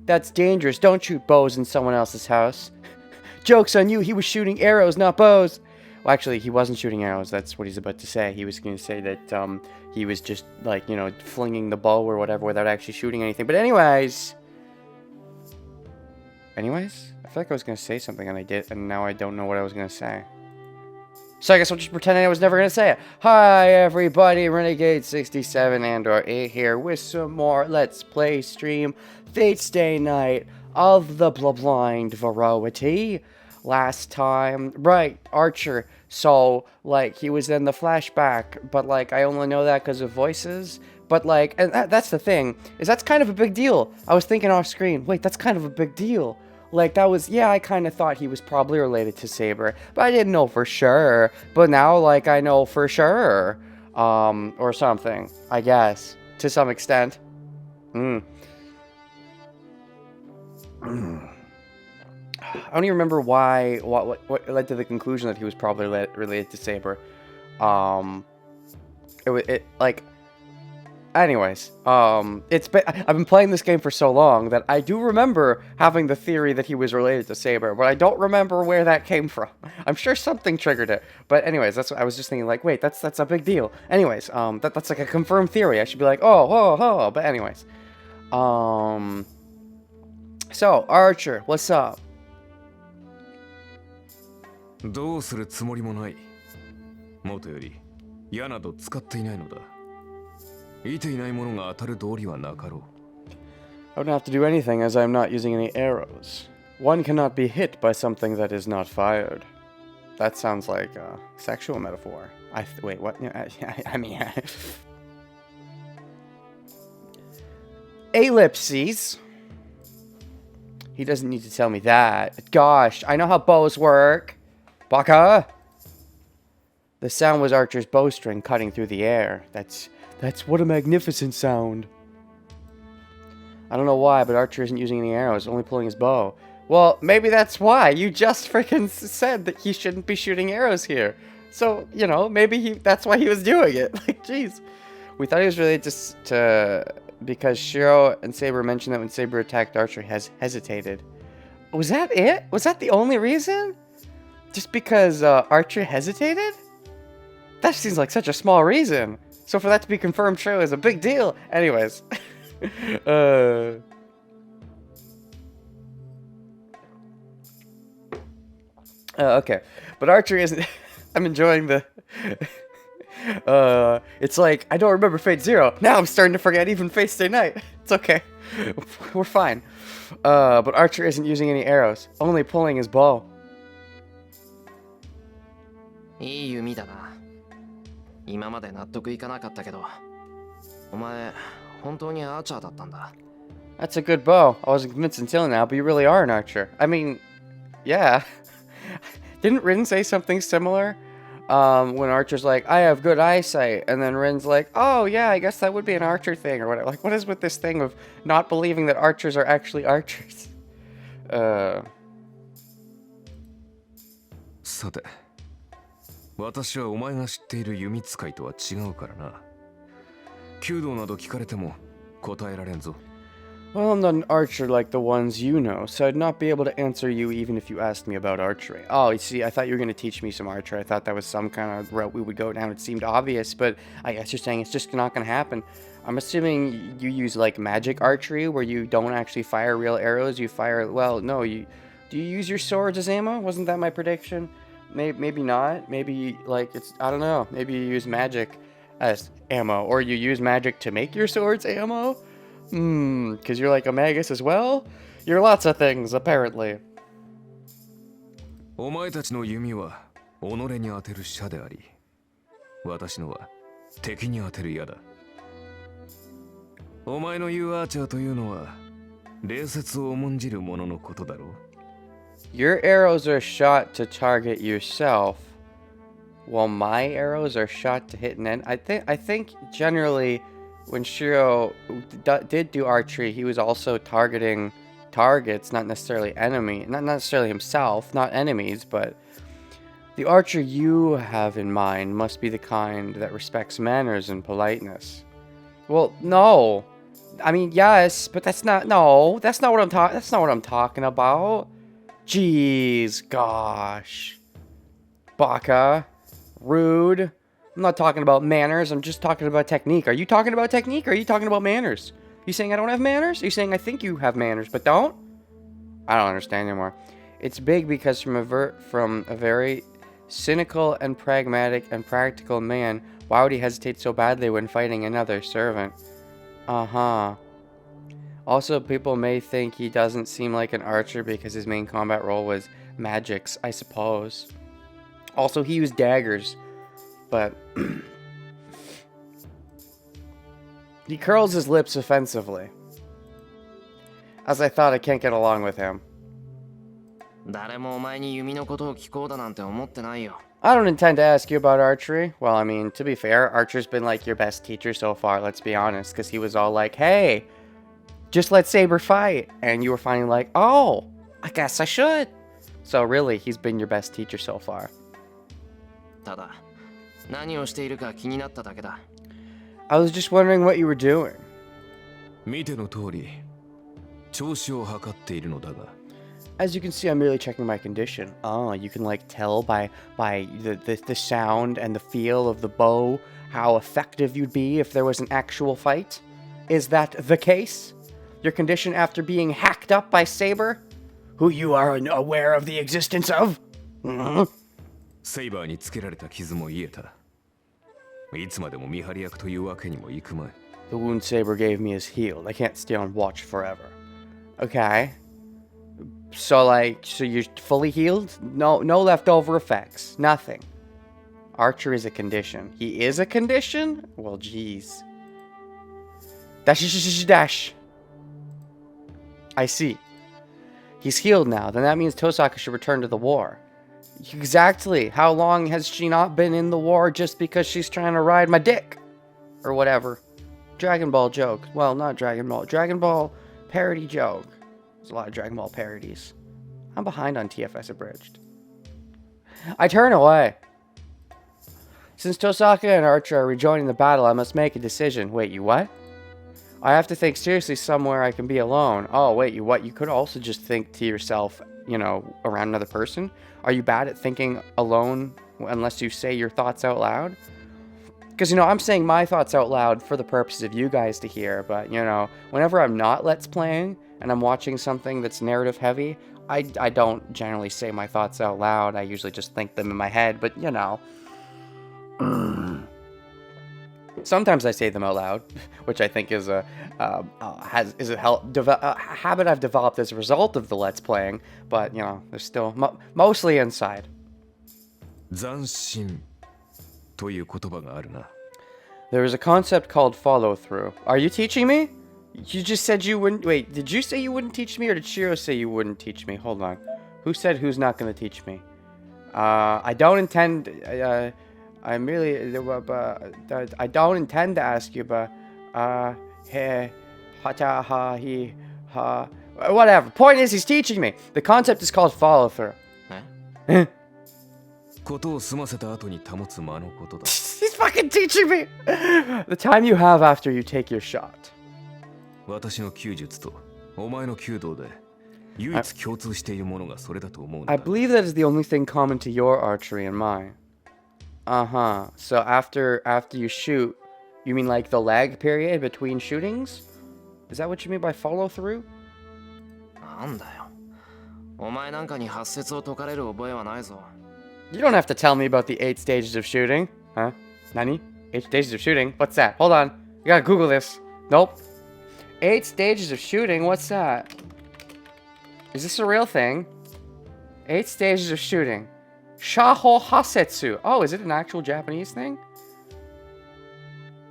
That's dangerous. Don't shoot bows in someone else's house. Joke's on you. He was shooting arrows, not bows. Well, actually, he wasn't shooting arrows. That's what he's about to say. He was going to say that he was just, like, you know, flinging the bow or whatever without actually shooting anything. But anyways, I feel like I was going to say something and I did, and now I don't know what I was going to say. So I guess I'll just pretend I was never going to say it. Hi, everybody. Renegade67 and/or 8 here with some more Let's Play stream. Fate's Day Night of the Blind Variety. Last time, right, Archer. So, like, he was in the flashback, but, like, I only know that because of voices. But, like, and that's the thing, is that's kind of a big deal. I was thinking off screen, wait, that's kind of a big deal. Like, that was, yeah, I kind of thought he was probably related to Saber, but I didn't know for sure. But now, like, I know for sure. Or something, I guess, to some extent. I don't even remember why, what led to the conclusion that he was probably related to Saber. Anyways, I've been playing this game for so long that I do remember having the theory that he was related to Saber, but I don't remember where that came from. I'm sure something triggered it, but anyways, that's what I was just thinking, like, wait, that's a big deal. Anyways, that's like a confirmed theory. I should be like, oh, but anyways. So, Archer, what's up? どうするつもりもない。元より矢など使っていないのだ。いていないものが当たる道理はなかろう。I don't have to do anything as I'm not using any arrows. One cannot be hit by something that is not fired. That sounds like a sexual metaphor. Wait, what? I mean... Ellipses. He doesn't need to tell me that. Gosh, I know how bows work. Baka! The sound was Archer's bowstring cutting through the air. That's what a magnificent sound. I don't know why, but Archer isn't using any arrows, only pulling his bow. Well, maybe that's why. You just freaking said that he shouldn't be shooting arrows here. So, you know, maybe that's why he was doing it. Like, jeez. We thought he was related to because Shiro and Saber mentioned that when Saber attacked, Archer hesitated. Was that it? Was that the only reason? Just because Archer hesitated? That seems like such a small reason. So for that to be confirmed true is a big deal. Anyways. Okay. But Archer isn't... I'm enjoying the... it's like, I don't remember Fate Zero. Now I'm starting to forget even Fate's Day Night. It's okay. We're fine. But Archer isn't using any arrows. Only pulling his bow. いい弓だな。今まで納得いかなかったけど、お前本当にアーチャーだったんだ。That's a good bow. I wasn't convinced until now, but you really are an archer. I mean, yeah. Didn't Rin say something similar? When Archer's like, I have good eyesight, and then Rin's like, oh yeah, I guess that would be an archer thing, or whatever. Like, what is with this thing of not believing that archers are actually archers? さて、私はお前が知っている弓使いとは違うからな。弓道など聞かれても答えられんぞ。Well, I'm not an archer like the ones you know, so I'd not be able to answer you even if you asked me about archery. Oh, you see, I thought you were going to teach me some archery. I thought that was some kind of route we would go down. It seemed obvious, but I guess you're saying it's just not going to happen. I'm assuming you use, like, magic archery, where you don't actually fire real arrows. You fire, well, no, do you use your swords as ammo? Wasn't that my prediction? Maybe not. Maybe, like, I don't know. Maybe you use magic as ammo, or you use magic to make your swords ammo? Because you're like a magus as well? You're lots of things, apparently. お前たちの弓は己に当てる射であり、私のは敵に当てる矢だ。お前の言うアーチャーというのは礼節を重んじる者のことだろう。Your arrows are shot to target yourself, while my arrows are shot to hit an end. I think generally, when Shiro did do archery, he was also targeting targets, not necessarily not necessarily himself, not enemies, but the archer you have in mind must be the kind that respects manners and politeness. Well, no. I mean, yes, but that's not. No, that's not what I'm talking. That's not what I'm talking about. Jeez, gosh, Baka, rude. I'm not talking about manners. I'm just talking about technique. Are you talking about technique, or are you talking about manners? You saying I don't have manners? Are you saying I think you have manners but don't? I don't understand anymore. It's big because from a very cynical and pragmatic and practical man, why would he hesitate so badly when fighting another servant? Uh-huh. Also, people may think he doesn't seem like an archer because his main combat role was magics, I suppose. Also, he used daggers, but he curls his lips offensively. As I thought I can't get along with him. 誰もお前に弓のことを聞こうだなんて思ってないよ。 I don't intend to ask you about archery. Well, I mean, to be fair, Archer's been like your best teacher so far, let's be honest, because he was all like, hey, just let Saber fight. And you were finally like, oh, I guess I should. So really, he's been your best teacher so far. ただ、何をしているか気になっただけだ。 I was just wondering what you were doing. 見ての通り、調子を測っているのだが。 As you can see, I'm merely checking my condition. Oh, you can like tell by the sound and the feel of the bow how effective you'd be if there was an actual fight. Is that the case? Your condition after being hacked up by Saber, who you are aware of the existence of? Mm-hmm. セイバーにつけられた傷も癒えた。いつまでも見張り役というわけにもいくまい。 The wound Saber gave me is healed. I can't stay on watch forever. Okay. So you're fully healed? No leftover effects. Nothing. Archer is a condition. He is a condition? Well, jeez. Dash. I see. He's healed now. Then that means Tosaka should return to the war. Exactly. How long has she not been in the war just because she's trying to ride my dick? Or whatever. Dragon Ball joke. Well, not Dragon Ball. Dragon Ball parody joke. There's a lot of Dragon Ball parodies. I'm behind on TFS Abridged. I turn away. Since Tosaka and Archer are rejoining the battle, I must make a decision. Wait, you what? I have to think seriously somewhere I can be alone. Oh, wait, you what? You could also just think to yourself, you know, around another person. Are you bad at thinking alone unless you say your thoughts out loud? Because, you know, I'm saying my thoughts out loud for the purposes of you guys to hear, but, you know, whenever I'm not Let's Playing and I'm watching something that's narrative heavy, I don't generally say my thoughts out loud. I usually just think them in my head, but, you know. Sometimes I say them out loud, which I think is a habit I've developed as a result of the Let's Playing, but, you know, they're still mostly inside. 斬新という言葉があるな。 There is a concept called follow-through. Are you teaching me? You just said you wouldn't... Wait, did you say you wouldn't teach me, or did Shiro say you wouldn't teach me? Hold on. Who said who's not going to teach me? I don't intend... I'm really... I don't intend to ask you, but... Whatever. Point is, he's teaching me. The concept is called follow-through. ことを済ませた後に保つ間のことだ。 He's fucking teaching me! The time you have after you take your shot. 私の弓術とお前の弓道で唯一共通しているものがそれだと思うんだ。 I believe that is the only thing common to your archery and mine. Uh-huh. So after you shoot, you mean like the lag period between shootings? Is that what you mean by follow through? なんだよ。お前なんかに発説を解かれる覚えはないぞ。 You don't have to tell me about the 8 stages of shooting. Huh? Nani? 8 stages of shooting? What's that? Hold on. You gotta Google this. Nope. 8 stages of shooting? What's that? Is this a real thing? 8 stages of shooting. Shaho Hasetsu. Oh, is it an actual Japanese thing?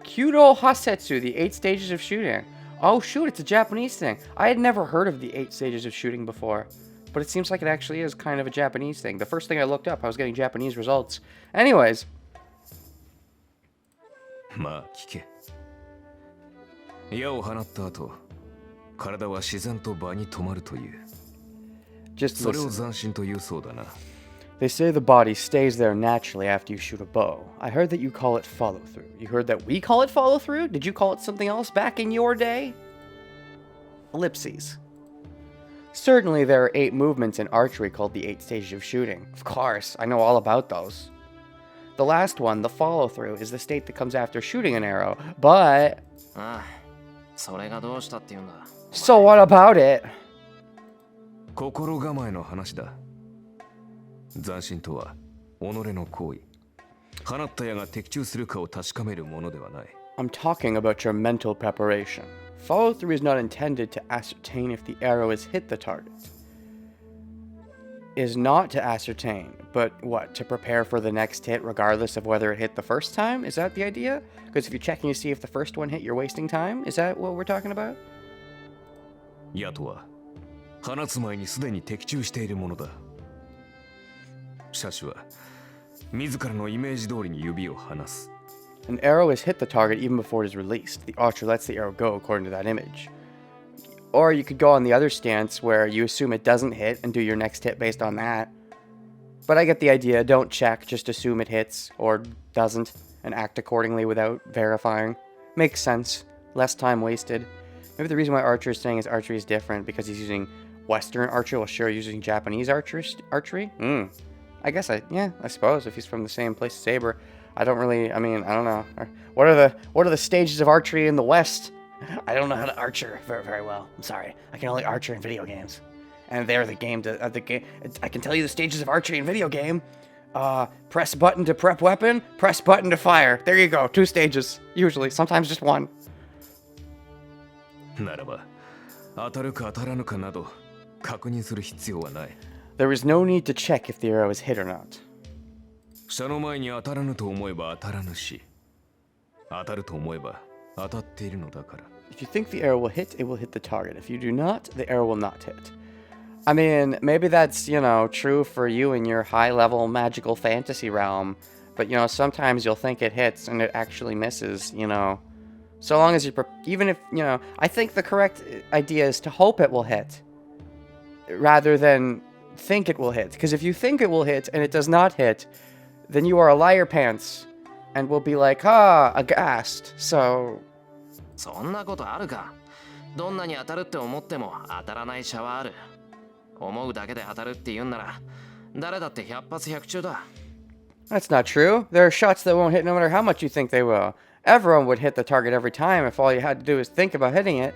Kyudo Hasetsu, the 8 stages of shooting. Oh, shoot, it's a Japanese thing. I had never heard of the 8 stages of shooting before. But it seems like it actually is kind of a Japanese thing. The first thing I looked up, I was getting Japanese results. Anyways. まあ聞け。矢を放った後、体は自然と場に止まるという。 Just それを listen. 斬新というそうだな。 They say the body stays there naturally after you shoot a bow. I heard that you call it follow through. You heard that we call it follow through? Did you call it something else back in your day? ellipses. Certainly there are 8 movements in archery called the 8 stages of shooting. Of course, I know all about those. The last one, the follow-through, is the state that comes after shooting an arrow, but... ああ、それがどうしたっていうんだ。 So what about it? 心構えの話だ。斬新とは己の行為。放った矢が的中するかを確かめるものではない。 I'm talking about your mental preparation. Follow-through is not intended to ascertain if the arrow has hit the target. Is not to ascertain, but what, to prepare for the next hit regardless of whether it hit the first time? Is that the idea? Because if you're checking to see if the first one hit, you're wasting time? Is that what we're talking about? 矢とは放つ前にすでに的中しているものだ。射手は自らのイメージ通りに指を離す。 An arrow has hit the target even before it is released. The archer lets the arrow go according to that image. Or you could go on the other stance where you assume it doesn't hit and do your next hit based on that. But I get the idea. Don't check, just assume it hits or doesn't and act accordingly without verifying. Makes sense. Less time wasted. Maybe the reason why Archer is saying his archery is different because he's using Western archery while Shiro using Japanese archery? I guess I suppose if he's from the same place as Saber. I don't know. What are the stages of archery in the West? I don't know how to archer very, very well. I'm sorry. I can only archer in video games. And they're the game. I can tell you the stages of archery in video game. Press button to prep weapon. Press button to fire. There you go. 2 stages. Usually. Sometimes just 1. ならば、当たるか当たらぬかなど確認する必要はない。There is no need to check if the arrow is hit or not. 射の前に当たらぬと思えば当たらぬし、当たると思えば当たっているのだから。If you think the arrow will hit, it will hit the target. If you do not, the arrow will not hit. I mean, maybe that's, true for you in your high-level magical fantasy realm. But, sometimes you'll think it hits and it actually misses, So long as even if, I think the correct idea is to hope it will hit. Rather than think it will hit. Because if you think it will hit and it does not hit, then you are a liar pants. And will be like, aghast. So... そんなことあるか。どんなに当たるって思っても当たらない射はある。思うだけで当たるって言うんなら、誰だって100発100中だ。That's not true. There are shots that won't hit no matter how much you think they will. Everyone would hit the target every time if all you had to do is think about hitting it.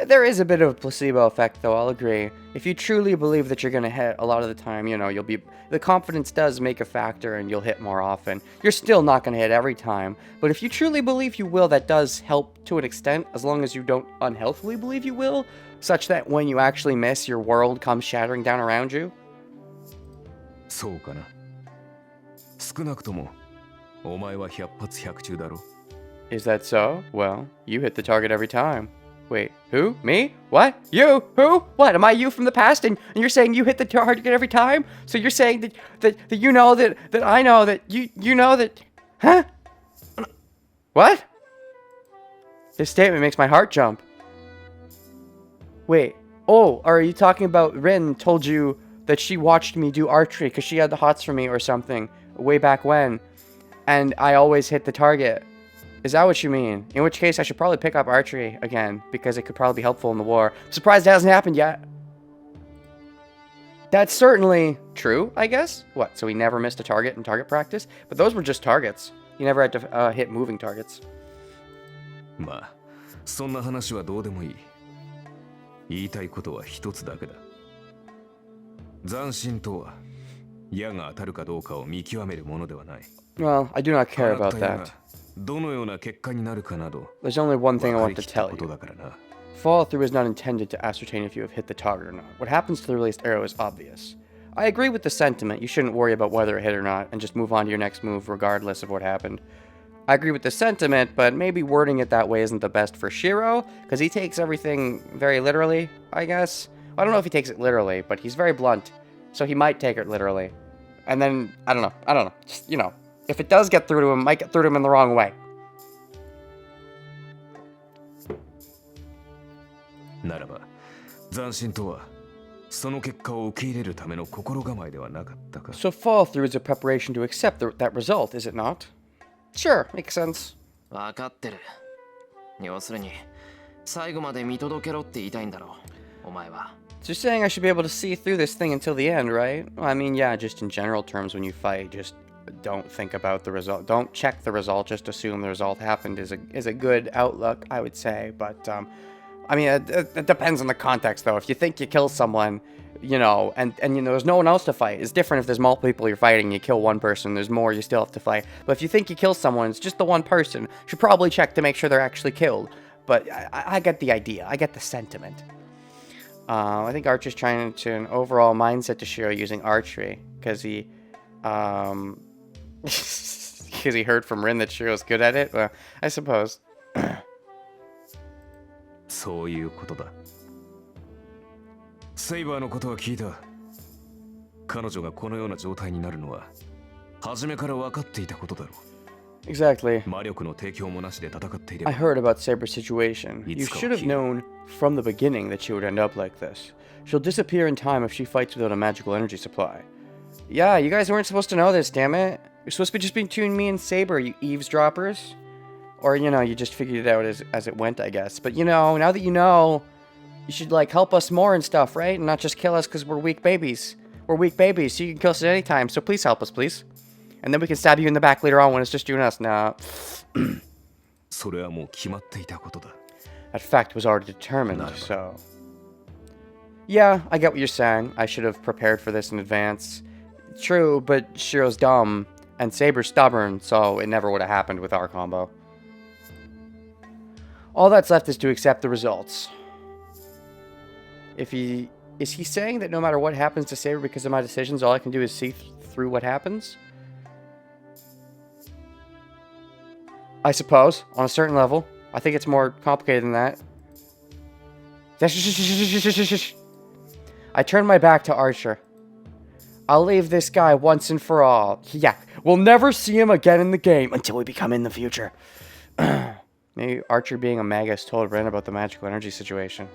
There is a bit of a placebo effect, though, I'll agree. If you truly believe that you're going to hit a lot of the time, the confidence does make a factor and you'll hit more often. You're still not going to hit every time, but if you truly believe you will, that does help to an extent, as long as you don't unhealthily believe you will, such that when you actually miss, your world comes shattering down around you. そうかな。少なくとも、お前は100発100中だろ。Is that so? Well, you hit the target every time. Wait, who? Me? What? You? Who? What? Am I you from the past? And you're saying you hit the target every time? So you're saying that you know that I know that you know that... Huh? What? This statement makes my heart jump. Wait. Oh, are you talking about Rin told you that she watched me do archery because she had the hots for me or something way back when, and I always hit the target? Is that what you mean? In which case, I should probably pick up archery again, because it could probably be helpful in the war. I'm surprised it hasn't happened yet. That's certainly true, I guess. What, so he never missed a target in target practice? But those were just targets. He never had to hit moving targets. まあ、そんな話はどうでもいい。言いたいことは一つだけだ。斬新とは、矢が当たるかどうかを見極めるものではない。Well, I do not care about that. どのような結果になるかなど、 There's only one thing I want to 分かりきった tell こと you. だからな。 Follow through is not intended to ascertain if you have hit the target or not. What happens to the released arrow is obvious. I agree with the sentiment. You shouldn't worry about whether it hit or not, and just move on to your next move regardless of what happened. I agree with the sentiment, but maybe wording it that way isn't the best for Shiro, because he takes everything very literally, I guess. I don't know if he takes it literally, but he's very blunt, so he might take it literally. And then, I don't know. Just, if it does get through to him, it might get through to him in the wrong way. ならば、斬新とは、その結果を受け入れるための心構えではなかったか。 So follow through is a preparation to accept that result, is it not? Sure, makes sense. 分かってる。要するに、最後まで見届けろって言いたいんだろう、お前は。So you're saying I should be able to see through this thing until the end, right? Well, I mean, yeah, just in general terms, when you fight, just don't think about the result. Don't check the result. Just assume the result happened is a good outlook, I would say. But I mean, it depends on the context, though. If you think you kill someone, you know, and you know, there's no one else to fight. It's different if there's multiple people you're fighting. You kill one person, there's more you still have to fight. But if you think you kill someone, it's just the one person. You should probably check to make sure they're actually killed. But I get the idea. I get the sentiment. I think Archer's trying to an overall mindset to Shiro using archery because he heard from Rin that Shiro's good at it. Well, I suppose. そういうことだ。セイバーのことは聞いた。彼女がこのような状態になるのは初めから分かっていたことだろう。Exactly. 魔力の提供もなしで戦っていれば。I heard about Saber's situation. You should have known from the beginning that she would end up like this. She'll disappear in time if she fights without a magical energy supply. Yeah, you guys weren't supposed to know this, damn it. You're supposed to be just between me and Saber, you eavesdroppers. Or, you know, you just figured it out as it went, I guess. But, you know, now that you know, you should, like, help us more and stuff, right? And not just kill us because we're weak babies. We're weak babies, so you can kill us at any time. So please help us, please. And then we can stab you in the back later on when it's just you and us. Nah. それはもう決まっていたことだ。That fact was already determined, so... Yeah, I get what you're saying. I should have prepared for this in advance. True, but Shiro's dumb, and Saber's stubborn, so it never would have happened with our combo. All that's left is to accept the results. Is he saying that no matter what happens to Saber because of my decisions, all I can do is see through what happens? I suppose, on a certain level. I think it's more complicated than that. I turned my back to Archer. I'll leave this guy once and for all. Yeah, we'll never see him again in the game until we become in the future. Maybe Archer being a magus told Rin about the magical energy situation.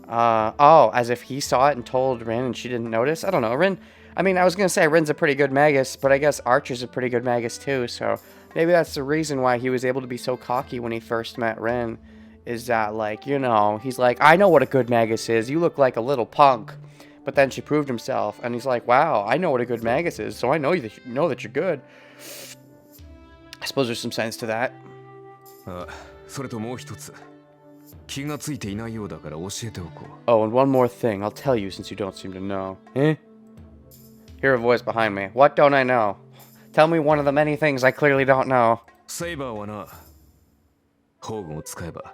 Oh, as if he saw it and told Rin and she didn't notice? I don't know. Rin, I mean, I was going to say Rin's a pretty good magus, but I guess Archer's a pretty good magus too, so maybe that's the reason why he was able to be so cocky when he first met Rin, is that, like, you know, he's like, I know what a good magus is. You look like a little punk. But then she proved himself, and he's like, wow, I know what a good magus is, so I know that you're good. I suppose there's some sense to that. それともう一つ。気がついていないようだから教えておこう。 Oh, and one more thing. I'll tell you since you don't seem to know. Eh? Hear a voice behind me. What don't I know? Tell me one of the many things I clearly don't know. セイバーはな、宝具を使えば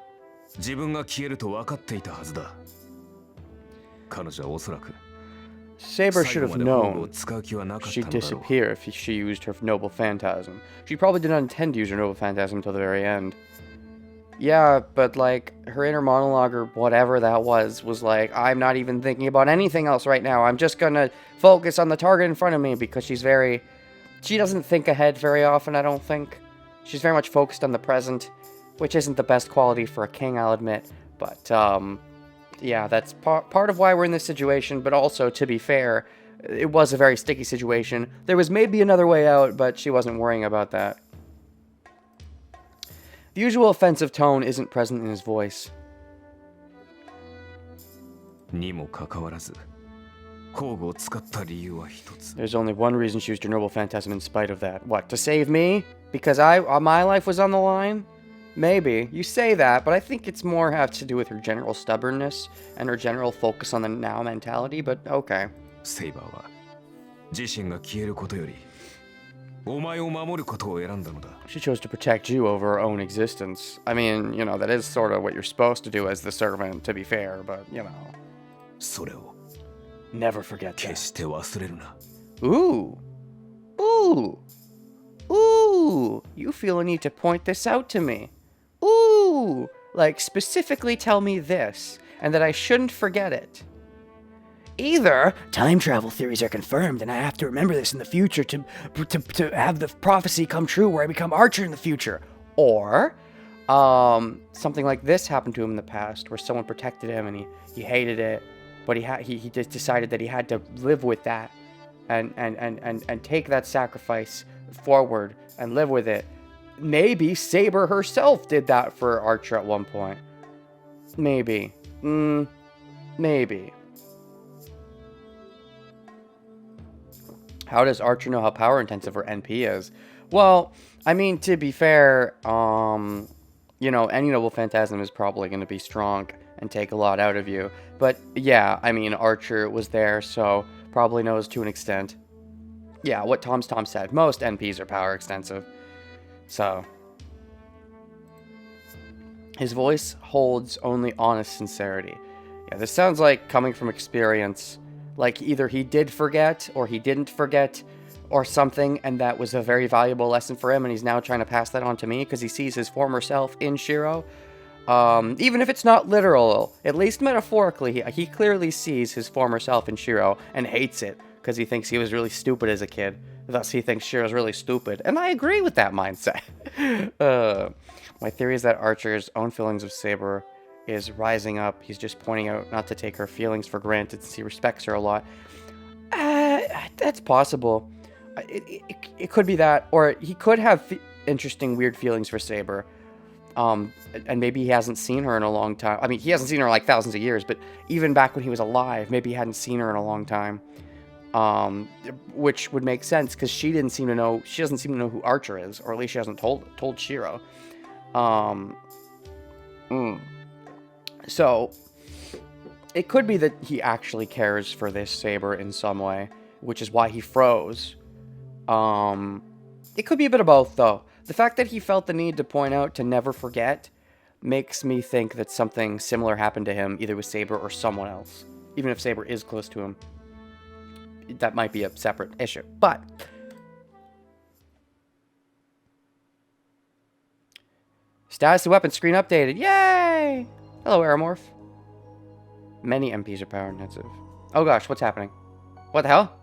自分が消えると分かっていたはずだ。彼女はおそらく Saber should have known she'd disappear if she used her noble phantasm. She probably did not intend to use her noble phantasm until the very end. Yeah, but like, her inner monologue or whatever that was like, I'm not even thinking about anything else right now. I'm just gonna focus on the target in front of me, because she doesn't think ahead very often, I don't think. She's very much focused on the present, which isn't the best quality for a king, I'll admit. But, yeah, that's part of why we're in this situation, but also, to be fair, it was a very sticky situation. There was maybe another way out, but she wasn't worrying about that. The usual offensive tone isn't present in his voice. にもかかわらず、宝具を使った理由は一つ。 There's only one reason she used her noble phantasm in spite of that. What, to save me? Because my life was on the line? Maybe. You say that, but I think it's more have to do with her general stubbornness and her general focus on the now mentality, but okay. セイバーは自身が消えることよりお前を守ることを選んだのだ。 She chose to protect you over her own existence. I mean, you know, that is sort of what you're supposed to do as the servant, to be fair, but, you know. それを Never forget 決 that. して忘れるな。 Ooh. Ooh. Ooh. You feel a need to point this out to me. Ooh. Like, specifically tell me this, and that I shouldn't forget it. Either time travel theories are confirmed, and I have to remember this in the future to have the prophecy come true where I become Archer in the future. Or, something like this happened to him in the past, where someone protected him and he hated it, but he just decided that he had to live with that, and take that sacrifice forward and live with it. Maybe Saber herself did that for Archer at one point. Maybe. Maybe. How does Archer know how power intensive her NP is? Well, I mean, to be fair, you know, any noble phantasm is probably going to be strong and take a lot out of you. But yeah, I mean, Archer was there, so probably knows to an extent. Yeah, what Tom said. Most NPs are power extensive. So his voice holds only honest sincerity. Yeah, this sounds like coming from experience. Like either he did forget or he didn't forget or something, and that was a very valuable lesson for him, and he's now trying to pass that on to me because he sees his former self in Shiro. Even if it's not literal, at least metaphorically, he clearly sees his former self in Shiro and hates it because he thinks he was really stupid as a kid. Thus, he thinks Shiro's really stupid, and I agree with that mindset. My theory is that Archer's own feelings of Saber is rising up. He's just pointing out not to take her feelings for granted since he respects her a lot. That's possible. It could be that, or he could have interesting, weird feelings for Saber. And maybe he hasn't seen her in a long time. I mean, he hasn't seen her in like thousands of years, but even back when he was alive, maybe he hadn't seen her in a long time. Which would make sense because she doesn't seem to know who Archer is, or at least she hasn't told Shiro. So it could be that he actually cares for this Saber in some way, which is why he froze. It could be a bit of both, though. The fact that he felt the need to point out to never forget makes me think that something similar happened to him, either with Saber or someone else. Even if Saber is close to him, that might be a separate issue. But status of weapon screen updated. Yay! Hello, Aeromorph. Many MPs are power intensive. Oh gosh, what's happening? What the hell?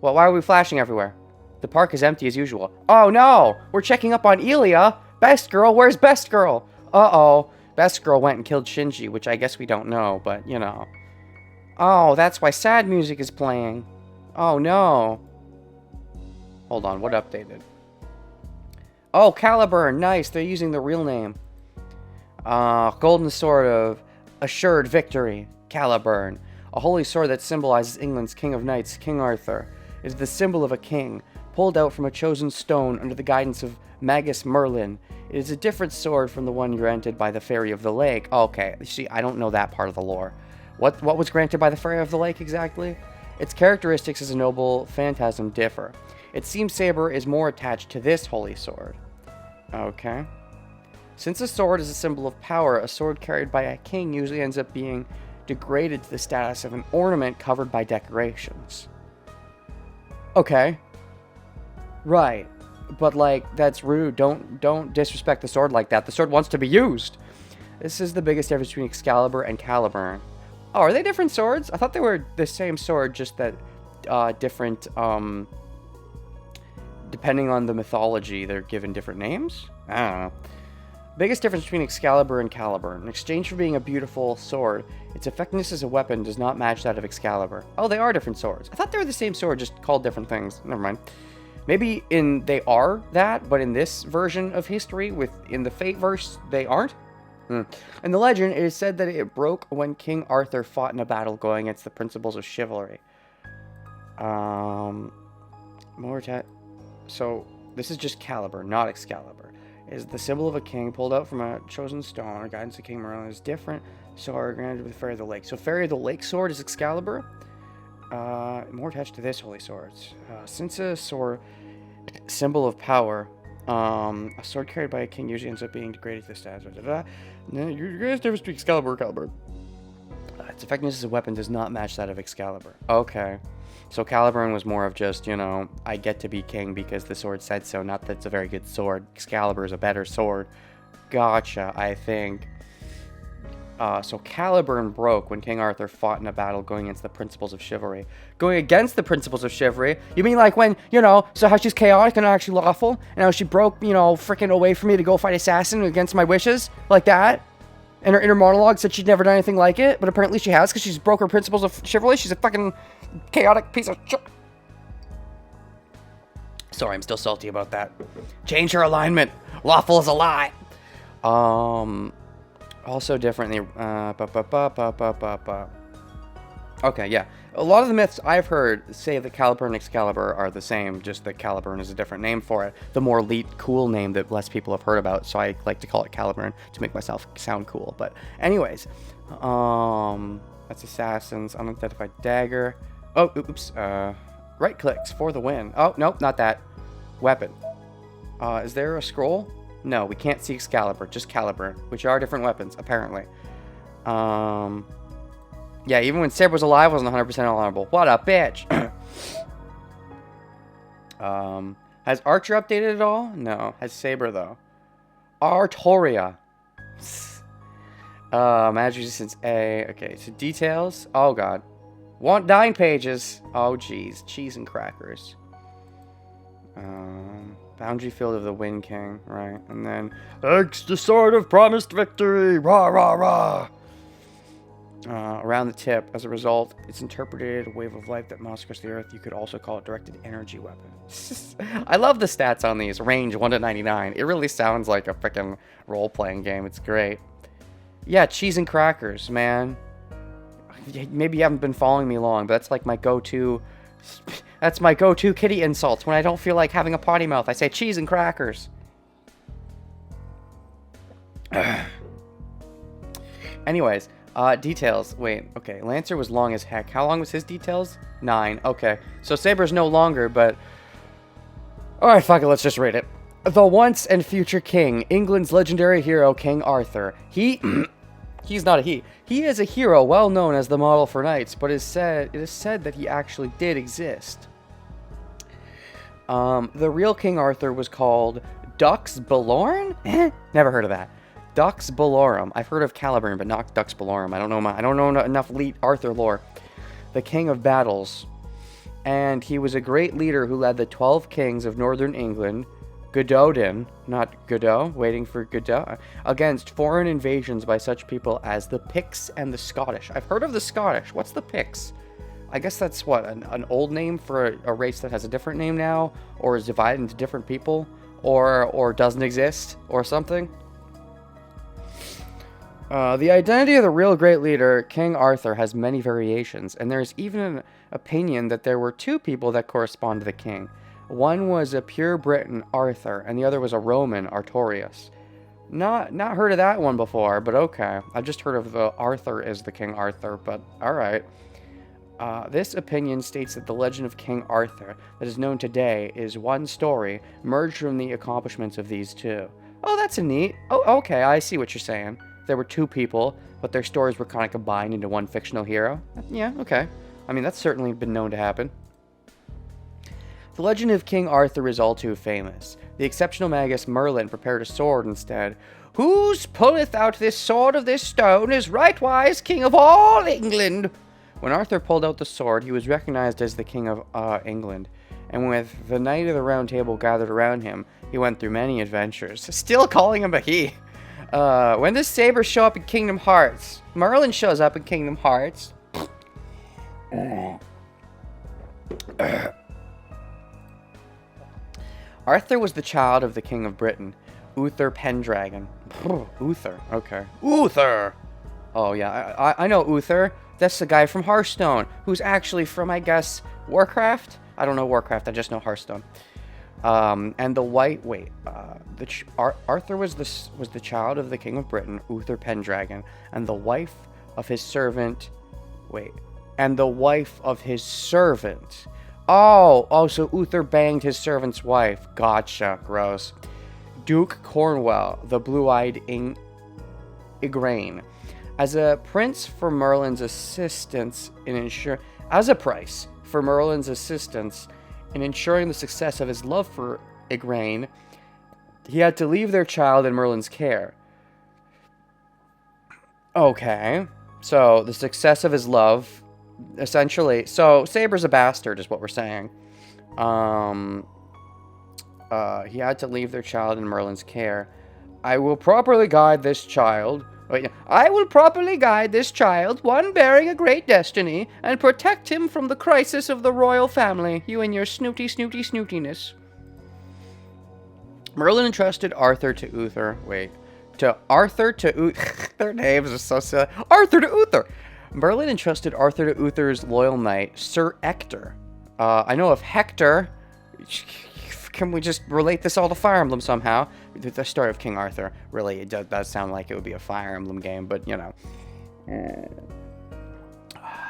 Well, why are we flashing everywhere? The park is empty as usual. Oh no! We're checking up on Elia! Best girl, where's Best girl? Uh-oh. Best girl went and killed Shinji, which I guess we don't know, but you know. Oh, that's why sad music is playing. Oh no. Hold on, what updated? Oh, Caliburn, nice, they're using the real name. Golden sword of assured victory, Caliburn. A holy sword that symbolizes England's King of Knights, King Arthur. It is the symbol of a king, pulled out from a chosen stone under the guidance of Magus Merlin. It is a different sword from the one granted by the Fairy of the Lake. Okay, see, I don't know that part of the lore. What was granted by the Fairy of the Lake exactly? Its characteristics as a noble phantasm differ. It seems Saber is more attached to this holy sword. Okay. Since a sword is a symbol of power, a sword carried by a king usually ends up being degraded to the status of an ornament covered by decorations. Okay. Right. But, like, that's rude. Don't disrespect the sword like that. The sword wants to be used. This is the biggest difference between Excalibur and Caliburn. Oh, are they different swords? I thought they were the same sword, just that different, depending on the mythology, they're given different names? I don't know. Biggest difference between Excalibur and Caliburn. In exchange for being a beautiful sword, its effectiveness as a weapon does not match that of Excalibur. Oh, they are different swords. I thought they were the same sword, just called different things. Never mind. Maybe they are that, but in this version of history, in the Fate verse, they aren't? In the legend, it is said that it broke when King Arthur fought in a battle going against the principles of chivalry. So, this is just Caliburn, not Excalibur. It is the symbol of a king pulled out from a chosen stone, or guidance of King Merlin is different, sword granted with Fairy of the Lake. So, Fairy of the Lake sword is Excalibur. More attached to this holy sword. Since a sword, symbol of power, a sword carried by a king usually ends up being degraded to the status. Your greatest difference between Excalibur and Caliburn. Its effectiveness as a weapon does not match that of Excalibur. Okay. So Caliburn was more of just, you know, I get to be king because the sword said so, not that it's a very good sword. Excalibur is a better sword. Gotcha, I think. So Caliburn broke when King Arthur fought in a battle going against the principles of chivalry. Going against the principles of chivalry? You mean like when, you know, so how she's chaotic and not actually lawful? And how she broke, you know, freaking away from me to go fight assassin against my wishes? Like that? And her inner monologue said she'd never done anything like it, but apparently she has because she's broke her principles of chivalry. She's a fucking chaotic piece of shit. Sorry, I'm still salty about that. Change her alignment. Lawful is a lie. Also differently. Okay, yeah. A lot of the myths I've heard say that Caliburn and Excalibur are the same, just that Caliburn is a different name for it. The more elite, cool name that less people have heard about, so I like to call it Caliburn to make myself sound cool. But anyways, that's Assassins, Unidentified Dagger. Oh, oops. Right clicks for the win. Oh, nope, not that. Weapon. Is there a scroll? No, we can't see Excalibur, just Caliburn, which are different weapons, apparently. Yeah, even when Saber was alive, wasn't 100% honorable. What a bitch! Has Archer updated at all? No. Has Saber, though? Artoria. Magic resistance A. Okay, so details. Oh, God. Want 9 pages. Oh, jeez. Cheese and crackers. Boundary field of the Wind King. Right. And then... X the sword of promised victory. Rah, rah, rah. Around the tip. As a result, it's interpreted a wave of light that moves across the earth. You could also call it directed energy weapon. I love the stats on these. Range 1 to 99. It really sounds like a freaking role-playing game. It's great. Yeah, cheese and crackers, man. Maybe you haven't been following me long, but that's like my go-to... That's my go-to kitty insult. When I don't feel like having a potty mouth, I say cheese and crackers. Anyways, details. Wait, okay. Lancer was long as heck. How long was his details? 9. Okay. So Saber's no longer, but... Alright, fuck it. Let's just rate it. The once and future king, England's legendary hero, King Arthur. He's not a he. He is a hero well known as the model for knights, but it is said that he actually did exist. The real King Arthur was called Dux Bellorum? Never heard of that. Dux Bellorum. I've heard of Caliburn, but not Dux Bellorum. I don't know enough elite Arthur lore. The King of Battles. And he was a great leader who led the 12 kings of northern England, Gododin, not Godot, waiting for Godot, against foreign invasions by such people as the Picts and the Scottish. I've heard of the Scottish. What's the Picts? I guess that's what, an old name for a race that has a different name now, or is divided into different people, or doesn't exist, or something. The identity of the real great leader, King Arthur, has many variations, and there's even an opinion that there were 2 people that correspond to the king. One was a pure Briton, Arthur, and the other was a Roman, Artorius. Not heard of that one before, but okay. I've just heard of the Arthur as the King Arthur, but alright. This opinion states that the legend of King Arthur that is known today is one story merged from the accomplishments of these 2. Oh, that's a neat. Oh, okay, I see what you're saying. There were 2 people, but their stories were kind of combined into one fictional hero. Yeah, okay. I mean, that's certainly been known to happen. The legend of King Arthur is all too famous. The exceptional magus Merlin prepared a sword instead. Whose pulleth out this sword of this stone is rightwise king of all England. When Arthur pulled out the sword, he was recognized as the king of England. And with the Knight of the Round Table gathered around him, he went through many adventures. Still calling him a he. When does Saber show up in Kingdom Hearts? Merlin shows up in Kingdom Hearts. Arthur was the child of the King of Britain, Uther Pendragon. Uther, okay. Uther! Oh, yeah, I know Uther. That's the guy from Hearthstone, who's actually from, I guess, Warcraft? I don't know Warcraft, I just know Hearthstone. And the white... Wait, Arthur was the child of the King of Britain, Uther Pendragon, and the wife of his servant... Wait. And the wife of his servant... Oh, so Uther banged his servant's wife. Gotcha, gross. Duke Cornwell, the blue-eyed Igraine. As a price for Merlin's assistance in ensuring the success of his love for Igraine, he had to leave their child in Merlin's care. Okay, so the success of his love... Essentially, so Saber's a bastard is what we're saying. He had to leave their child in Merlin's care. I will properly guide this child, one bearing a great destiny, and protect him from the crisis of the royal family, you and your snootiness. Merlin entrusted Arthur to Uther. to Arthur to Uther. Their names are so silly. Arthur to Uther. Merlin entrusted Arthur to Uther's loyal knight, Sir Ector. I know of Hector. Can we just relate this all to Fire Emblem somehow? The story of King Arthur, really, it does sound like it would be a Fire Emblem game, but, you know.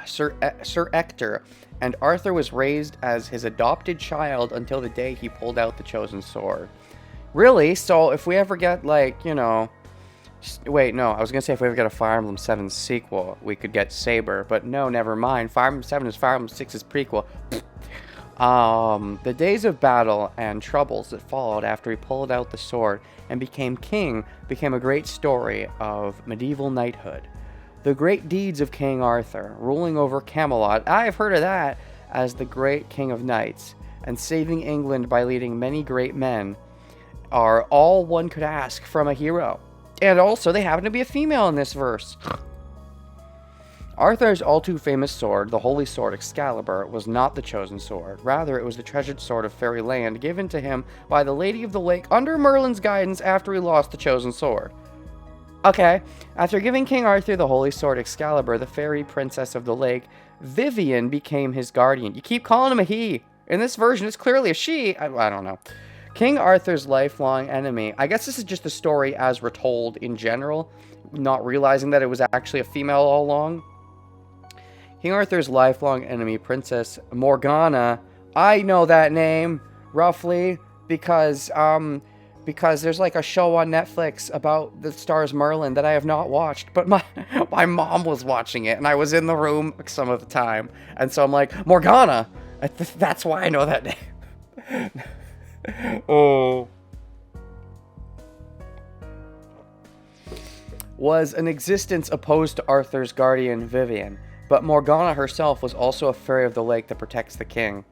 Sir Ector, and Arthur was raised as his adopted child until the day he pulled out the chosen sword. Really? So if we ever get, like, you know... Wait, no, I was going to say if we ever get a Fire Emblem 7 sequel, we could get Saber, but no, never mind. Fire Emblem 7 is Fire Emblem 6's prequel. The days of battle and troubles that followed after he pulled out the sword and became king became a great story of medieval knighthood. The great deeds of King Arthur, ruling over Camelot, I've heard of that, as the great king of knights, and saving England by leading many great men, are all one could ask from a hero. And also, they happen to be a female in this verse. Arthur's all-too-famous sword, the Holy Sword Excalibur, was not the chosen sword. Rather, it was the treasured sword of fairy land given to him by the Lady of the Lake under Merlin's guidance after he lost the chosen sword. Okay, after giving King Arthur the Holy Sword Excalibur, the fairy princess of the lake, Vivian, became his guardian. You keep calling him a he. In this version, it's clearly a she. I don't know. King Arthur's lifelong enemy. I guess this is just the story as retold in general, not realizing that it was actually a female all along. King Arthur's lifelong enemy, Princess Morgana. I know that name, roughly, because there's like a show on Netflix about the stars Merlin that I have not watched, but my mom was watching it, and I was in the room some of the time, and so I'm like, Morgana! That's why I know that name. Oh. Was an existence opposed to Arthur's guardian, Vivian. But Morgana herself was also a fairy of the lake that protects the king.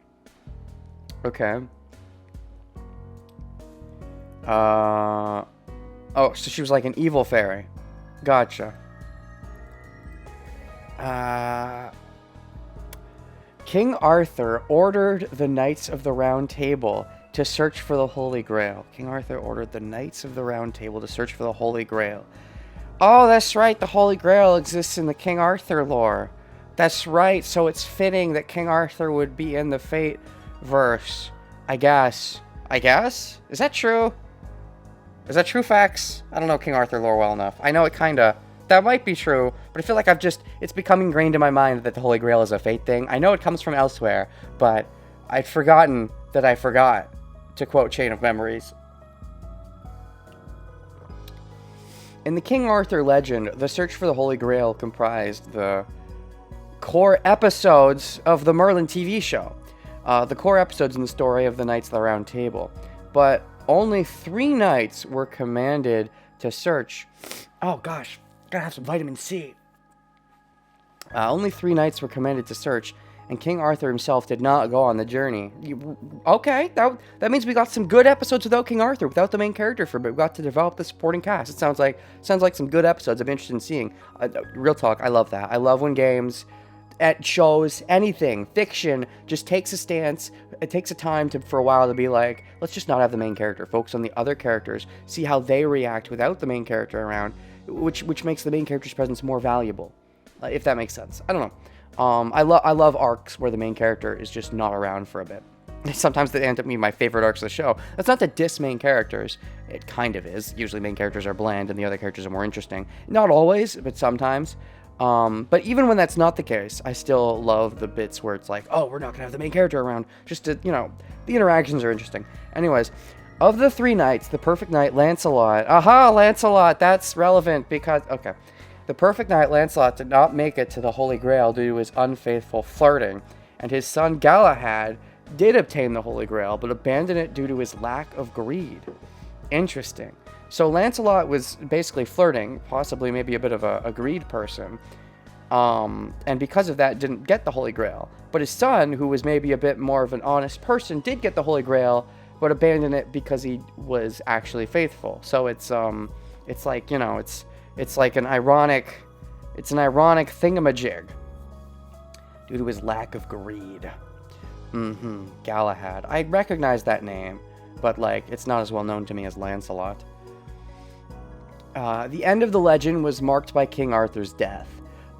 Okay. Oh, so she was like an evil fairy. Gotcha. King Arthur ordered the Knights of the Round Table to search for the Holy Grail. King Arthur ordered the Knights of the Round Table to search for the Holy Grail. Oh, that's right. The Holy Grail exists in the King Arthur lore. That's right. So it's fitting that King Arthur would be in the Fate verse. I guess. Is that true? Is that true facts? I don't know King Arthur lore well enough. I know it kinda. That might be true, but I feel like it's become ingrained in my mind that the Holy Grail is a Fate thing. I know it comes from elsewhere, but I'd forgotten that I forgot, to quote Chain of Memories. In the King Arthur legend, the search for the Holy Grail comprised the core episodes of the Merlin TV show. The core episodes in the story of the Knights of the Round Table. But only 3 knights were commanded to search. Oh gosh, gotta have some vitamin C. Only 3 knights were commanded to search, and King Arthur himself did not go on the journey. Okay, that means we got some good episodes without King Arthur, without the main character for a bit. We got to develop the supporting cast. It sounds like some good episodes I'm interested in seeing. Real talk, I love that. I love when games, at shows, anything, fiction, just takes a stance. It takes a time for a while to be like, let's just not have the main character. Focus on the other characters. See how they react without the main character around, which makes the main character's presence more valuable. If that makes sense. I don't know. I love arcs where the main character is just not around for a bit. Sometimes they end up being my favorite arcs of the show. That's not to diss main characters. It kind of is. Usually main characters are bland and the other characters are more interesting. Not always, but sometimes. But even when that's not the case, I still love the bits where it's like, oh, we're not going to have the main character around. Just to, the interactions are interesting. Anyways, of the 3 knights, the perfect knight, Lancelot. Aha, Lancelot, that's relevant because, okay. The perfect knight, Lancelot, did not make it to the Holy Grail due to his unfaithful flirting, and his son Galahad did obtain the Holy Grail, but abandoned it due to his lack of greed. Interesting. So Lancelot was basically flirting, possibly maybe a bit of a greed person, and because of that didn't get the Holy Grail. But his son, who was maybe a bit more of an honest person, did get the Holy Grail, but abandoned it because he was actually faithful. So it's like, it's like an ironic thingamajig due to his lack of greed. Galahad. I recognize that name, but it's not as well known to me as Lancelot. The end of the legend was marked by King Arthur's death.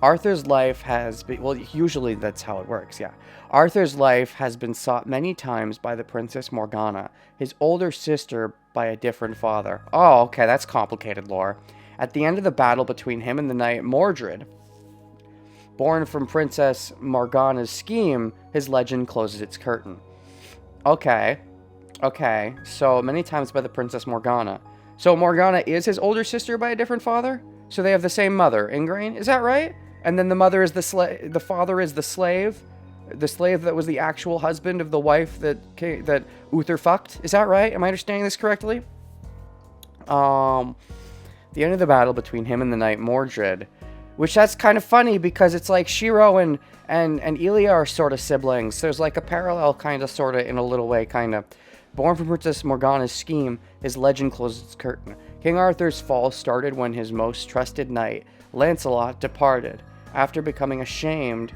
Arthur's life has been, well, usually that's how it works, yeah. Arthur's life has been sought many times by the Princess Morgana, his older sister by a different father. Oh, okay, that's complicated lore. At the end of the battle between him and the knight Mordred, born from Princess Morgana's scheme, his legend closes its curtain. Okay, so many times by the Princess Morgana. So Morgana is his older sister by a different father? So they have the same mother, Ingrain? Is that right? And then the mother is the slave, the father is the slave that was the actual husband of the wife that Uther fucked. Is that right? Am I understanding this correctly? The end of the battle between him and the knight Mordred, which that's kind of funny because it's like Shiro and Elia are sort of siblings. There's like a parallel kind of sort of in a little way kind of. Born from Princess Morgana's scheme, his legend closes its curtain. King Arthur's fall started when his most trusted knight, Lancelot, departed, after becoming ashamed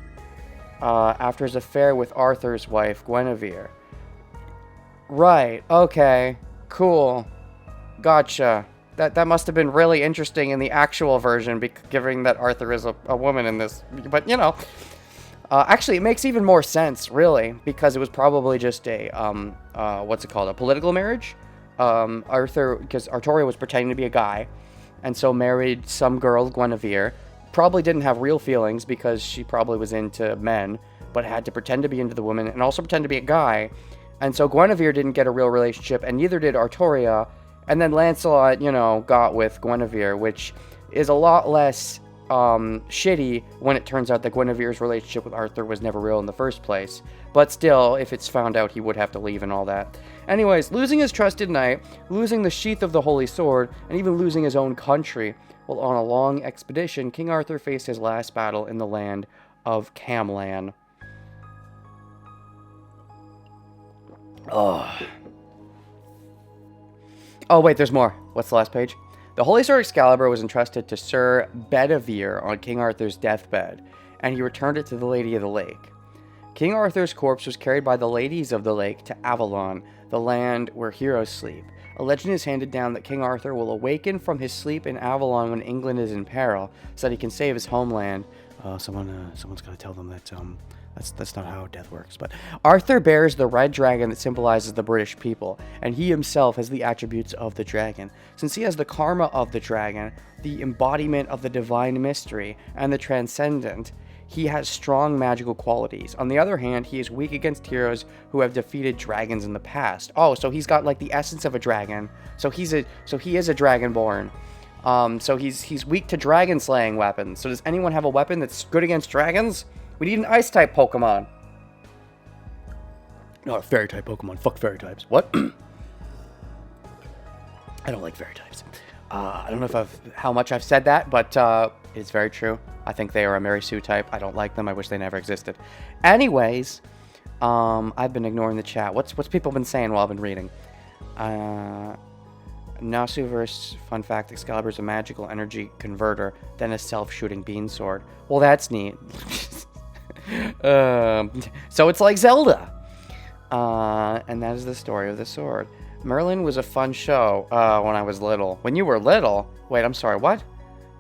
after his affair with Arthur's wife, Guinevere. Right, okay, cool, gotcha. That must have been really interesting in the actual version, given that Arthur is a woman in this, but you know. Actually, it makes even more sense, really, because it was probably just a, what's it called, a political marriage? Because Artoria was pretending to be a guy, and so married some girl, Guinevere. Probably didn't have real feelings because she probably was into men, but had to pretend to be into the woman and also pretend to be a guy. And so Guinevere didn't get a real relationship, and neither did Artoria. And then Lancelot, you know, got with Guinevere, which is a lot less shitty when it turns out that Guinevere's relationship with Arthur was never real in the first place. But still, if it's found out, he would have to leave and all that. Anyways, losing his trusted knight, losing the sheath of the holy sword, and even losing his own country, while on a long expedition, King Arthur faced his last battle in the land of Camlan. Oh, wait, there's more. What's the last page? The Holy Sword Excalibur was entrusted to Sir Bedivere on King Arthur's deathbed, and he returned it to the Lady of the Lake. King Arthur's corpse was carried by the Ladies of the Lake to Avalon, the land where heroes sleep. A legend is handed down that King Arthur will awaken from his sleep in Avalon when England is in peril, so that he can save his homeland. Someone's got to tell them that that's not how death works. But Arthur bears the red dragon that symbolizes the British people, and he himself has the attributes of the dragon. Since he has the karma of the dragon, the embodiment of the divine mystery, and the transcendent, he has strong magical qualities. On the other hand, he is weak against heroes who have defeated dragons in the past. Oh, so he's got like the essence of a dragon. So he is a dragonborn. So he's weak to dragon slaying weapons. So does anyone have a weapon that's good against dragons? We need an ice type Pokemon. Not a fairy type Pokemon. Fuck fairy types. What? I don't like fairy types. I don't know how much I've said that, but it's very true. I think they are a Mary Sue type. I don't like them. I wish they never existed. Anyways, I've been ignoring the chat. What's people been saying while I've been reading? Nasuverse, fun fact, Excalibur is a magical energy converter, then a self-shooting bean sword. Well, that's neat. So it's like Zelda. And that is the story of the sword. Merlin was a fun show when I was little. When you were little? Wait, I'm sorry, what?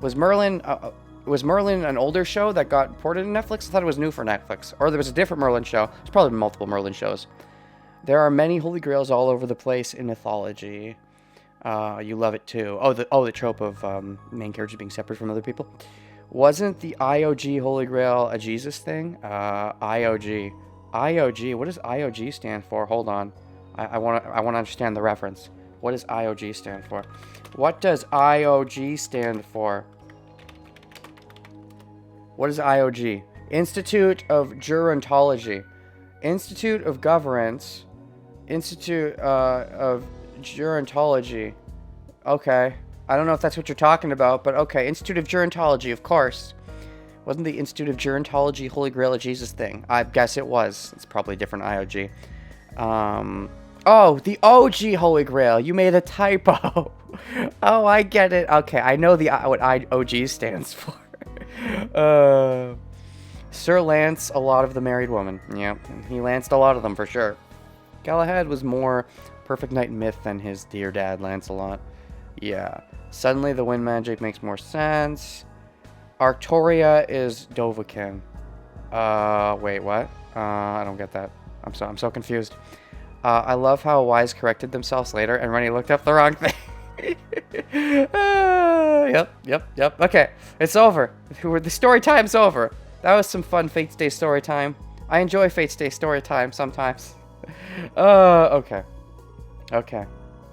Was Merlin an older show that got ported to Netflix? I thought it was new for Netflix. Or there was a different Merlin show. There's probably multiple Merlin shows. There are many holy grails all over the place in mythology. You love it too. The trope of main characters being separate from other people. Wasn't the IOG Holy Grail a Jesus thing? IOG. IOG. What does IOG stand for? Hold on. I want to understand the reference. What does IOG stand for? What does IOG stand for? What is IOG? Institute of Gerontology. Institute of Governance. Institute of Gerontology. Okay. I don't know if that's what you're talking about, but okay. Institute of Gerontology, of course. Wasn't the Institute of Gerontology Holy Grail a Jesus thing? I guess it was. It's probably a different IOG. Oh, the OG Holy Grail. You made a typo. Oh, I get it. Okay, I know what OG stands for. Sir Lance, a lot of the married woman. Yeah, he lanced a lot of them for sure. Galahad was more perfect knight myth than his dear dad, Lancelot. Yeah. Suddenly, the wind magic makes more sense. Arctoria is Dovahkiin. Wait, what? I don't get that. I'm so confused. I love how Wise corrected themselves later, and Rennie looked up the wrong thing. Yep. Okay, it's over. The story time's over. That was some fun Fate's Day story time. I enjoy Fate's Day story time sometimes. Okay.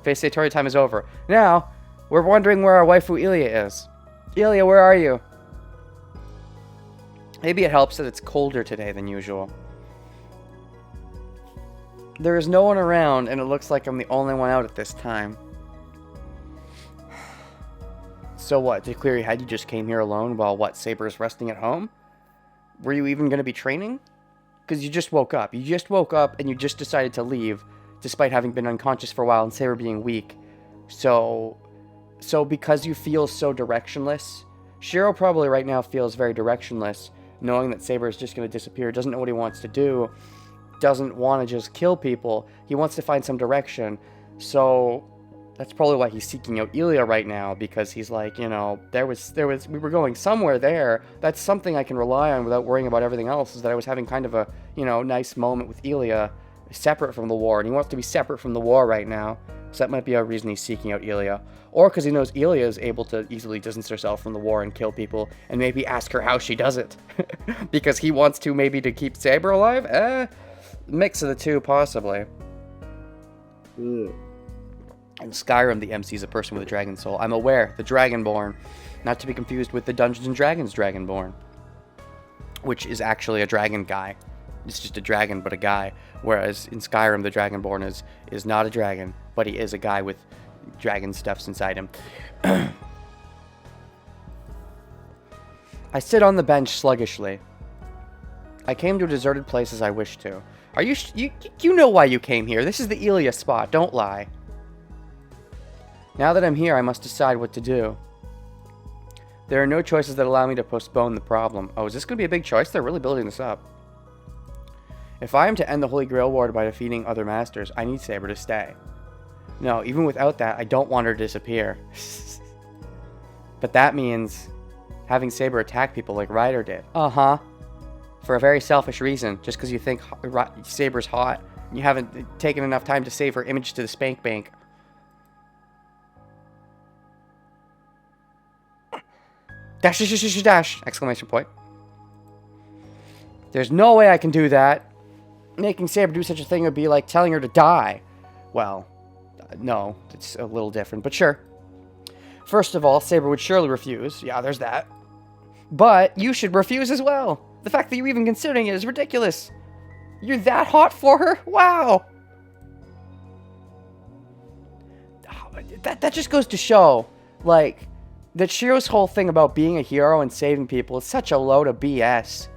Fate's Day story time is over. Now, we're wondering where our waifu Ilya is. Ilya, where are you? Maybe it helps that it's colder today than usual. There is no one around, and it looks like I'm the only one out at this time. So what, to clear your head, you just came here alone while, Saber's resting at home? Were you even going to be training? Because you just woke up. You just woke up, and you just decided to leave, despite having been unconscious for a while and Saber being weak. So because you feel so directionless, Shiro probably right now feels very directionless, knowing that Saber is just going to disappear, doesn't know what he wants to do, doesn't want to just kill people. He wants to find some direction. So that's probably why he's seeking out Ilya right now, because he's like, we were going somewhere there. That's something I can rely on without worrying about everything else, is that I was having kind of a, nice moment with Ilya, separate from the war, and he wants to be separate from the war right now. So that might be a reason he's seeking out Ilya. Or because he knows Ilya is able to easily distance herself from the war and kill people, and maybe ask her how she does it. Because he wants to maybe to keep Saber alive? Mix of the two, possibly. In Skyrim, the MC is a person with a dragon soul. I'm aware, the Dragonborn. Not to be confused with the Dungeons & Dragons Dragonborn. Which is actually a dragon guy. It's just a dragon, but a guy. Whereas in Skyrim, the Dragonborn is not a dragon, but he is a guy with dragon stuffs inside him. I sit on the bench sluggishly. I came to a deserted place as I wished to. Are you know why you came here. This is the Ilya spot, don't lie. Now that I'm here, I must decide what to do. There are no choices that allow me to postpone the problem. Oh, is this going to be a big choice? They're really building this up. If I am to end the Holy Grail War by defeating other masters, I need Saber to stay. No, even without that, I don't want her to disappear. But that means having Saber attack people like Ryder did. Uh-huh. For a very selfish reason, just because you think Saber's hot. You haven't taken enough time to save her image to the spank bank. Dash, dash, dash, dash! Exclamation point. There's no way I can do that. Making Saber do such a thing would be like telling her to die. Well, no, it's a little different, but sure. First of all, Saber would surely refuse. Yeah, there's that. But you should refuse as well. The fact that you're even considering it is ridiculous. You're that hot for her? Wow. That just goes to show, like, that Shiro's whole thing about being a hero and saving people is such a load of BS.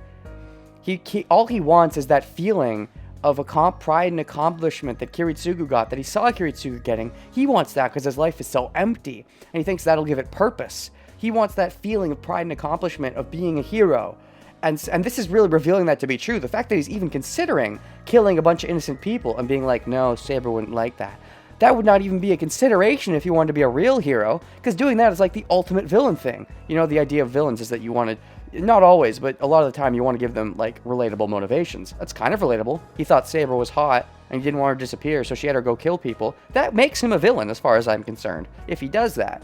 All he wants is that feeling of pride and accomplishment that Kiritsugu got, that he saw Kiritsugu getting. He wants that because his life is so empty, and he thinks that'll give it purpose. He wants that feeling of pride and accomplishment of being a hero. And this is really revealing that to be true. The fact that he's even considering killing a bunch of innocent people and being like, no, Saber wouldn't like that. That would not even be a consideration if you wanted to be a real hero, because doing that is like the ultimate villain thing. You know, the idea of villains is that you want to, not always, but a lot of the time you want to give them, like, relatable motivations. That's kind of relatable. He thought Saber was hot, and he didn't want her to disappear, so she had her go kill people. That makes him a villain, as far as I'm concerned, if he does that.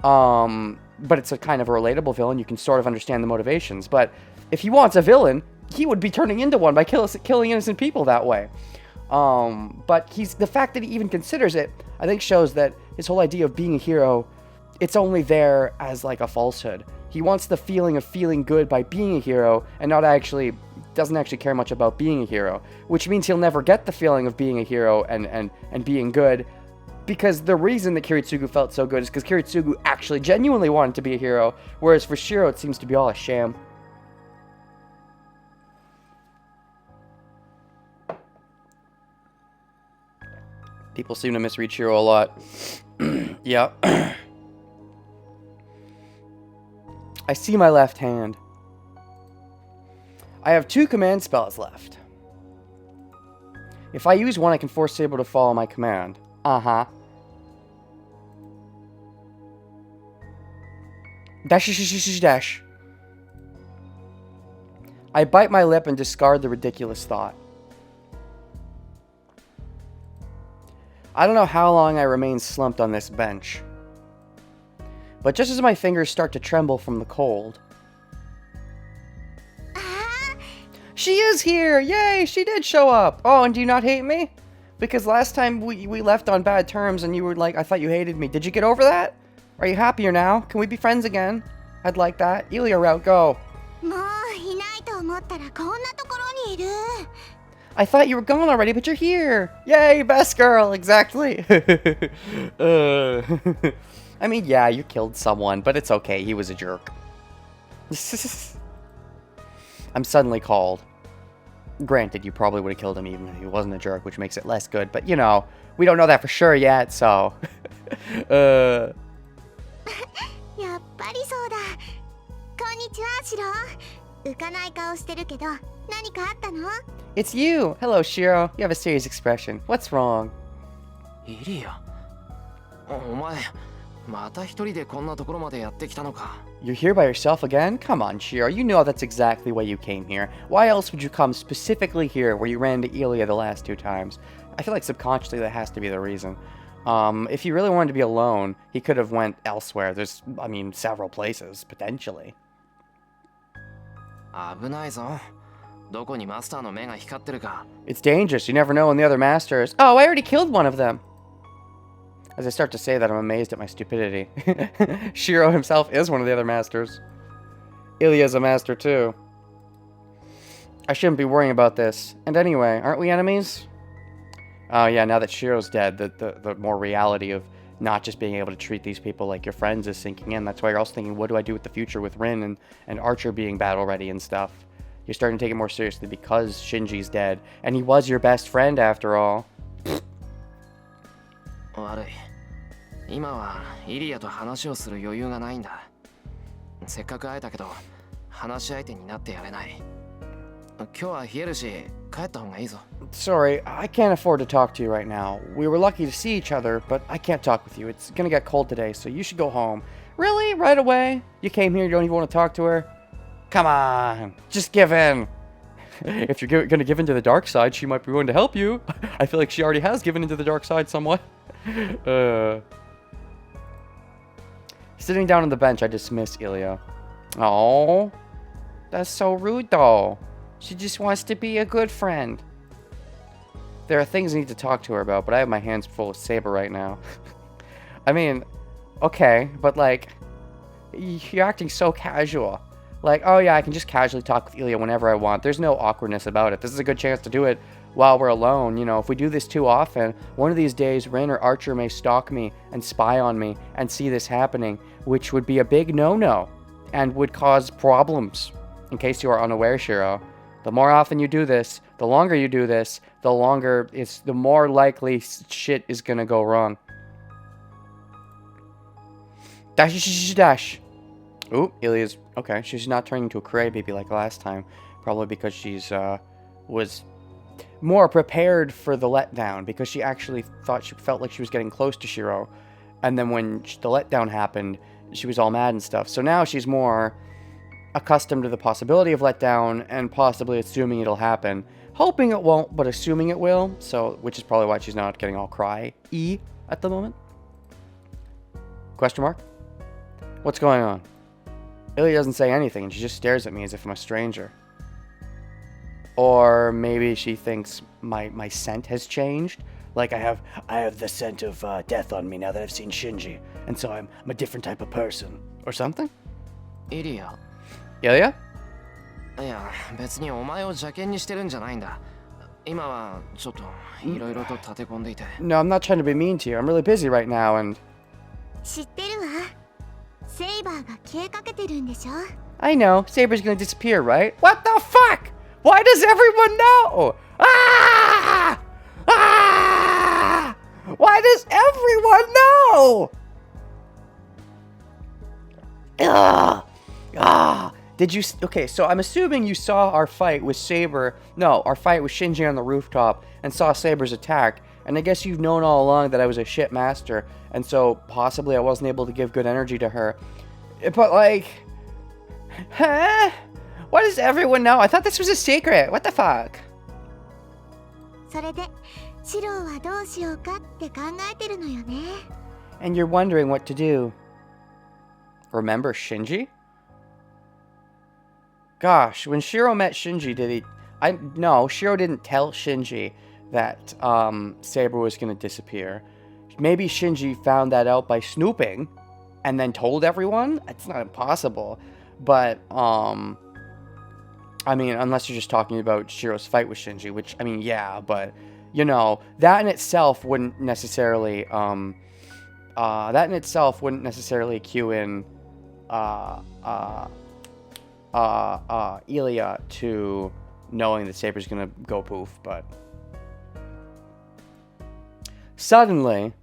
But it's a kind of a relatable villain. You can sort of understand the motivations. But if he wants a villain, he would be turning into one by killing innocent people that way. But the fact that he even considers it, I think shows that his whole idea of being a hero, it's only there as like a falsehood. He wants the feeling of feeling good by being a hero, and doesn't actually care much about being a hero, which means he'll never get the feeling of being a hero and being good, because the reason that Kiritsugu felt so good is because Kiritsugu actually genuinely wanted to be a hero, whereas for Shiro it seems to be all a sham. People seem to misread Shiro a lot. Yeah. I see my left hand. I have 2 command spells left. If I use one, I can force Saber to follow my command. Uh-huh. Dash. I bite my lip and discard the ridiculous thought. I don't know how long I remain slumped on this bench. But just as my fingers start to tremble from the cold... She is here! Yay! She did show up! Oh, and do you not hate me? Because last time we left on bad terms and you were like, I thought you hated me. Did you get over that? Are you happier now? Can we be friends again? I'd like that. Elia route, go. I thought you were gone already, but you're here. Yay, best girl, exactly. I mean, yeah, you killed someone, but it's okay. He was a jerk. I'm suddenly called. Granted, you probably would have killed him even if he wasn't a jerk, which makes it less good. But, you know, we don't know that for sure yet, so... It's you! Hello, Shiro. You have a serious expression. What's wrong? イリア、お前また一人でこんなところまでやってきたのか。 You're here by yourself again? Come on, Shiro. You know that's exactly why you came here. Why else would you come specifically here where you ran into Elia the last 2 times? I feel like subconsciously that has to be the reason. If he really wanted to be alone, he could have went elsewhere. There's, I mean, several places, potentially. 危ないぞ。どこにマスターの目が光ってるか。 It's dangerous. You never know when the other masters... Oh, I already killed one of them. As I start to say that, I'm amazed at my stupidity. Shiro himself is one of the other masters. Ilya's a master too. I shouldn't be worrying about this. And anyway, aren't we enemies? Oh yeah, now that Shiro's dead, the more reality of not just being able to treat these people like your friends is sinking in. That's why you're also thinking, what do I do with the future with Rin and Archer being battle ready and stuff? You're starting to take it more seriously because Shinji's dead. And he was your best friend after all. 悪い。今はイリアと話をする余裕がないんだ。せっかく会えたけど、話し相手になってやれない。今日は冷えるし、帰った方がいいぞ。Sorry, I can't afford to talk to you right now. We were lucky to see each other, but I can't talk with you. It's gonna get cold today, so you should go home. Really? Right away? You came here, you don't even want to talk to her? Come on, just give in. If you're gonna give in to the dark side, she might be willing to help you. I feel like she already has given into the dark side somewhat. Sitting down on the bench, I dismiss Ilya. Oh, that's so rude though. She just wants to be a good friend. There are things I need to talk to her about, but I have my hands full of Saber right now. I mean, okay, but like, you're acting so casual. Like, oh yeah, I can just casually talk with Ilya whenever I want. There's no awkwardness about it. This is a good chance to do it while we're alone. You know, if we do this too often, one of these days, Rin or Archer may stalk me and spy on me and see this happening, which would be a big no-no and would cause problems. In case you are unaware, Shiro, the more often you do this, the longer you do this, the more likely shit is gonna go wrong. Dash. Ooh, Ilya's... Okay, she's not turning into a crybaby like last time. Probably because she's, was more prepared for the letdown. Because she actually felt like she was getting close to Shiro. And then when the letdown happened, she was all mad and stuff. So now she's more accustomed to the possibility of letdown and possibly assuming it'll happen. Hoping it won't, but assuming it will. So, which is probably why she's not getting all cry-y at the moment. Question mark? What's going on? Ilya doesn't say anything, and she just stares at me as if I'm a stranger. Or maybe she thinks my scent has changed. Like I have the scent of death on me now that I've seen Shinji, and so I'm a different type of person. Or something? イリア。 Ilya? いや、別にお前を邪険にしてるんじゃないんだ。今はちょっといろいろと立て込んでいて。No, I'm not trying to be mean to you. I'm really busy right now, and... 知ってるわ。セイバーが消えかけてるんでしょ I know. Saber's gonna disappear, right? What the fuck? Why does everyone know? Ah! Ah! Why does everyone know? Ugh. Ah. Did you... Okay, so I'm assuming you saw our fight with Saber... No, our fight with Shinji on the rooftop and saw Saber's attack. And I guess you've known all along that I was a shit master. And so possibly I wasn't able to give good energy to her. But like, huh? Why does everyone know? I thought this was a secret. What the fuck? それでシローはどうしようかって考えてるのよね。 And you're wondering what to do. Remember Shinji? Gosh, when Shiro met Shinji, did he... No, Shiro didn't tell Shinji that Saber was going to disappear. Maybe Shinji found that out by snooping and then told everyone? It's not impossible. But, I mean, unless you're just talking about Shiro's fight with Shinji, which, I mean, yeah, but, you know, that in itself wouldn't necessarily, cue in, Ilya to knowing that Saber's gonna go poof, but... Suddenly,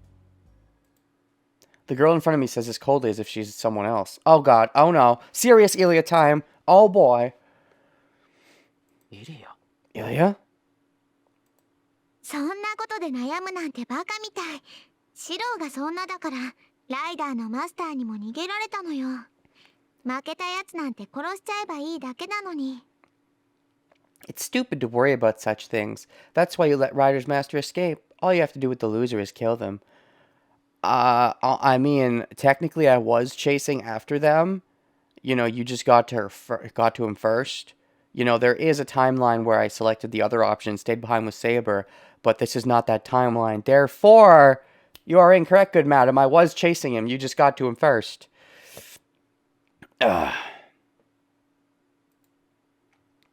the girl in front of me says as coldly as if she's someone else. Oh god, oh no. Serious Ilya time. Oh boy. Ilya? Ilya? そんなことで悩むなんてバカみたい。シローがそんなだからライダーのマスターにも逃げられたのよ。負けたやつなんて殺しちゃえばいいだけなのに。 It's stupid to worry about such things. That's why you let Rider's Master escape. All you have to do with the loser is kill them. I mean, technically I was chasing after them. You know, you just got to him first. You know, there is a timeline where I selected the other option, stayed behind with Saber, but this is not that timeline. Therefore, you are incorrect, good madam. I was chasing him. You just got to him first. Ugh.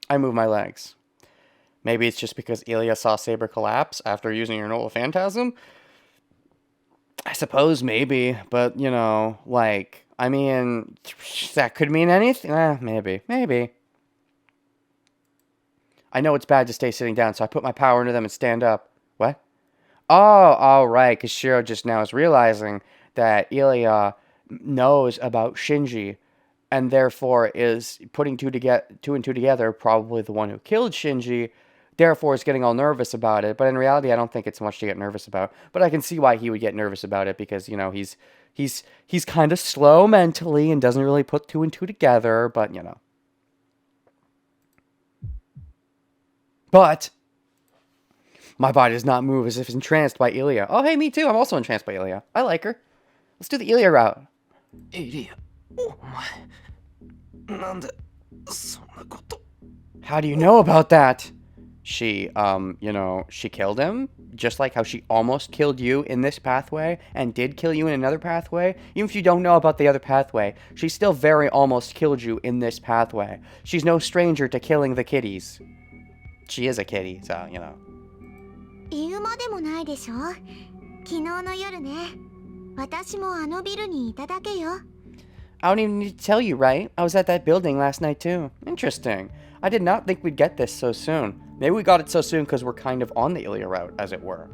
I move my legs. Maybe it's just because Ilya saw Saber collapse after using your Noble Phantasm? I suppose, maybe. But, you know, like, I mean, that could mean anything. Maybe. Maybe. I know it's bad to stay sitting down, so I put my power into them and stand up. What? Oh, all right, because Shiro just now is realizing that Ilya knows about Shinji, and therefore is putting two and two together, probably the one who killed Shinji, therefore is getting all nervous about it. But in reality, I don't think it's much to get nervous about. But I can see why he would get nervous about it, because, you know, he's kind of slow mentally and doesn't really put two and two together, but, you know. But my body does not move as if entranced by Ilya. Oh, hey, me too. I'm also entranced by Ilya. I like her. Let's do the Ilya route. Ilya, お前、なんでそんなこと。 How do you know about that? She, you know, she killed him, just like how she almost killed you in this pathway, and did kill you in another pathway. Even if you don't know about the other pathway, she still very almost killed you in this pathway. She's no stranger to killing the kitties. She is a kitty, so, you know. 言うまでもないでしょ。昨日の夜ね。私もあのビルにいただけよ。I don't even need to tell you, right? I was at that building last night, too. Interesting. I did not think we'd get this so soon. Maybe we got it so soon because we're kind of on the Ilya route, as it were.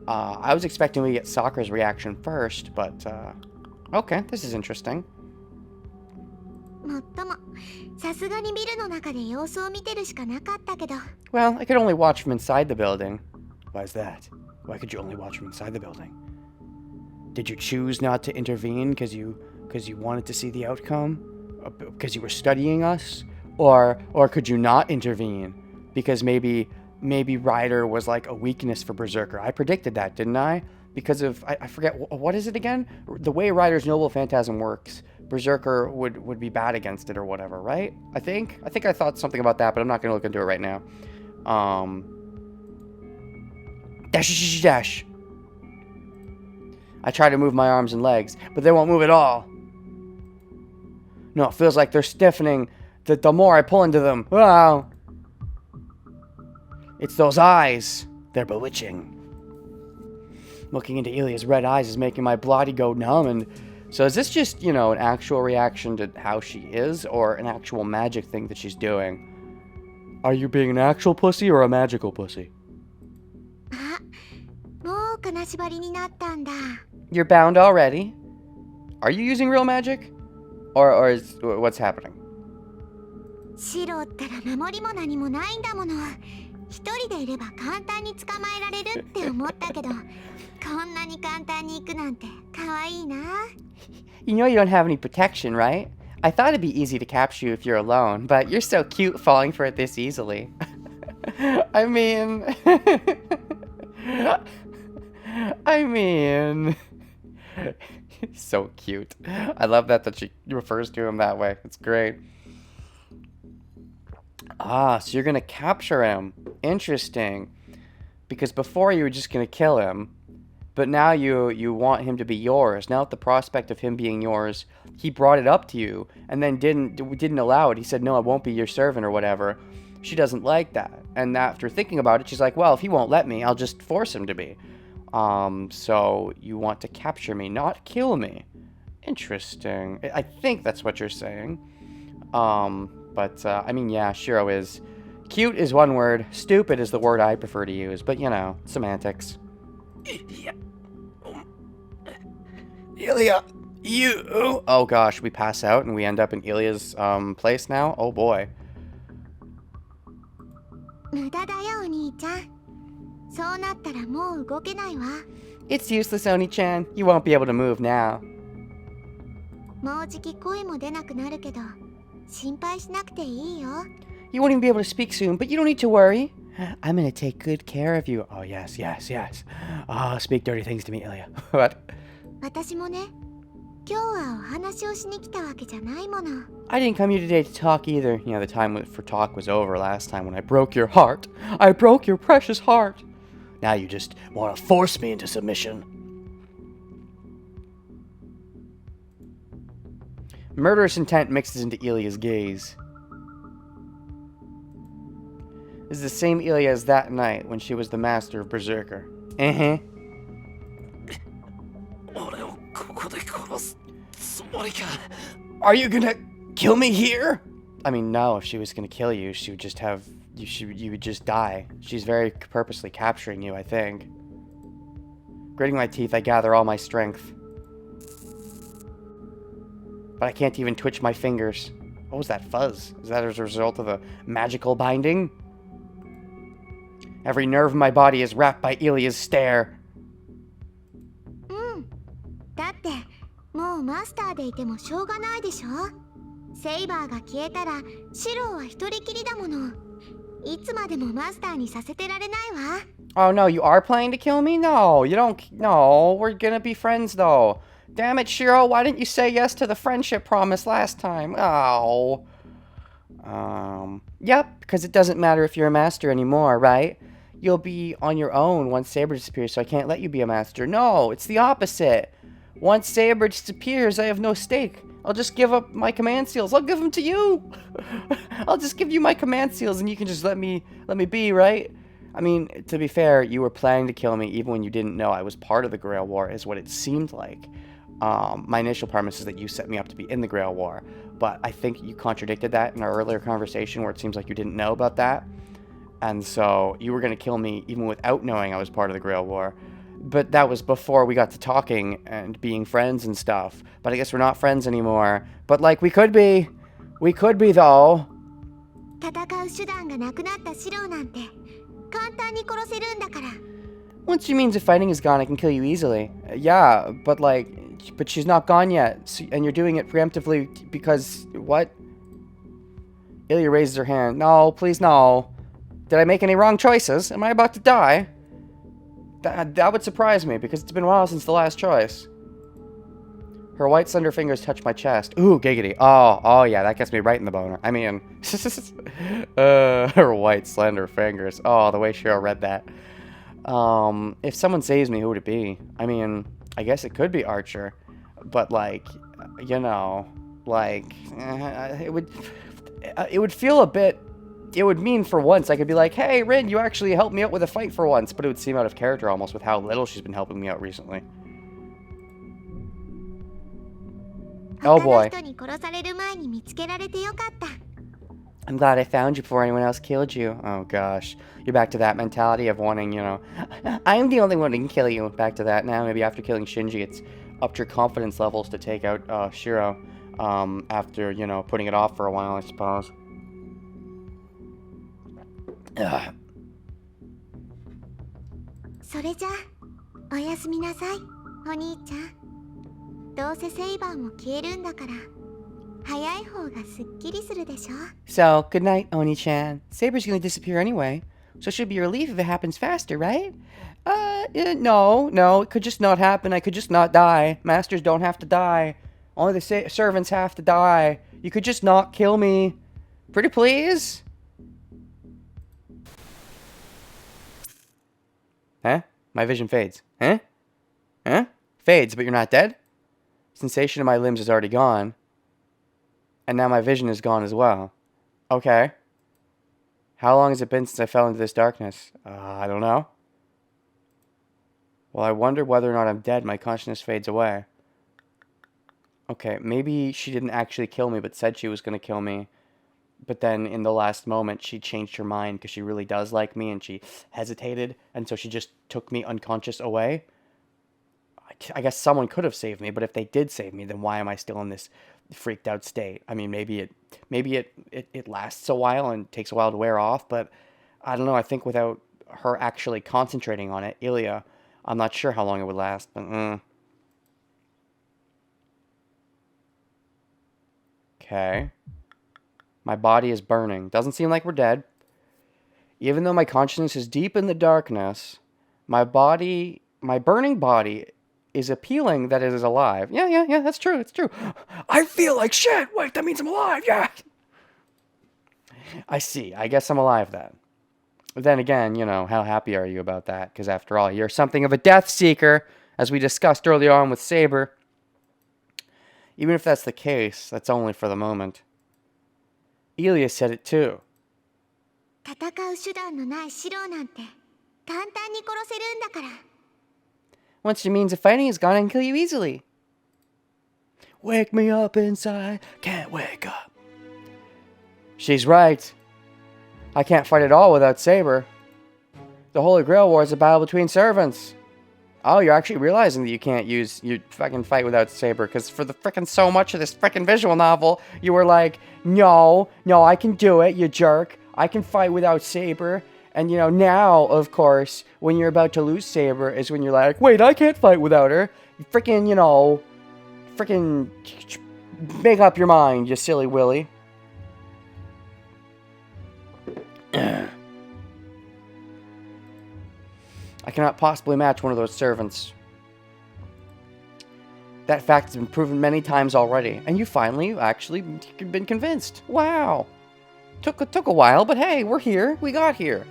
I was expecting we'd get Sakura's reaction first, but, okay, this is interesting. もっとも、さすがにビルの中で様子を見てるしかなかったけど。 Well, I could only watch from inside the building. Why is that? Why could you only watch from inside the building? Did you choose not to intervene because you wanted to see the outcome? Because you were studying us? Or could you not intervene? Because maybe Ryder was like a weakness for Berserker. I predicted that, didn't I? Because of, I forget, what is it again? The way Ryder's Noble Phantasm works, Berserker would be bad against it or whatever, right? I think I thought something about that, but I'm not going to look into it right now. Dash. I try to move my arms and legs, but they won't move at all. No, it feels like they're stiffening the more I pull into them. Wow. It's those eyes. They're bewitching. Looking into Ilya's red eyes is making my body go numb, and so is this just, you know, an actual reaction to how she is, or an actual magic thing that she's doing? Are you being an actual pussy or a magical pussy? あ、もう金縛りになったんだ。 You're bound already? Are you using real magic? Or is, what's happening? 白ったら守りも何もないんだもの。一人でいれば簡単に捕まえられるって思ったけど、こんなに簡単に行くなんて可愛いな。You know you don't have any protection, right? I thought it'd be easy to capture you if you're alone, but you're so cute falling for it this easily. I mean... so cute. I love that she refers to him that way. It's great. Ah, so you're gonna capture him. Interesting. Because before you were just gonna kill him, but now you want him to be yours. Now at the prospect of him being yours, he brought it up to you and then didn't allow it. He said, no, I won't be your servant or whatever. She doesn't like that. And after thinking about it, she's like, well, if he won't let me, I'll just force him to be. So you want to capture me, not kill me. Interesting. I think that's what you're saying. But I mean, yeah, Shiro is... Cute is one word. Stupid is the word I prefer to use. But, you know, semantics. Ilya, you... Oh, gosh, we pass out and we end up in Ilya's, place now? Oh, boy. 無駄だよお兄ちゃん。そうなったらもう動けないわ。It's useless, Oni-chan. You won't be able to move now. もうじき声も出なくなるけど、心配しなくていいよ。You won't even be able to speak soon, but you don't need to worry. I'm gonna take good care of you. Oh, yes, yes, yes. Oh, speak dirty things to me, Ilya. What? 私もね、今日はお話をしに来たわけじゃないもの。I didn't come here today to talk either. You know, the time for talk was over last time when I broke your heart. I broke your precious heart. Now you just want to force me into submission. Murderous intent mixes into Ilya's gaze. This is the same Ilya as that night when she was the master of Berserker. Uh-huh. Are you gonna kill me here? I mean, no, if she was gonna kill you, she would just have... You would just die. She's very purposely capturing you, I think. Gritting my teeth, I gather all my strength. But I can't even twitch my fingers. What was that fuzz? Is that as a result of a magical binding? Every nerve in my body is wrapped by Ilya's stare. だってもうマスターでいてもしょうがないでしょ。セイバーが消えたらシローは一人きりだもの。いつまでもマスターにさせてられないわ。Oh no, you are planning to kill me? No, you don't. No, we're gonna be friends though. Damn it, Shiro, why didn't you say yes to the friendship promise last time? Oh. Yep, because it doesn't matter if you're a master anymore, right? You'll be on your own once Saber disappears, so I can't let you be a master. No, it's the opposite. Once Saber disappears, I have no stake. I'll just give up my command seals. I'll give them to you. I'll just give you my command seals and you can just let me be, right? I mean, to be fair, you were planning to kill me even when you didn't know I was part of the Grail War, is what it seemed like. My initial premise is that you set me up to be in the Grail War, but I think you contradicted that in our earlier conversation where it seems like you didn't know about that. And so you were going to kill me even without knowing I was part of the Grail War. But that was before we got to talking and being friends and stuff. But I guess we're not friends anymore. But like, we could be. We could be, though. 戦う手段がなくなったシローなんて簡単に殺せるんだから。 Once she means if fighting is gone, I can kill you easily. Yeah, but like, but she's not gone yet. So, and you're doing it preemptively because, what? Ilya raises her hand. No, please no. Did I make any wrong choices? Am I about to die? That would surprise me, because it's been a while since the last choice. Her white slender fingers touch my chest. Ooh, giggity. Oh yeah, that gets me right in the boner. I mean, her white slender fingers. Oh, the way Cheryl read that. If someone saves me, who would it be? I mean, I guess it could be Archer. But, like, you know, like, it would feel a bit... It would mean for once I could be like, hey, Rin, you actually helped me out with a fight for once. But it would seem out of character almost with how little she's been helping me out recently. Oh boy. I'm glad I found you before anyone else killed you. Oh gosh. You're back to that mentality of wanting, you know, I'm the only one who can kill you. Back to that now. Maybe after killing Shinji, it's upped your confidence levels to take out Shiro. After, you know, putting it off for a while, I suppose. それじゃおやすみなさい、お兄ちゃん。どうせセイバーも消えるんだから、早い方がすっきりするでしょ。 So, good night, Oni-chan. Saber's gonna disappear anyway, so it should be a relief if it happens faster, right? No, it could just not happen. I could just not die. Masters don't have to die. Only the servants have to die. You could just not kill me. Pretty please? Huh? My vision fades. Huh? Huh? Fades, but you're not dead? Sensation in my limbs is already gone. And now my vision is gone as well. Okay. How long has it been since I fell into this darkness? I don't know. Well, I wonder whether or not I'm dead. My consciousness fades away. Okay, maybe she didn't actually kill me, but said she was going to kill me. But then in the last moment, she changed her mind because she really does like me and she hesitated. And so she just took me unconscious away. I guess someone could have saved me, but if they did save me, then why am I still in this freaked out state? I mean, maybe it lasts a while and takes a while to wear off, but I don't know. I think without her actually concentrating on it, Ilya, I'm not sure how long it would last. But, Okay. My body is burning. Doesn't seem like we're dead. Even though my consciousness is deep in the darkness, my burning body is appealing that it is alive. Yeah, that's true. It's true. I feel like shit. Wait, that means I'm alive. Yeah. I see. I guess I'm alive then. But then again, how happy are you about that? Because after all, you're something of a death seeker, as we discussed early on with Saber. Even if that's the case, that's only for the moment. Ilya said it too. 戦う手段のないシローなんて簡単に殺せるんだから。 Once your means of fighting is gone, I can kill you easily. Wake me up inside, can't wake up. She's right. I can't fight at all without Saber. The Holy Grail War is a battle between servants. Oh, you're actually realizing that you can't fucking fight without Saber, because for the frickin' so much of this frickin' visual novel, you were like, no, I can do it, you jerk. I can fight without Saber. And, now, of course, when you're about to lose Saber is when you're like, wait, I can't fight without her. You frickin', make up your mind, you silly Willy. I cannot possibly match one of those servants. That fact has been proven many times already, and you finally actually been convinced. Wow. Took a while, but hey, we're here. We got here.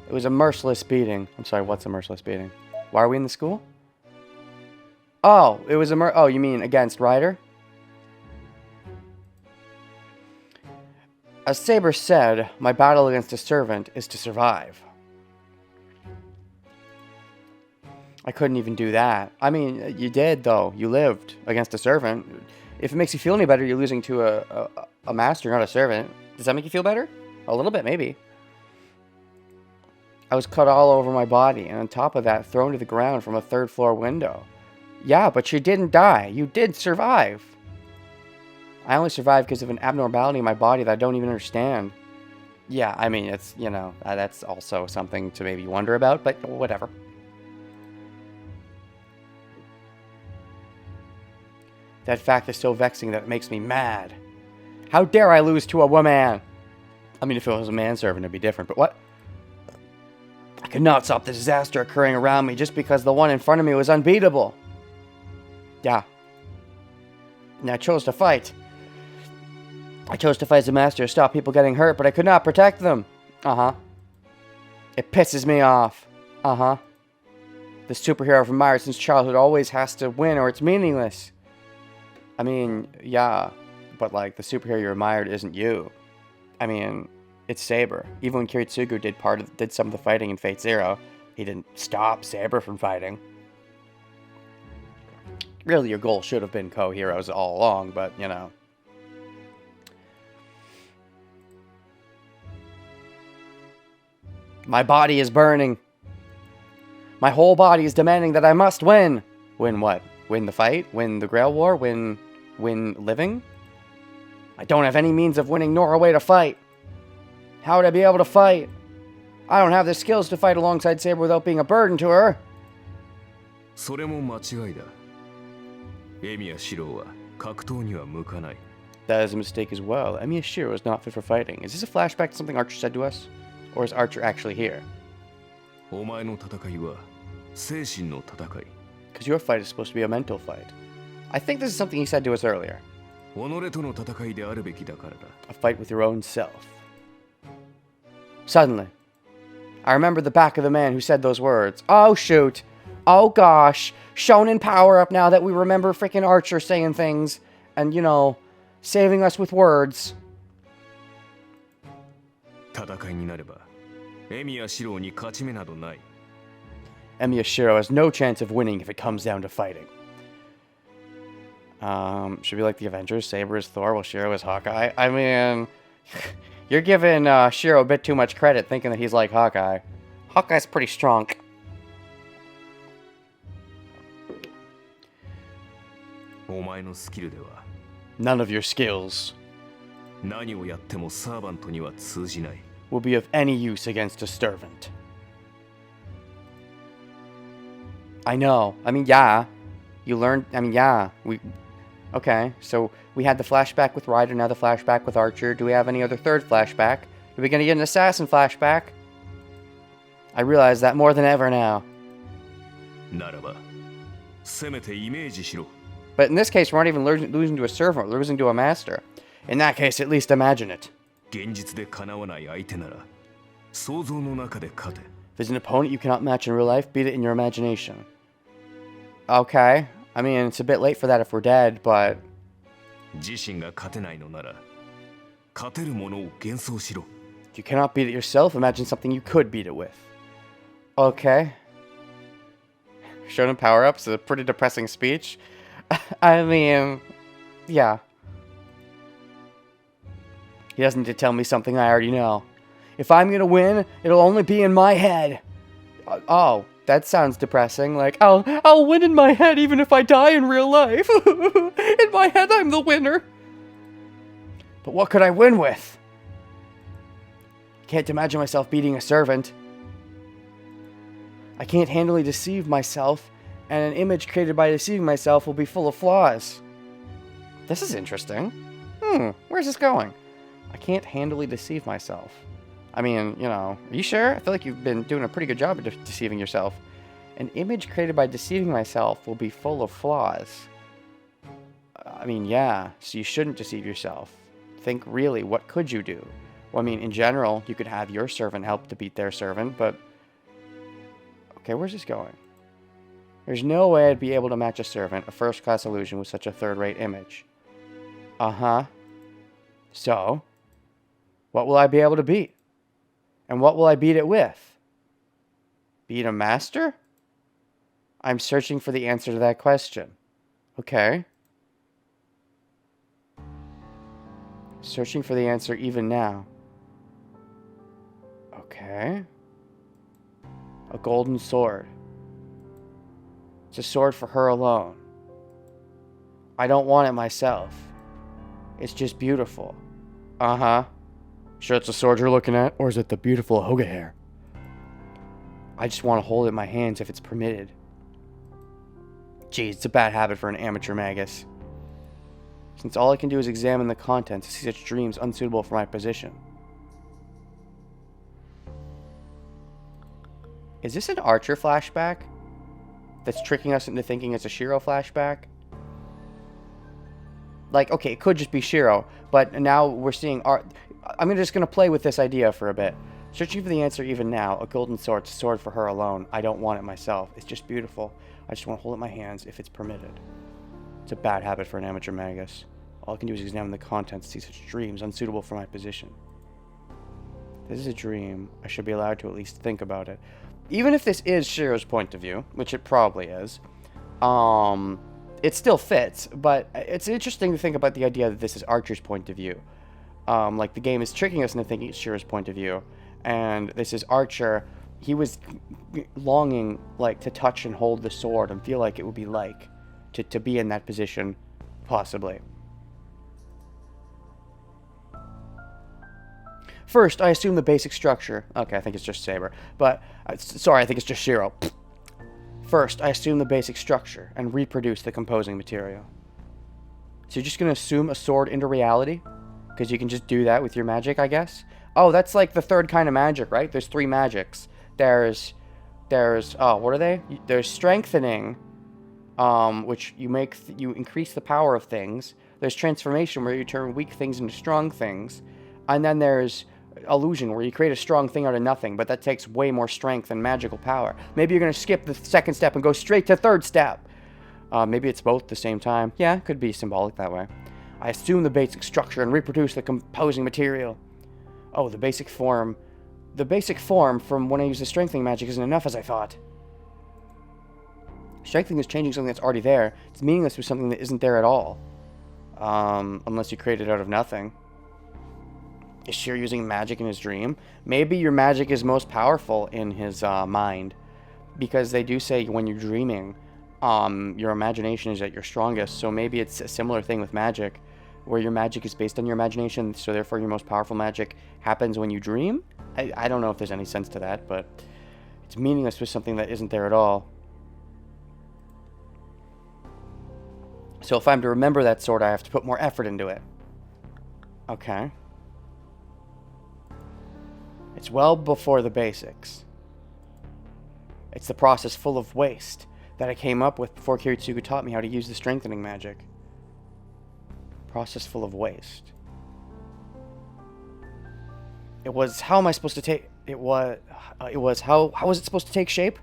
It was a merciless beating. I'm sorry, what's a merciless beating? Why are we in the school? Oh, it was oh, you mean against Ryder? As Saber said, my battle against a servant is to survive. I couldn't even do that. I mean, you did, though. You lived against a servant. If it makes you feel any better, you're losing to a master, not a servant. Does that make you feel better? A little bit, maybe. I was cut all over my body, and on top of that, thrown to the ground from a third-floor window. Yeah, but you didn't die. You did survive. I only survived because of an abnormality in my body that I don't even understand. Yeah, I mean, it's, that's also something to maybe wonder about, but whatever. That fact is so vexing that it makes me mad. How dare I lose to a woman? I mean, if it was a manservant, it'd be different, but what? I could not stop the disaster occurring around me just because the one in front of me was unbeatable. Yeah. And I chose to fight. I chose to fight as a master to stop people getting hurt, but I could not protect them. Uh-huh. It pisses me off. Uh-huh. The superhero I've admired since childhood always has to win or it's meaningless. I mean, yeah, but like the superhero you admired isn't you. I mean, it's Saber. Even when Kiritsugu did some of the fighting in Fate Zero, he didn't stop Saber from fighting. Really, your goal should have been co-heroes all along, but My body is burning. My whole body is demanding that I must win. Win what? Win the fight? Win the Grail War? Win living? I don't have any means of winning nor a way to fight. How would I be able to fight? I don't have the skills to fight alongside Saber without being a burden to her. それも間違いだ。エミやシロは格闘には向かない。 That is a mistake as well. Emiya Shiro is not fit for fighting. Is this a flashback to something Archer said to us? Or is Archer actually here? お前の戦いは精神の戦い。 Because your fight is supposed to be a mental fight. I think this is something he said to us earlier. 己との戦いであるべきだからだ。 A fight with your own self. Suddenly, I remember the back of the man who said those words. Oh, shoot. Oh, gosh. Shonen power up now that we remember freaking Archer saying things. And, you know, saving us with words. 戦いになれば、エミやシロに勝ち目などない。 Emiya Shiro has no chance of winning if it comes down to fighting. Should be like the Avengers. Saber is Thor, while Shiro is Hawkeye. I mean, you're giving Shiro a bit too much credit, thinking that he's like Hawkeye. Hawkeye's pretty strong. お前のスキルでは None of your skills 何をやってもサーバントには通じない。 will be of any use against a servant. I know. I mean, yeah. You learned. I mean, yeah. Okay, so we had the flashback with Ryder, now the flashback with Archer. Do we have any other third flashback? Are we gonna get an assassin flashback? I realize that more than ever now. ならば、せめてイメージしろ。 But in this case, we're not even losing to a servant, we're losing to a master. In that case, at least imagine it. 現実でかなわない相手なら、想像の中で勝て。 If there's an opponent you cannot match in real life, beat it in your imagination. Okay. I mean, it's a bit late for that if we're dead, but... 自身が勝てないのなら、勝てるものを幻想しろ。 If you cannot beat it yourself, imagine something you could beat it with. Okay. Shonen power-ups is a pretty depressing speech. I mean, yeah. He doesn't need to tell me something I already know. If I'm gonna win, it'll only be in my head. Oh, that sounds depressing. Like, I'll win in my head even if I die in real life. In my head, I'm the winner. But what could I win with? I can't imagine myself beating a servant. I can't handily deceive myself, and an image created by deceiving myself will be full of flaws. This is interesting. Where's this going? I can't handily deceive myself. I mean, you know, are you sure? I feel like you've been doing a pretty good job of deceiving yourself. An image created by deceiving myself will be full of flaws. I mean, yeah, so you shouldn't deceive yourself. Think really, what could you do? Well, I mean, in general, you could have your servant help to beat their servant, but... Okay, where's this going? There's no way I'd be able to match a servant, a first-class illusion, with such a third-rate image. Uh-huh. So, what will I be able to beat? And what will I beat it with? Beat a master? I'm searching for the answer to that question. Okay. Searching for the answer even now. Okay. A golden sword. It's a sword for her alone. I don't want it myself. It's just beautiful. Uh-huh. Sure it's a sword you're looking at, or is it the beautiful Hoga hair? I just want to hold it in my hands if it's permitted. Geez, it's a bad habit for an amateur magus. Since all I can do is examine the contents, I see such dreams unsuitable for my position. Is this an Archer flashback? That's tricking us into thinking it's a Shiro flashback? Like, okay, it could just be Shiro, but now we're seeing I'm just going to play with this idea for a bit. Searching for the answer even now, a golden sword, it's a sword for her alone. I don't want it myself. It's just beautiful. I just want to hold it in my hands if it's permitted. It's a bad habit for an amateur magus. All I can do is examine the contents, see such dreams unsuitable for my position. If this is a dream, I should be allowed to at least think about it. Even if this is Shiro's point of view, which it probably is, it still fits, but it's interesting to think about the idea that this is Archer's point of view. Like, the game is tricking us into thinking it's Shiro's point of view, and this is Archer. He was longing, like, to touch and hold the sword and feel like it would be like to be in that position, possibly. First, I assume the basic structure. Okay, I think it's just Saber. But, sorry, I think it's just Shiro. First, I assume the basic structure and reproduce the composing material. So you're just going to assume a sword into reality? Because you can just do that with your magic, I guess? Oh, that's like the third kind of magic, right? There's 3 magics. There's, oh, what are they? There's strengthening, which you increase the power of things. There's transformation, where you turn weak things into strong things. And then there's illusion, where you create a strong thing out of nothing, but that takes way more strength and magical power. Maybe you're going to skip the second step and go straight to third step. Maybe it's both at the same time. Yeah, it could be symbolic that way. I assume the basic structure and reproduce the composing material. Oh, the basic form. The basic form from when I use the strengthening magic isn't enough as I thought. Strengthening is changing something that's already there. It's meaningless with something that isn't there at all. Unless you create it out of nothing. Is Shiro using magic in his dream? Maybe your magic is most powerful in his mind. Because they do say when you're dreaming, your imagination is at your strongest. So maybe it's a similar thing with magic, where your magic is based on your imagination, so therefore your most powerful magic happens when you dream? I don't know if there's any sense to that, but it's meaningless with something that isn't there at all. So if I'm to remember that sword, I have to put more effort into it. Okay. It's well before the basics. It's the process full of waste that I came up with before Kiritsugu taught me how to use the strengthening magic. Process full of waste. It was, how am I supposed to take, how was it supposed to take shape?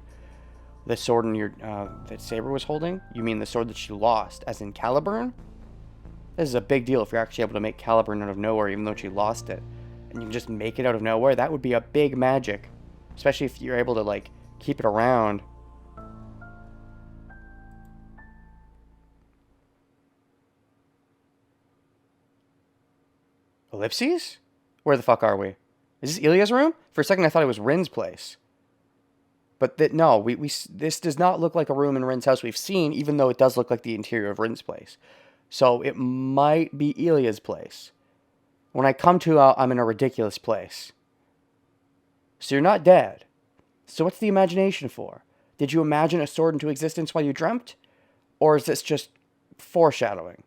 The sword in your, that Saber was holding? You mean the sword that she lost, as in Caliburn? This is a big deal if you're actually able to make Caliburn out of nowhere, even though she lost it. And you can just make it out of nowhere. That would be a big magic. Especially if you're able to, like, keep it around. Ellipses? Where the fuck are we? Is this Ilya's room? For a second I thought it was Rin's place. But no, this does not look like a room in Rin's house we've seen, even though it does look like the interior of Rin's place. So it might be Ilya's place. When I come to, I'm in a ridiculous place. So you're not dead. So what's the imagination for? Did you imagine a sword into existence while you dreamt? Or is this just foreshadowing?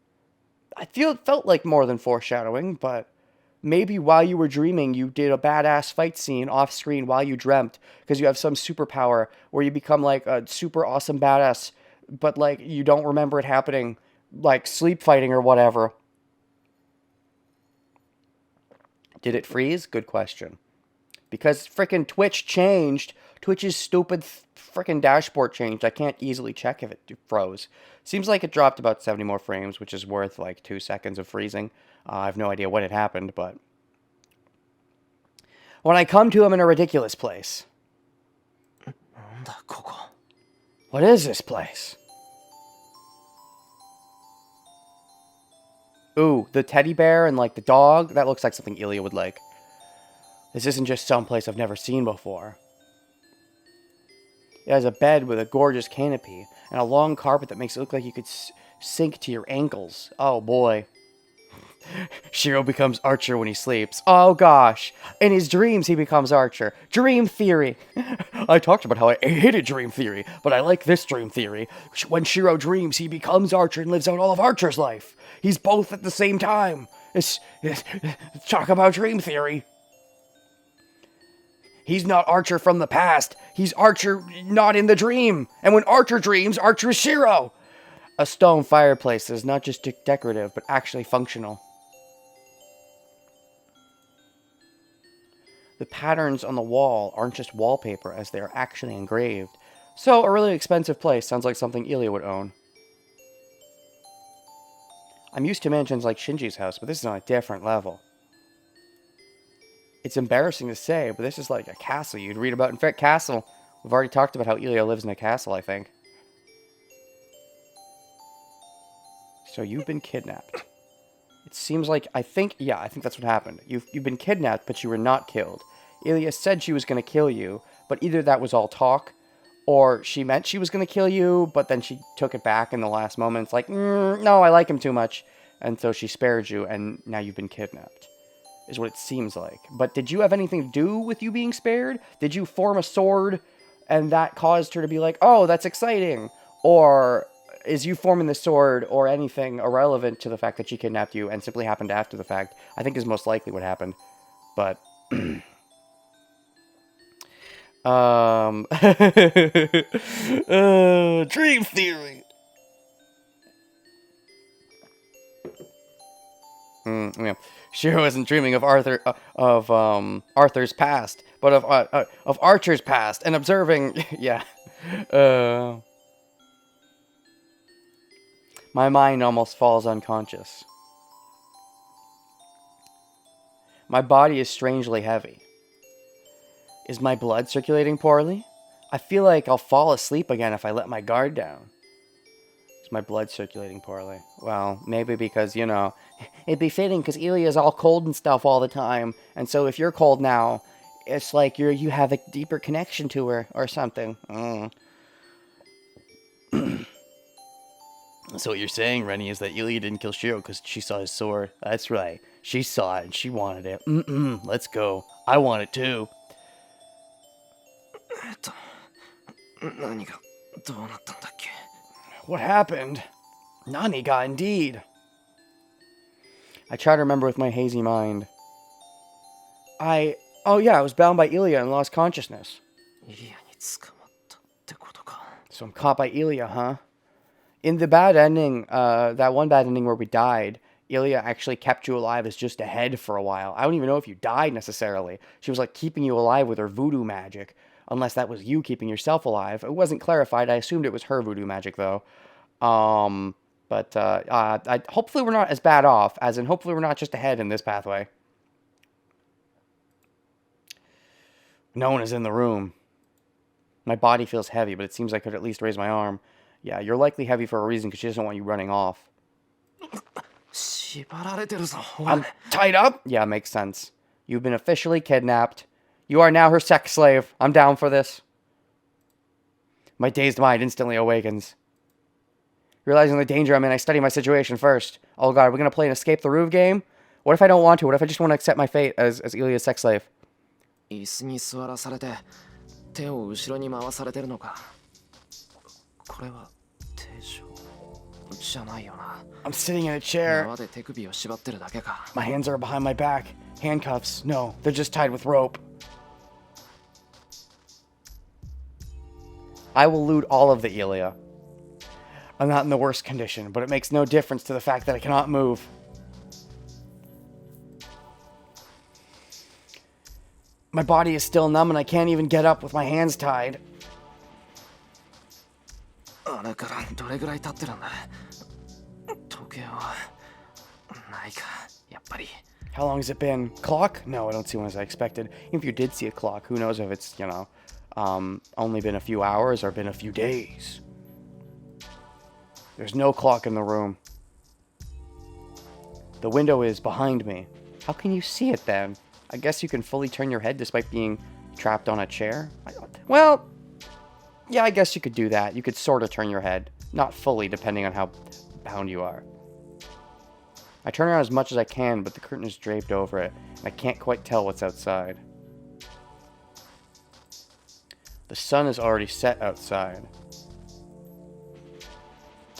It felt like more than foreshadowing, but maybe while you were dreaming, you did a badass fight scene off screen while you dreamt, because you have some superpower where you become like a super awesome badass, but like you don't remember it happening, like sleep fighting or whatever. Did it freeze? Good question. Because frickin' Twitch changed. Twitch's stupid frickin' dashboard changed. I can't easily check if it froze. Seems like it dropped about 70 more frames, which is worth like 2 seconds of freezing. I have no idea what had happened, but when I come to, I'm in a ridiculous place. What is this place? Ooh, the teddy bear and like the dog. That looks like something Ilya would like. This isn't just some place I've never seen before. It has a bed with a gorgeous canopy and a long carpet that makes it look like you could sink to your ankles. Oh boy. Shiro becomes Archer when he sleeps. Oh gosh. In his dreams he becomes Archer. Dream theory. I talked about how I hated dream theory, but I like this dream theory. When Shiro dreams, he becomes Archer and lives out all of Archer's life. He's both at the same time. Talk about dream theory. He's not Archer from the past. He's Archer not in the dream. And when Archer dreams, Archer is Shiro. A stone fireplace that is not just decorative, but actually functional. The patterns on the wall aren't just wallpaper, as they are actually engraved. So, a really expensive place. Sounds like something Ilya would own. I'm used to mansions like Shinji's house, but this is on a different level. It's embarrassing to say, but this is like a castle you'd read about in Fet Castle. We've already talked about how Ilya lives in a castle, I think. So you've been kidnapped. It seems like, I think that's what happened. You've been kidnapped, but you were not killed. Ilya said she was going to kill you, but either that was all talk, or she meant she was going to kill you, but then she took it back in the last moment. It's like, no, I like him too much. And so she spared you, and now you've been kidnapped. is what it seems like. But did you have anything to do with you being spared? Did you form a sword and that caused her to be like, oh, that's exciting? Or is you forming the sword or anything irrelevant to the fact that she kidnapped you and simply happened after the fact? I think is most likely what happened. But dream theory. Yeah. Shiro isn't dreaming of Arthur's past, but of Archer's past, and observing. Yeah. My mind almost falls unconscious. My body is strangely heavy. Is my blood circulating poorly? I feel like I'll fall asleep again if I let my guard down. Is my blood circulating poorly? Well, maybe because, you know, it'd be fitting because Ilya's all cold and stuff all the time. And so if you're cold now, it's like you have a deeper connection to her or something. So what you're saying, Rennie, is that Ilya didn't kill Shiro because she saw his sword. That's right. She saw it and she wanted it. Let's go. I want it too. What happened? Naniga, indeed. I try to remember with my hazy mind. Oh yeah, I was bound by Ilya and lost consciousness. So I'm caught by Ilya, huh? In the bad ending, that one bad ending where we died, Ilya actually kept you alive as just a head for a while. I don't even know if you died necessarily. She was like keeping you alive with her voodoo magic. Unless that was you keeping yourself alive. It wasn't clarified. I assumed it was her voodoo magic, though. Hopefully we're not as bad off, as in hopefully we're not just ahead in this pathway. No one is in the room. My body feels heavy, but it seems I could at least raise my arm. Yeah, you're likely heavy for a reason, because she doesn't want you running off. I'm tied up? Yeah, makes sense. You've been officially kidnapped. You are now her sex slave. I'm down for this. My dazed mind instantly awakens. Realizing the danger I'm in, I study my situation first. Oh god, are we going to play an escape the roof game? What if I don't want to? What if I just want to accept my fate as Ilya's sex slave? I'm sitting in a chair. My hands are behind my back. Handcuffs. No, they're just tied with rope. I will loot all of the Ilya. I'm not in the worst condition, but it makes no difference to the fact that I cannot move. My body is still numb and I can't even get up with my hands tied. How long has it been? Clock? No, I don't see one as I expected. Even if you did see a clock, who knows if it's, you know, only been a few hours or been a few days. There's no clock in the room. The window is behind me. How can you see it then? I guess you can fully turn your head despite being trapped on a chair? Well, yeah, I guess you could do that. You could sort of turn your head. Not fully, depending on how bound you are. I turn around as much as I can, but the curtain is draped over it, and I can't quite tell what's outside. The sun is already set outside.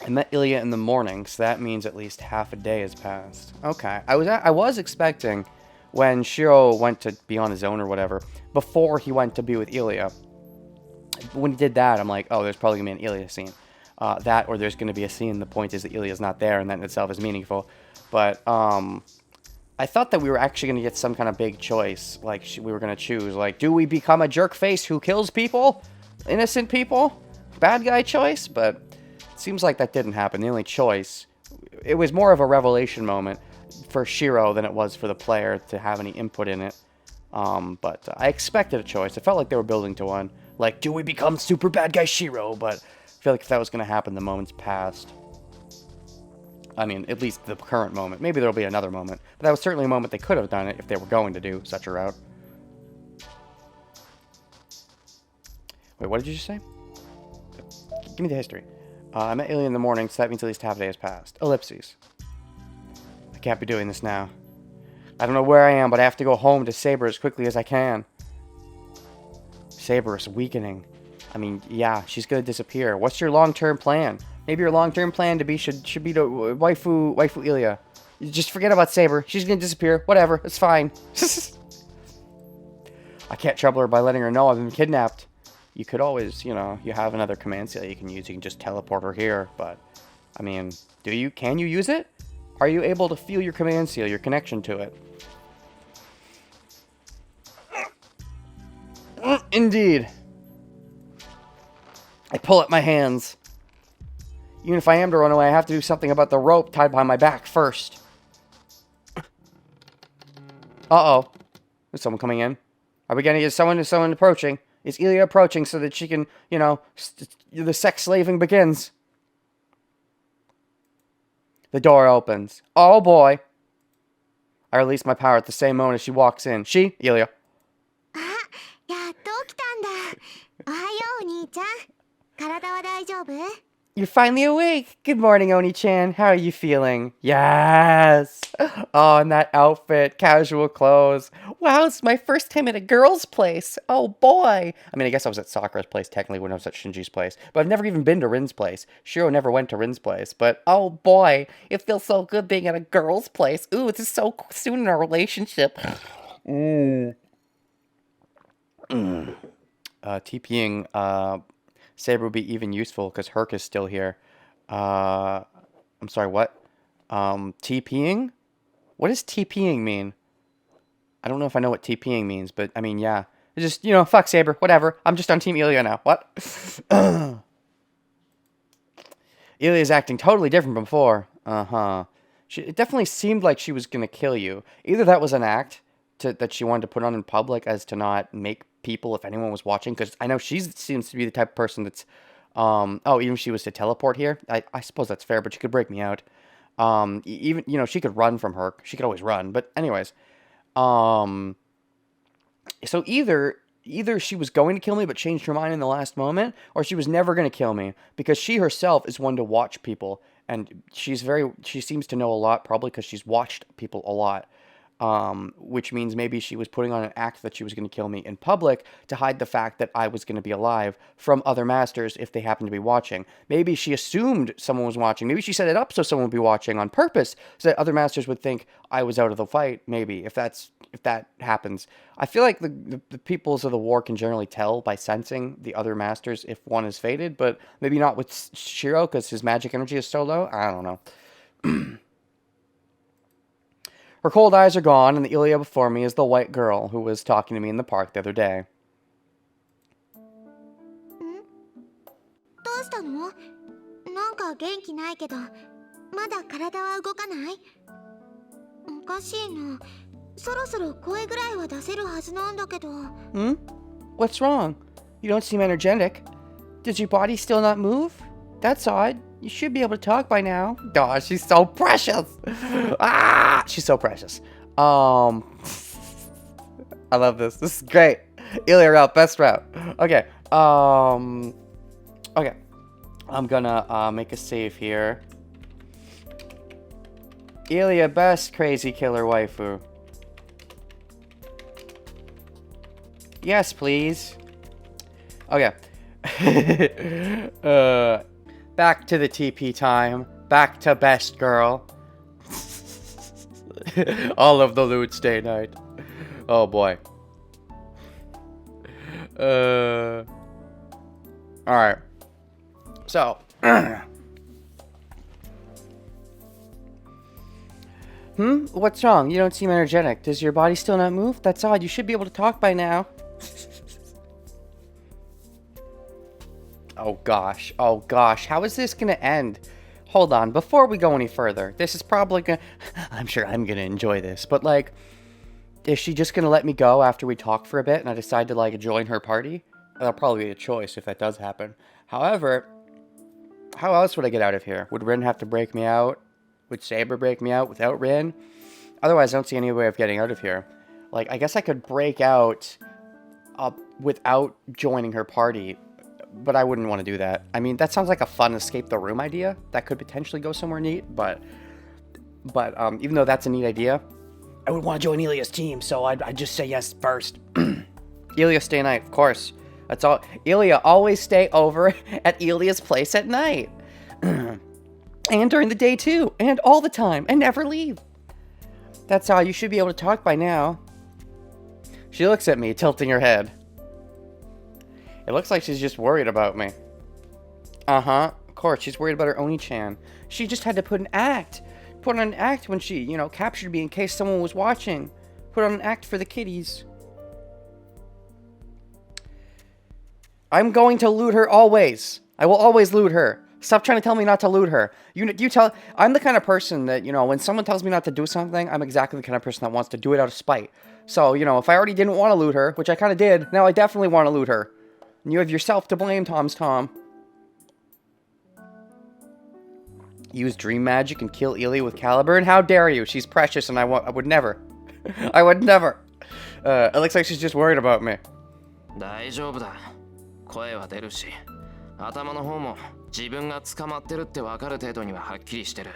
I met Ilya in the morning, so that means at least half a day has passed. Okay, I was expecting when Shiro went to be on his own or whatever, before he went to be with Ilya. When he did that, I'm like, oh, there's probably going to be an Ilya scene. That, or there's going to be a scene, the point is that Ilya's not there, and that in itself is meaningful. But, I thought that we were actually going to get some kind of big choice. Like, we were going to choose, like, do we become a jerk face who kills people? Innocent people? Bad guy choice? But it seems like that didn't happen. The only choice, it was more of a revelation moment for Shiro than it was for the player to have any input in it. But I expected a choice. It felt like they were building to one. Like, do we become super bad guy Shiro? But I feel like if that was going to happen, the moment's passed. I mean, at least the current moment. Maybe there'll be another moment. But that was certainly a moment they could have done it if they were going to do such a route. Wait, what did you just say? Give me the history. I met Ilya in the morning, so that means at least half a day has passed. Ellipses. I can't be doing this now. I don't know where I am, but I have to go home to Saber as quickly as I can. Saber is weakening. I mean, yeah, she's gonna disappear. What's your long-term plan? Maybe your long-term plan to be should be to waifu Ilya. You just forget about Saber. She's gonna disappear. Whatever, it's fine. I can't trouble her by letting her know I've been kidnapped. You could always, you know, you have another command seal you can use. You can just teleport her here, but I mean, do you? Can you use it? Are you able to feel your command seal, your connection to it? Indeed. I pull at my hands. Even if I am to run away, I have to do something about the rope tied behind my back first. Uh-oh. Is someone coming in? Are we getting someone approaching? Is Ilya approaching so that she can, you know, the sex slaving begins? The door opens. Oh boy. I release my power at the same moment as she walks in. She, Ilya. あ、やっと起きたんだ。おはよう、お兄ちゃん。体は大丈夫？ You're finally awake. Good morning, Oni-chan. How are you feeling? Yes. Oh, and that outfit, casual clothes. Wow, it's my first time at a girl's place. Oh, boy. I mean, I guess I was at Sakura's place technically when I was at Shinji's place. But I've never even been to Rin's place. Shiro never went to Rin's place. But, oh, boy. It feels so good being at a girl's place. Ooh, this is so soon in our relationship. TPing, Saber would be even useful because Herc is still here. I'm sorry, what? TPing? What does TPing mean? I don't know if I know what TPing means, but I mean, yeah. It's just, you know, fuck Saber, whatever. I'm just on Team Ilya now. What? Ilya's acting totally different from before. Uh-huh. It definitely seemed like she was going to kill you. Either that was an act that she wanted to put on in public as to not make people if anyone was watching, because I know she seems to be the type of person that's even if she was to teleport here, I suppose that's fair, but she could break me out. Even, you know, she could run from her. She could always run, but anyways, so either she was going to kill me but changed her mind in the last moment, or she was never going to kill me, because she herself is one to watch people, and she seems to know a lot, probably because she's watched people a lot. Which means maybe she was putting on an act that she was going to kill me in public to hide the fact that I was going to be alive from other masters if they happened to be watching. Maybe she assumed someone was watching. Maybe she set it up so someone would be watching on purpose so that other masters would think I was out of the fight, maybe, if that happens. I feel like the peoples of the war can generally tell by sensing the other masters if one is fated, but maybe not with Shiro because his magic energy is so low. I don't know. Her cold eyes are gone, and the Ilya before me is the white girl who was talking to me in the park the other day. どうしたの？なんか元気ないけど、まだ体は動かない？おかしいな。そろそろ声ぐらいは出せるはずなんだけど。Hmm? What's wrong? You don't seem energetic. Does your body still not move? That's odd. You should be able to talk by now. Oh, she's so precious. Ah, she's so precious. I love this. This is great. Ilya route, best route. Okay. Okay. I'm gonna make a save here. Ilya, best crazy killer waifu. Yes, please. Okay. Back to the TP time. Back to best girl. All of the loot stay night. Oh boy. Alright. So. What's wrong? You don't seem energetic. Does your body still not move? That's odd. You should be able to talk by now. Oh gosh, how is this gonna end? Hold on, before we go any further, this is probably gonna... I'm sure I'm gonna enjoy this, but like, is she just gonna let me go after we talk for a bit and I decide to like join her party? That'll probably be a choice if that does happen. However, how else would I get out of here? Would Rin have to break me out? Would Saber break me out without Rin? Otherwise, I don't see any way of getting out of here. Like, I guess I could break out without joining her party, but I wouldn't want to do that. I mean, that sounds like a fun escape the room idea. That could potentially go somewhere neat, but even though that's a neat idea, I would want to join Ilia's team, so I'd just say yes first. Ilia, stay night, of course. That's all. Ilia, always stay over at Ilia's place at night. And during the day, too. And all the time. And never leave. That's all. You should be able to talk by now. She looks at me, tilting her head. It looks like she's just worried about me. Uh-huh. Of course, she's worried about her Oni-chan. She just had to put on an act when she, captured me in case someone was watching. Put on an act for the kiddies. I'm going to loot her always. I will always loot her. Stop trying to tell me not to loot her. I'm the kind of person that, when someone tells me not to do something, I'm exactly the kind of person that wants to do it out of spite. So, if I already didn't want to loot her, which I kind of did, now I definitely want to loot her. And you have yourself to blame, Tom. Use dream magic and kill Ilia with Caliburn? How dare you? She's precious and I would never. I would never. It looks like she's just worried about me. 大丈夫だ。声は出るし、頭の方も自分が捕まってるってわかる程度にははっきりしてる。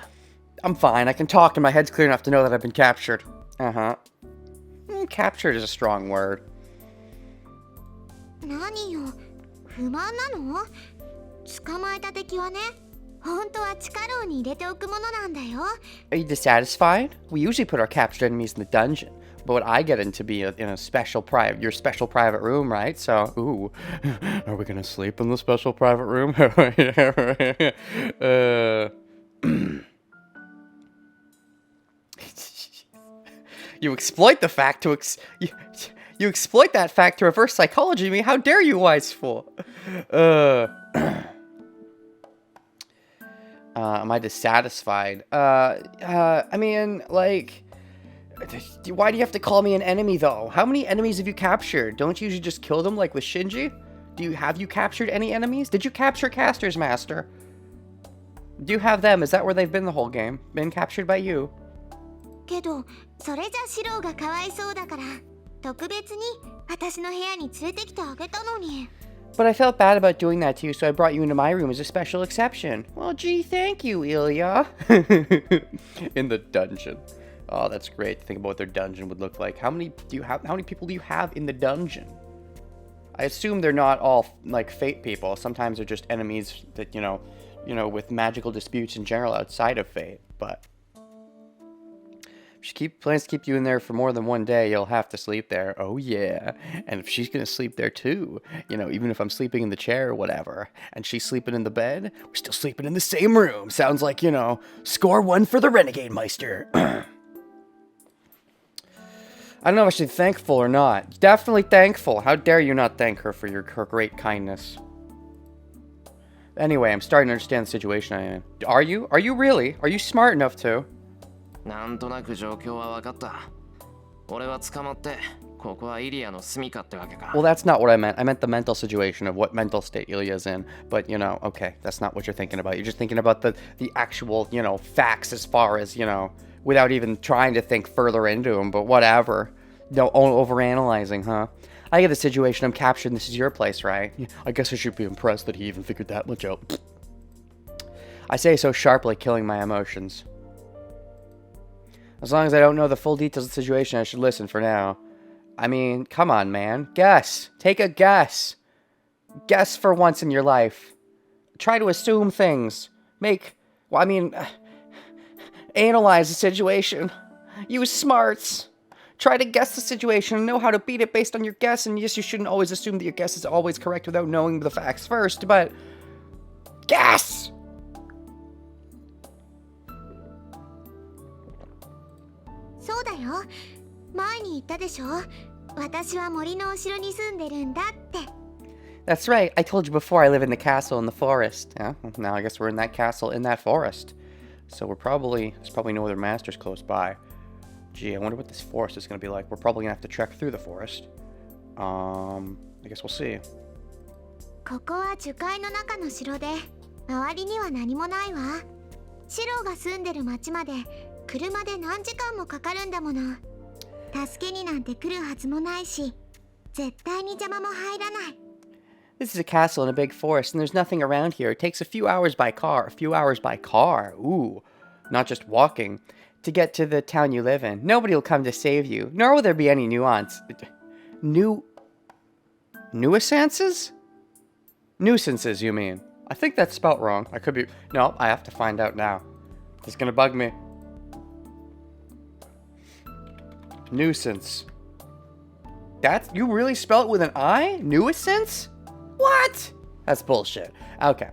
I'm fine. I can talk and my head's clear enough to know that I've been captured. Uh-huh. Captured is a strong word. 何よ、不満なの？捕まえた敵はね、本当は地下牢に入れておくものなんだよ。Are you dissatisfied? We usually put our captured enemies in the dungeon. But what I get into be in a your special private room, right? So, ooh, are we gonna sleep in the special private room? You exploit the fact to you exploit that fact to reverse psychology me. How dare you, wise fool? Am I dissatisfied? I mean, like, why do you have to call me an enemy, though? How many enemies have you captured? Don't you usually just kill them, like with Shinji? Have you captured any enemies? Did you capture Caster's Master? Do you have them? Is that where they've been the whole game? Been captured by you? けど、それじゃシロがかわいそうだから、特別に私の部屋に連れてきてあげたのに。But I felt bad about doing that to you, so I brought you into my room as a special exception. Well, gee, thank you, Ilia. In the dungeon. Oh, that's great. Think about what their dungeon would look like. How many people do you have in the dungeon? I assume they're not all like Fate people. Sometimes they're just enemies that, with magical disputes in general outside of Fate. But if she plans to keep you in there for more than one day, you'll have to sleep there. Oh yeah. And if she's gonna sleep there too, even if I'm sleeping in the chair or whatever, and she's sleeping in the bed, we're still sleeping in the same room. Sounds like, score one for the Renegade Meister. I don't know if I should be thankful or not. Definitely thankful. How dare you not thank her for her great kindness. Anyway, I'm starting to understand the situation I'm in. Are you? Are you really? Are you smart enough to? なんとなく状況は分かった。俺は捕まって、ここはイリアの住処ってわけか。Well, that's not what I meant. I meant the mental situation of what mental state Ilya's in. But, okay, that's not what you're thinking about. You're just thinking about the actual, facts as far as, without even trying to think further into them, but whatever. No, overanalyzing, huh? I get the situation, I'm captured, and this is your place, right? I guess I should be impressed that he even figured that much out. I say so sharply, killing my emotions. As long as I don't know the full details of the situation, I should listen for now. I mean, come on, man. Guess. Take a guess. Guess for once in your life. Try to assume things. Analyze the situation. Use smarts. Try to guess the situation and know how to beat it based on your guess. And yes, you shouldn't always assume that your guess is always correct without knowing the facts first, but guess! そうだよ。前に言ったでしょ。私は森の後ろに住んでるんだって。That's right. I told you before I live in the castle in the forest. Yeah, now I guess we're in that castle in that forest. So there's probably no other masters close by. Gee, I wonder what this forest is going to be like. We're probably going to have to trek through the forest. I guess we'll see. ここは樹海の中の城で、周りには何もないわ。シロが住んでる町まで車で何時間もかかるんだもの。助けになんて来るはずもないし、絶対に邪魔も入らない。This is a castle in a big forest, and there's nothing around here. It takes a few hours by car. A few hours by car. Ooh, not just walking. to get to the town you live in. Nobody will come to save you, nor will there be any nuisances? Nuisances, you mean? I think that's spelt wrong. I could be... No, I have to find out now. It's gonna bug me. Nuisance. That's... You really spell it with an I? Nuisance? What? That's bullshit. Okay.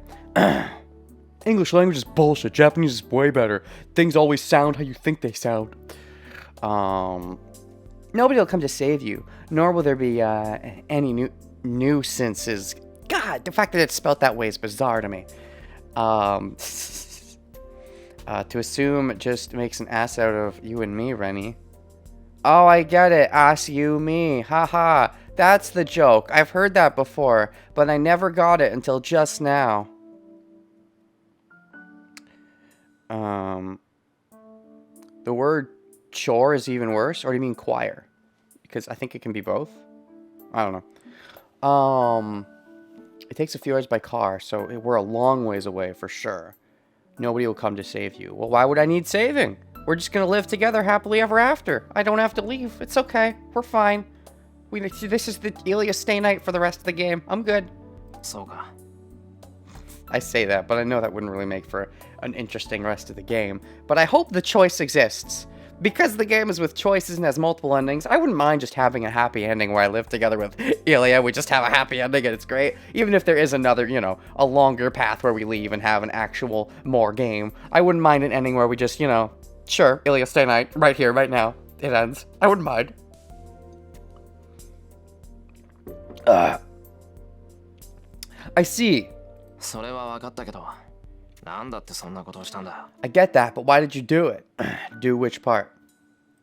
English language is bullshit. Japanese is way better. Things always sound how you think they sound. Nobody will come to save you, nor will there be any nuisances. God, the fact that it's spelled that way is bizarre to me. To assume just makes an ass out of you and me, Rennie. Oh, I get it. Ass you, me. Haha. That's the joke. I've heard that before, but I never got it until just now. The word chore is even worse, or do you mean choir? Because I think it can be both. I don't know. It takes a few hours by car, so we're a long ways away for sure. Nobody will come to save you. Well, why would I need saving? We're just gonna live together happily ever after. I don't have to leave. It's okay. We're fine. This is the Ilya stay night for the rest of the game. I'm good. So ga. I say that, but I know that wouldn't really make for an interesting rest of the game. But I hope the choice exists. Because the game is with choices and has multiple endings, I wouldn't mind just having a happy ending where I live together with Ilya. We just have a happy ending and it's great. Even if there is another, you know, a longer path where we leave and have an actual more game. I wouldn't mind an ending where we just, you know, sure, Ilya stay night, right here, right now. It ends. I wouldn't mind. I see. それは分かったけど、なんだってそんなことをしたんだ。 I get that, but why did you do it? Do which part?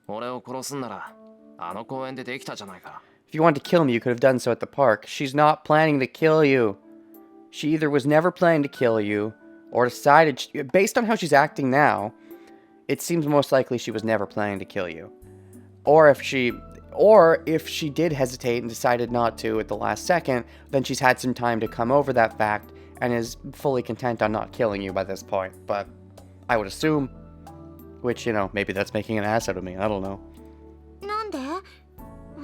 俺を殺すんなら、あの公園でできたじゃないか。 If you wanted to kill me, you could have done so at the park. She's not planning to kill you. She either was never planning to kill you, or decided... Based on how she's acting now, it seems most likely she was never planning to kill you. Or if she did hesitate and decided not to at the last second, then she's had some time to come over that fact and is fully content on not killing you by this point. But I would assume, which, you know, maybe that's making an ass out of me. I don't know. なんで？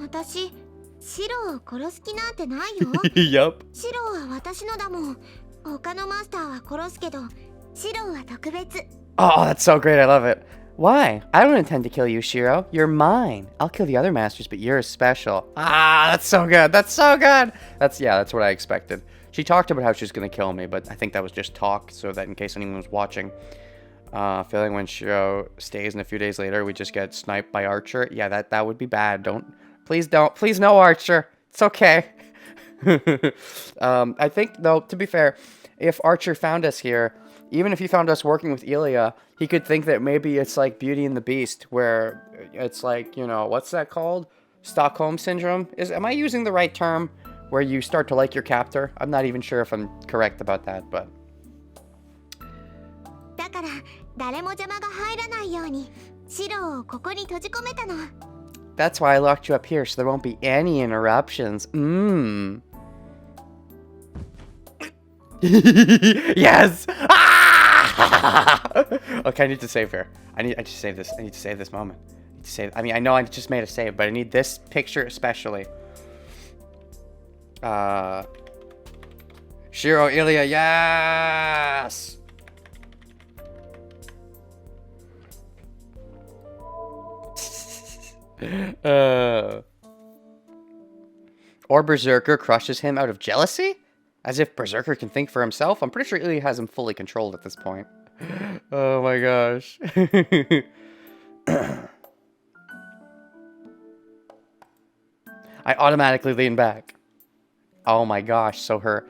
私、シロを殺す気なんてないよ。Yup. シロは私のだもん。他のマスターは殺すけど、シロは特別。 Oh, that's so great. I love it. Why? I don't intend to kill you, Shiro. You're mine. I'll kill the other masters, but you're special. Ah, that's so good. That's so good. That's what I expected. She talked about how she was going to kill me, but I think that was just talk, so that in case anyone was watching. Feeling when Shiro stays and a few days later we just get sniped by Archer. Yeah, that would be bad. Please don't. Please no, Archer. It's okay. I think, though, to be fair, if Archer found us here, even if he found us working with Ilya, he could think that maybe it's like Beauty and the Beast, where it's like, you know, what's that called? Stockholm Syndrome? Am I using the right term? Where you start to like your captor? I'm not even sure if I'm correct about that, but... だから誰も邪魔が入らないようにシロをここに閉じ込めたの。 That's why I locked you up here, so there won't be any interruptions. Yes! Ah! Okay, I need to save here. I need to save this. I need to save this moment. I mean, I know I just made a save, but I need this picture especially. Shiro, Ilya, yes! Or Berserker crushes him out of jealousy? As if Berserker can think for himself? I'm pretty sure Ilya has him fully controlled at this point. Oh my gosh. I automatically lean back. Oh my gosh, so her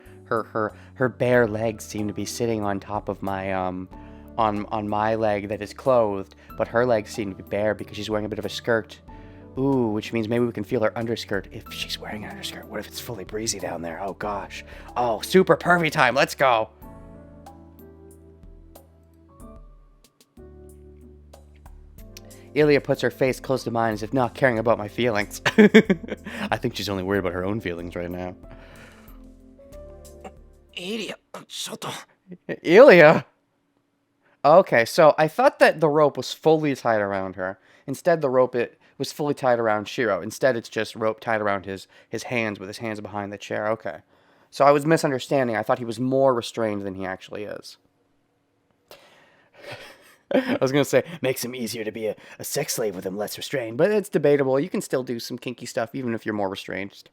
bare legs seem to be sitting on top of my on my leg that is clothed, but her legs seem to be bare because she's wearing a bit of a skirt. Ooh, which means maybe we can feel her underskirt if she's wearing an underskirt. What if it's fully breezy down there? Oh gosh. Oh, super pervy time. Let's go. Ilya puts her face close to mine as if not caring about my feelings. I think she's only worried about her own feelings right now. Ilya, ちょっと。 Ilya? Okay, so I thought that the rope was fully tied around her. Instead, the rope it was fully tied around Shiro. Instead, it's just rope tied around his hands with his hands behind the chair. Okay. So I was misunderstanding. I thought he was more restrained than he actually is. I was going to say, makes him easier to be a sex slave with him less restrained, but it's debatable. You can still do some kinky stuff even if you're more restrained.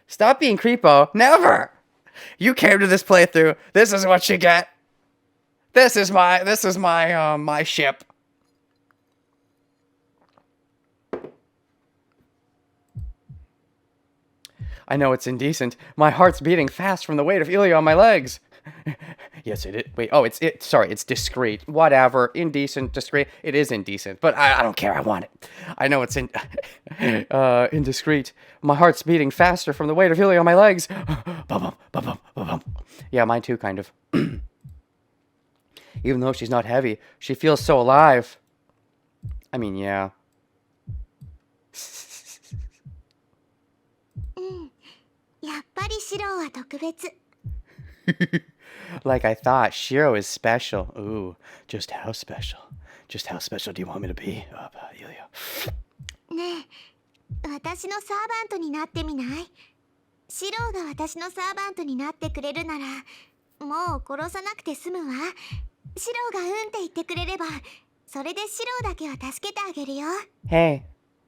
Stop being creepo. Never! You came to this playthrough. This is what you get. This is my ship. I know it's indecent. My heart's beating fast from the weight of Ilya on my legs. Yes, it is. Wait, oh, sorry, it's discreet. Whatever. Indecent, discreet. It is indecent, but I don't care. I want it. I know it's indiscreet. My heart's beating faster from the weight of Ilya on my legs. Bum, bum, bum, bum, bum. Yeah, mine too, kind of. Even though she's not heavy, she feels so alive. I mean, yeah. Like I thought, Shiro is special. Ooh, just how special? Just how special do you want me to be? Ilya. ねえ、私のサーバントになってみない？シローが私のサーバントになってくれるなら、もう殺さなくて済むわ。シローがうんって言ってくれれば、それでシローだけは助けてあげるよ。Hey,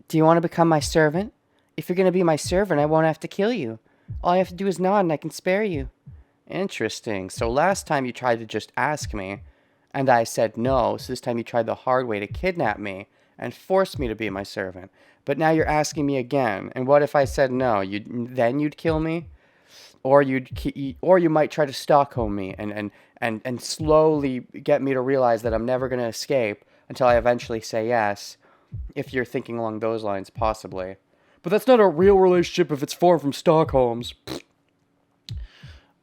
do you want to become my servant? If you're gonna be my servant, I won't have to kill you. All I have to do is nod and I can spare you. Interesting. So last time you tried to just ask me, and I said no, so this time you tried the hard way to kidnap me and force me to be my servant. But now you're asking me again, and what if I said no? Then you'd kill me? Or you might try to Stockholm me and slowly get me to realize that I'm never going to escape until I eventually say yes, if you're thinking along those lines, possibly. But that's not a real relationship if it's formed from Stockholms.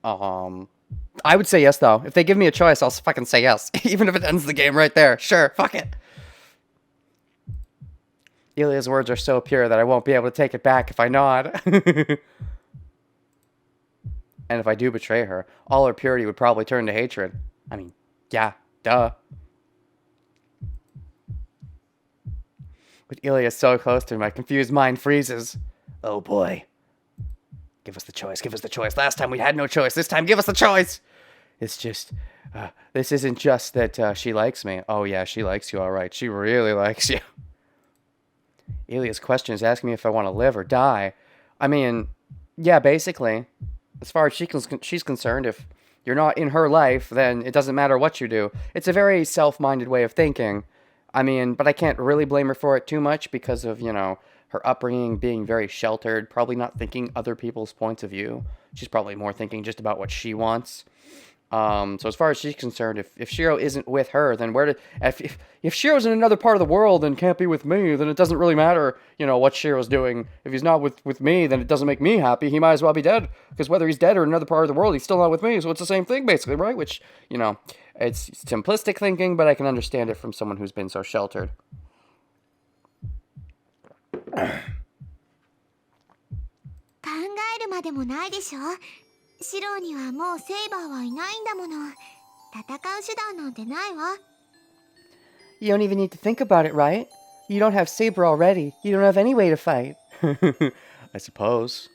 I would say yes, though. If they give me a choice, I'll fucking say yes. Even if it ends the game right there. Sure, fuck it. Ilya's words are so pure that I won't be able to take it back if I nod. And if I do betray her, all her purity would probably turn to hatred. I mean, yeah, duh. But Ilya is so close to me, my confused mind freezes. Oh boy. Give us the choice, give us the choice. Last time we had no choice. This time, give us the choice. It's just, this isn't just that she likes me. Oh yeah, she likes you, all right. She really likes you. Ilya's question is asking me if I want to live or die. I mean, yeah, basically. As far as she's concerned, if you're not in her life, then it doesn't matter what you do. It's a very self-minded way of thinking. I mean, but I can't really blame her for it too much because of, you know, her upbringing being very sheltered, probably not thinking other people's points of view. She's probably more thinking just about what she wants. So as far as she's concerned, if Shiro isn't with her, then if Shiro's in another part of the world and can't be with me, then it doesn't really matter, you know, what Shiro's doing. If he's not with me, then it doesn't make me happy. He might as well be dead, because whether he's dead or in another part of the world, he's still not with me, so it's the same thing, basically, right? Which, you know, it's simplistic thinking, but I can understand it from someone who's been so sheltered. 考えるまでもないでしょ。シローにはもうセイバーはいないんだもの。戦う手段なんてないわ。You don't even need to think about it, right? You don't have Saber already. You don't have any way to fight. I suppose.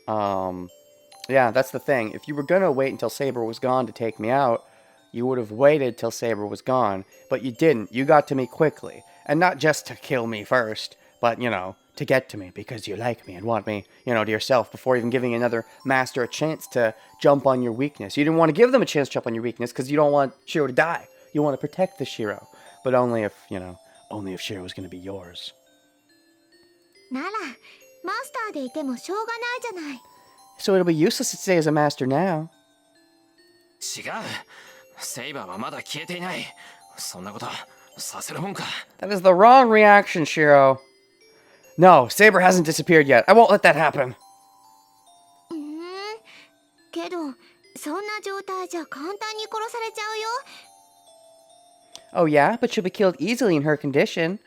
Yeah, that's the thing. If you were gonna wait until Saber was gone to take me out, you would have waited till Saber was gone. But you didn't. You got to me quickly. And not just to kill me first, but, you know, to get to me because you like me and want me, you know, to yourself before even giving another master a chance to jump on your weakness. You didn't want to give them a chance to jump on your weakness because you don't want Shiro to die. You want to protect the Shiro. But only if, you know, only if Shiro is going to be yours. なら、マスターでいてもしょうがないじゃない。So it'll be useless to stay as a master now. 違う。セイバーはまだ消えていない。そんなことさせるもんか。That is the wrong reaction, Shiro. No, Saber hasn't disappeared yet. I won't let that happen. けど、そんな状態じゃ簡単に殺されちゃうよ。Oh yeah, but she'll be killed easily in her condition.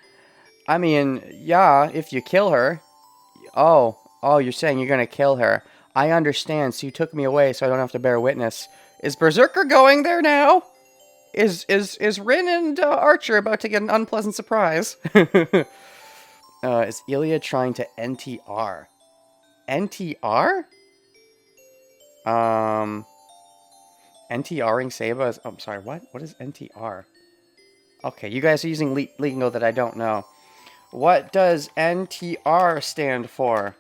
I mean, yeah, if you kill her. Oh, you're saying you're gonna kill her. I understand, so you took me away so I don't have to bear witness. Is Berserker going there now? Is Rin and Archer about to get an unpleasant surprise? Is Ilya trying to NTR? NTR? NTRing Saba is... I'm sorry, what? What is NTR? Okay, you guys are using lingo that I don't know. What does NTR stand for?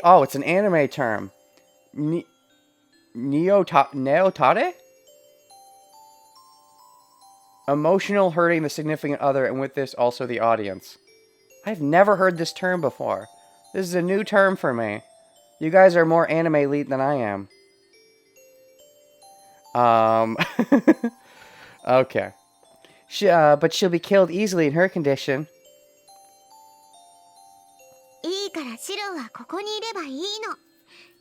Oh, it's an anime term. Neotare? Emotional hurting the significant other, and with this, also the audience. I've never heard this term before. This is a new term for me. You guys are more anime elite than I am. Okay. But she'll be killed easily in her condition. いいからシロはここにいればいいの。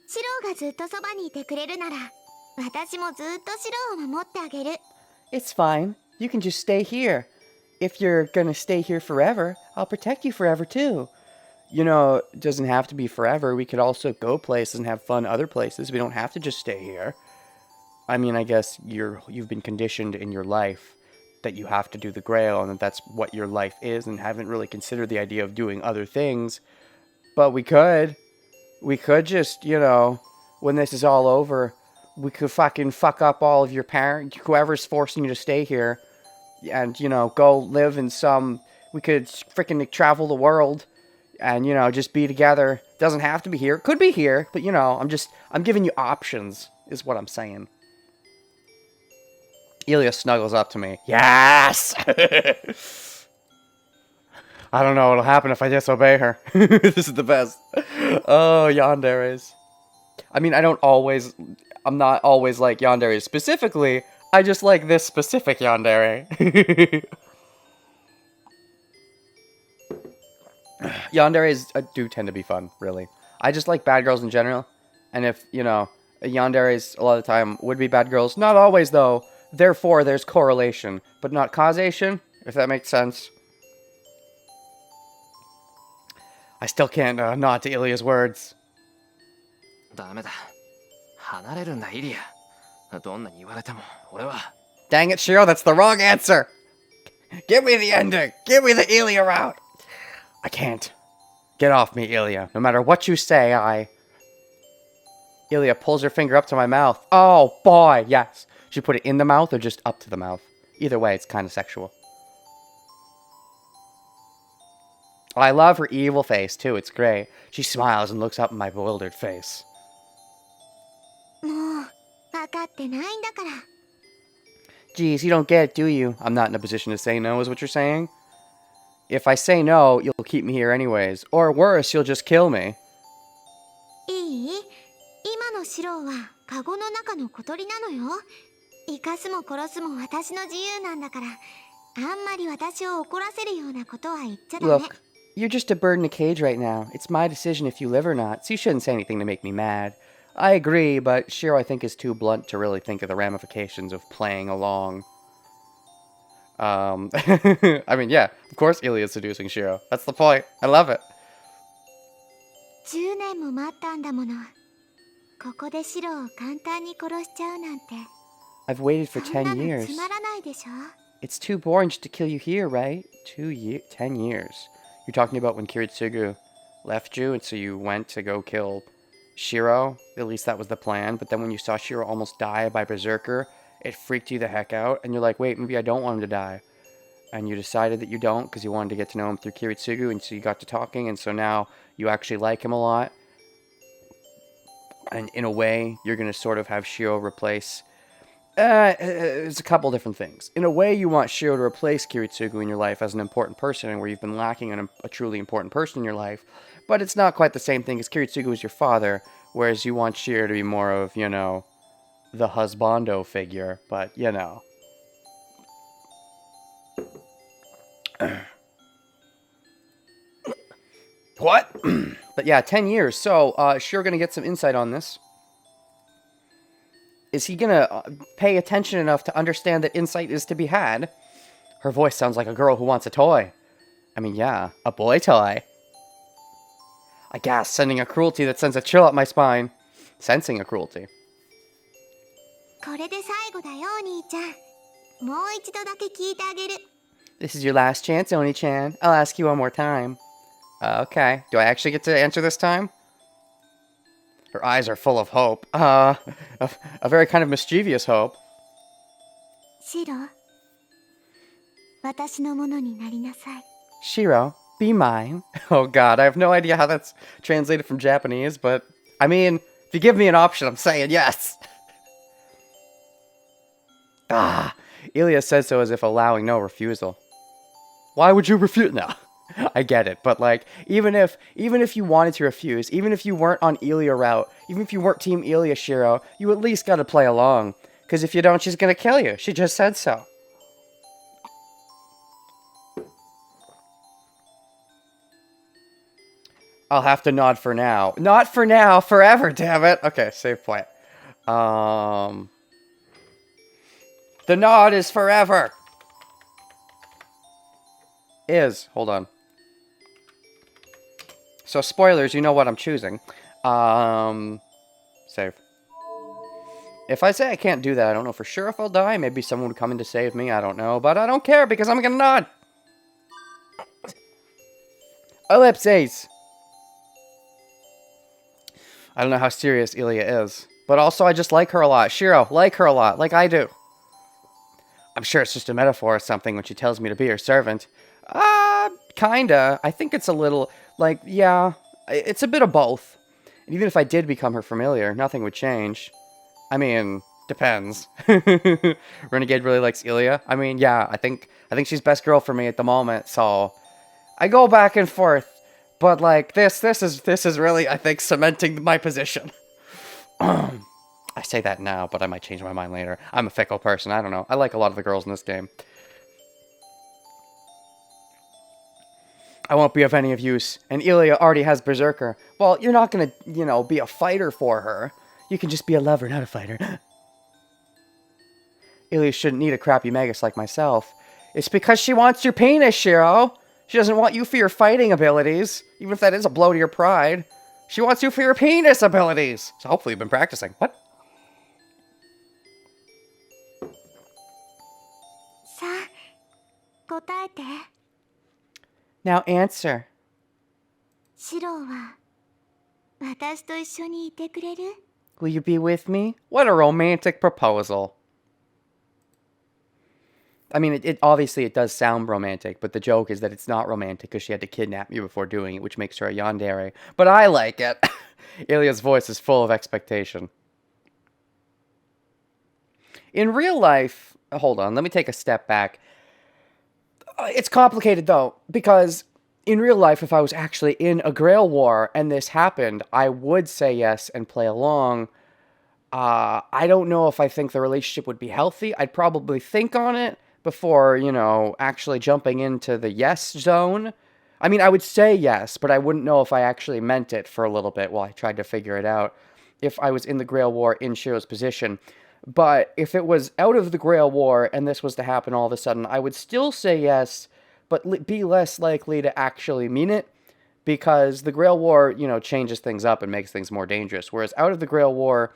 シロがずっとそばにいてくれるなら、私もずっとシロを守ってあげる。It's fine. You can just stay here. If you're gonna stay here forever, I'll protect you forever too. You know, it doesn't have to be forever. We could also go places and have fun other places. We don't have to just stay here. I mean, I guess you've been conditioned in your life that you have to do the Grail and that that's what your life is, and haven't really considered the idea of doing other things. But we could just, you know, when this is all over, we could fucking fuck up all of your parents, whoever's forcing you to stay here, and, you know, go live in some, we could freaking travel the world, and, you know, just be together. Doesn't have to be here. Could be here, but, you know, I'm giving you options, is what I'm saying. Ilya snuggles up to me. Yes! I don't know what'll happen if I disobey her. This is the best. Oh, yanderes. I mean, I'm not always like yandere specifically. I just like this specific yandere. Yanderes do tend to be fun, really. I just like bad girls in general. And if, you know, yanderes a lot of the time would be bad girls. Not always, though. Therefore, there's correlation, but not causation, if that makes sense. I still can't nod to Ilya's words. ダメだ。離れるんだ、イリア。どんなに言われても、俺は。Dang it, Shiro, that's the wrong answer! Give me the ending! Give me the Ilya route! I can't. Get off me, Ilya. No matter what you say, Ilya pulls her finger up to my mouth. Oh, boy, yes. She put it in the mouth or just up to the mouth? Either way, it's kind of sexual. I love her evil face, too. It's great. She smiles and looks up in my bewildered face. もう、分かってないんだから。Geez, you don't get it, do you? I'm not in a position to say no, is what you're saying? If I say no, you'll keep me here anyways. Or worse, you'll just kill me. いい？今のシロはカゴの中の小鳥なのよ。生かすも殺すも私の自由なんだから、あんまり私を怒らせるようなことは言っちゃダメ。Look, you're just a bird in a cage right now. It's my decision if you live or not, so you shouldn't say anything to make me mad. I agree, but Shiro I think is too blunt to really think of the ramifications of playing along. I mean, yeah, of course Ilya's seducing Shiro. That's the point. I love it. 10年も待ったんだもの。ここでシロを簡単に殺しちゃうなんて。I've waited for そんな 10の years. つまらないでしょ。It's too boring just to kill you here, right? 10 years. You're talking about when Kiritsugu left you, and so you went to go kill Shiro? At least that was the plan. But then when you saw Shiro almost die by Berserker, it freaked you the heck out. And you're like, wait, maybe I don't want him to die. And you decided that you don't because you wanted to get to know him through Kiritsugu. And so you got to talking. And so now you actually like him a lot. And in a way, you're going to sort of have Shiro replace... it's a couple different things. In a way, you want Shiro to replace Kiritsugu in your life as an important person, and where you've been lacking a truly important person in your life. But it's not quite the same thing, because Kiritsugu is your father, whereas you want Shiro to be more of, you know, the husbando figure. But, you know. What? But yeah, 10 years. So, Shiro gonna get some insight on this. Is he gonna pay attention enough to understand that insight is to be had? Her voice sounds like a girl who wants a toy. I mean, yeah, a boy toy. I gasp, sending a cruelty that sends a chill up my spine. Sensing a cruelty. これで最後だよお兄ちゃん。もう一度だけ聞いてあげる。 This is your last chance, Oni-chan. I'll ask you one more time. Okay. Do I actually get to answer this time? Her eyes are full of hope. A very kind of mischievous hope. シロ、私のものになりなさい。 Shiro, be mine. Oh god, I have no idea how that's translated from Japanese, but I mean, if you give me an option, I'm saying yes. Ilya says so as if allowing no refusal. Why would you refuse? No, I get it, but like, even if you wanted to refuse, even if you weren't on Ilya route, even if you weren't Team Ilya, Shiro, you at least gotta play along. Because if you don't, she's gonna kill you. She just said so. I'll have to nod for now. Not for now, forever, damn it. Okay, save point. The nod is forever. Hold on. So spoilers, you know what I'm choosing. Save. If I say I can't do that, I don't know for sure if I'll die. Maybe someone would come in to save me, I don't know. But I don't care because I'm gonna nod. Ellipses. I don't know how serious Ilya is. But also, I just like her a lot. Shiro, like her a lot, like I do. I'm sure it's just a metaphor or something when she tells me to be her servant. Kinda. I think it's a little, like, yeah, it's a bit of both. And even if I did become her familiar, nothing would change. I mean, depends. Renegade really likes Ilya. I mean, yeah, I think she's best girl for me at the moment, so I go back and forth. But like this is really, I think, cementing my position. I say that now, but I might change my mind later. I'm a fickle person, I don't know. I like a lot of the girls in this game. I won't be of any of use, and Ilya already has Berserker. Well, you're not gonna, you know, be a fighter for her. You can just be a lover, not a fighter. Ilya shouldn't need a crappy Magus like myself. It's because she wants your penis, Shiro. She doesn't want you for your fighting abilities, even if that is a blow to your pride. She wants you for your penis abilities. So hopefully you've been practicing. What? さあ、答えて。 Now answer. シロは私と一緒にいてくれる？ Will you be with me? What a romantic proposal. I mean, it obviously it does sound romantic, but the joke is that it's not romantic because she had to kidnap you before doing it, which makes her a yandere. But I like it. Ilya's voice is full of expectation. In real life, hold on, let me take a step back. It's complicated though, because in real life, if I was actually in a Grail war and this happened, I would say yes and play along. I don't know if I think the relationship would be healthy. I'd probably think on it before, you know, actually jumping into the yes zone. I mean, I would say yes, but I wouldn't know if I actually meant it for a little bit while I tried to figure it out if I was in the Grail War in Shiro's position. But if it was out of the Grail War and this was to happen all of a sudden, I would still say yes, but be less likely to actually mean it, because the Grail War, you know, changes things up and makes things more dangerous. Whereas out of the Grail War,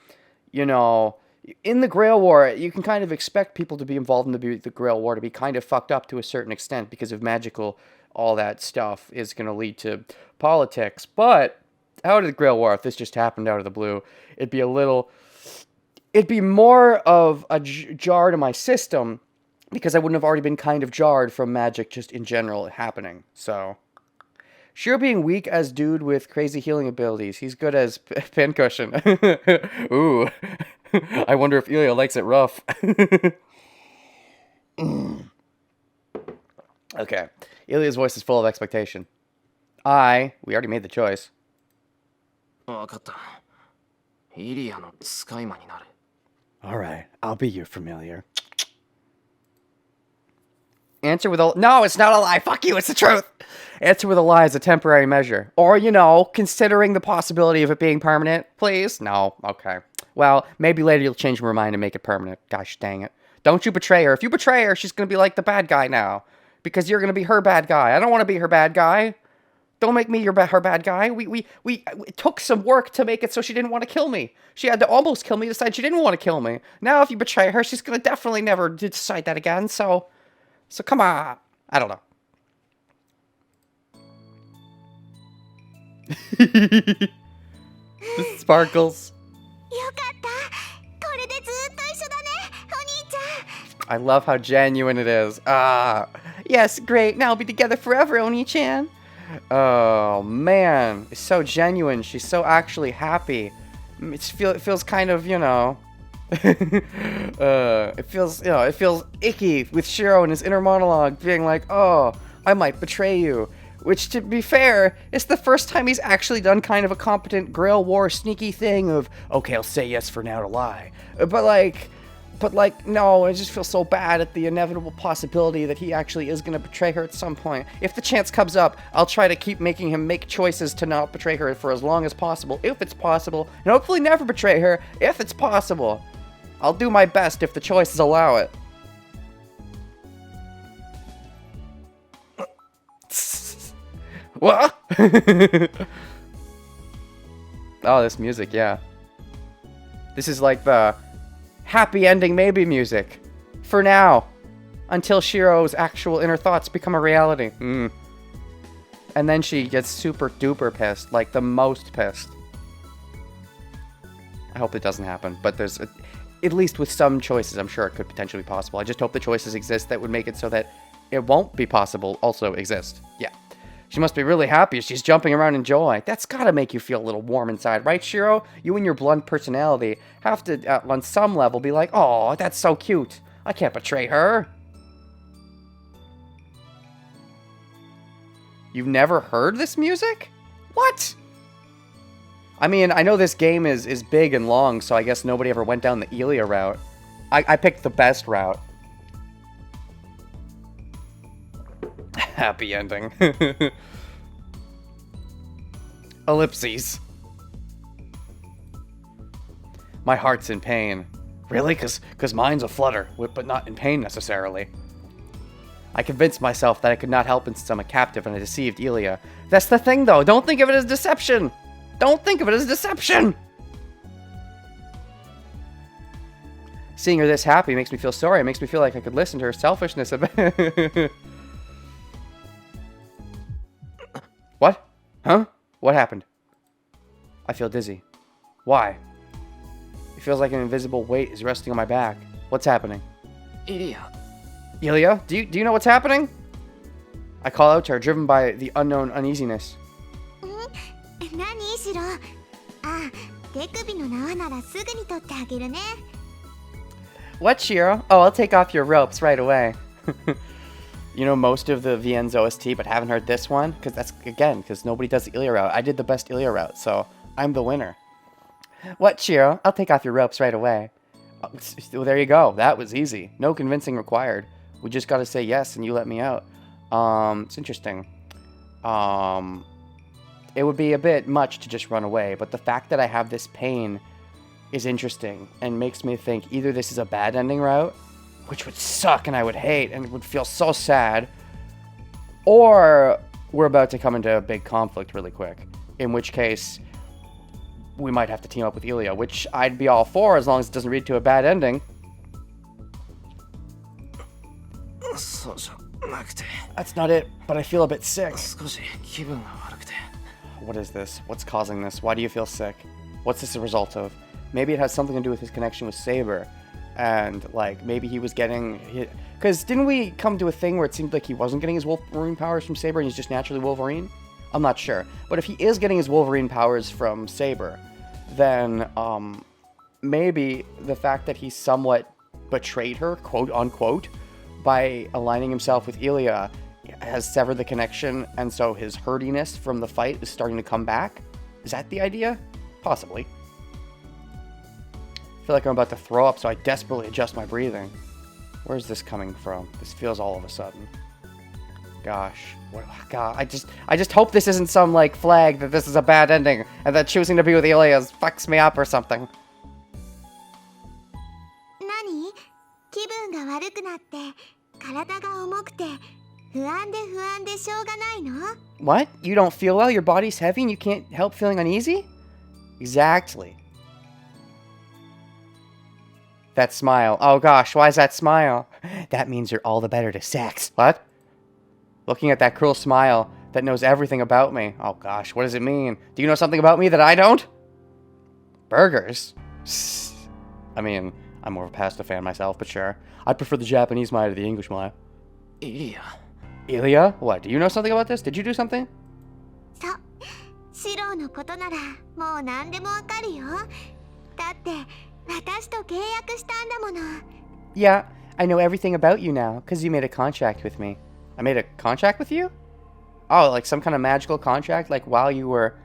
you know, in the Grail War, you can kind of expect people to be involved in the Grail War to be kind of fucked up to a certain extent because of magical, all that stuff is going to lead to politics. But out of the Grail War, if this just happened out of the blue, it'd be more of a jar to my system because I wouldn't have already been kind of jarred from magic just in general happening. So, Shiro being weak as dude with crazy healing abilities. He's good as pincushion. Ooh. I wonder if Ilya likes it rough. Okay. Ilya's voice is full of expectation. We already made the choice. わかった。イリアの使い魔になる。 Alright, I'll be your familiar. Answer with a... No, it's not a lie. Fuck you, it's the truth. Answer with a lie is a temporary measure. Or, you know, considering the possibility of it being permanent. Please? No. Okay. Well, maybe later you'll change your mind and make it permanent. Gosh dang it. Don't you betray her. If you betray her, she's going to be like the bad guy now. Because you're going to be her bad guy. I don't want to be her bad guy. Don't make me her bad guy. It took some work to make it so she didn't want to kill me. She had to almost kill me to decide she didn't want to kill me. Now if you betray her, she's gonna definitely never decide that again, so come on. I don't know. The sparkles. よかった。これでずっと一緒だね、お兄ちゃん。 I love how genuine it is. Ah, yes, great. Now we'll be together forever, Oni-chan. Oh man, it's so genuine. She's so actually happy. It feels kind of, you know. It feels icky with Shiro in his inner monologue being like, "Oh, I might betray you." Which, to be fair, is the first time he's actually done kind of a competent Grail War sneaky thing of, okay, I'll say yes for now to lie. But like, no, I just feel so bad at the inevitable possibility that he actually is going to betray her at some point. If the chance comes up, I'll try to keep making him make choices to not betray her for as long as possible, if it's possible, and hopefully never betray her, if it's possible. I'll do my best if the choices allow it. What? Oh, this music, yeah. This is like the happy ending maybe music. For now. Until Shiro's actual inner thoughts become a reality. And then she gets super duper pissed. Like the most pissed. I hope it doesn't happen. But there's... at least with some choices, I'm sure it could potentially be possible. I just hope the choices exist that would make it so that it won't be possible also exist. Yeah. She must be really happy. She's jumping around in joy. That's gotta make you feel a little warm inside, right, Shiro? You and your blunt personality have to, on some level, be like, "Oh, that's so cute. I can't betray her." You've never heard this music? What? I mean, I know this game is big and long, so I guess nobody ever went down the Elia route. I picked the best route. Happy ending. Ellipses. My heart's in pain. Really? 'Cause mine's a flutter, but not in pain necessarily. I convinced myself that I could not help since I'm a captive and I deceived Elia. That's the thing, though. Don't think of it as deception. Don't think of it as deception. Seeing her this happy makes me feel sorry. It makes me feel like I could listen to her selfishness a bit. What? Huh? What happened? I feel dizzy. Why? It feels like an invisible weight is resting on my back. What's happening? Ilya. Ilya? Do you know what's happening? I call out to her, driven by the unknown uneasiness. 何しろあ、手首の縄ならすぐに取ってあげるね What, Shiro? Oh, I'll take off your ropes right away. You know most of the VN's OST, but haven't heard this one? Because nobody does the Ilya route. I did the best Ilya route, so I'm the winner. What, Shiro? I'll take off your ropes right away. Well, there you go. That was easy. No convincing required. We just gotta say yes and you let me out. It's interesting. It would be a bit much to just run away, but the fact that I have this pain is interesting and makes me think either this is a bad ending route, which would suck and I would hate and would feel so sad, or we're about to come into a big conflict really quick, in which case we might have to team up with Ilya, which I'd be all for as long as it doesn't lead to a bad ending. That's not it, but I feel a bit sick. What is this? What's causing this? Why do you feel sick? What's this a result of? Maybe it has something to do with his connection with Saber. And, like, maybe he was getting... Because didn't we come to a thing where it seemed like he wasn't getting his Wolverine powers from Saber and he's just naturally Wolverine? I'm not sure. But if he is getting his Wolverine powers from Saber, then maybe the fact that he somewhat betrayed her, quote-unquote, by aligning himself with Ilya has severed the connection, and so his hurtiness from the fight is starting to come back? Is that the idea? Possibly. I feel like I'm about to throw up, so I desperately adjust my breathing. Where's this coming from? This feels all of a sudden. Gosh. God, I just hope this isn't some, like, flag that this is a bad ending, and that choosing to be with Ilya fucks me up or something. 何気分が悪くなって体が重くて不安で不安でしょうがないの？ What? You don't feel well? Your body's heavy and you can't help feeling uneasy? Exactly. That smile. Oh gosh, why is that smile? That means you're all the better to sex. What? Looking at that cruel smile that knows everything about me. Oh gosh, what does it mean? Do you know something about me that I don't? Burgers? I mean, I'm more of a pasta fan myself, but sure. I prefer the Japanese smile to the English smile. イリア Ilya? What, do you know something about this? Did you do something? そう。シロのことならもう何でもわかるよ。だって私と契約したんだもの。Yeah, I know everything about you now, because you made a contract with me. I made a contract with you? Oh, like some kind of magical contract? Like while you were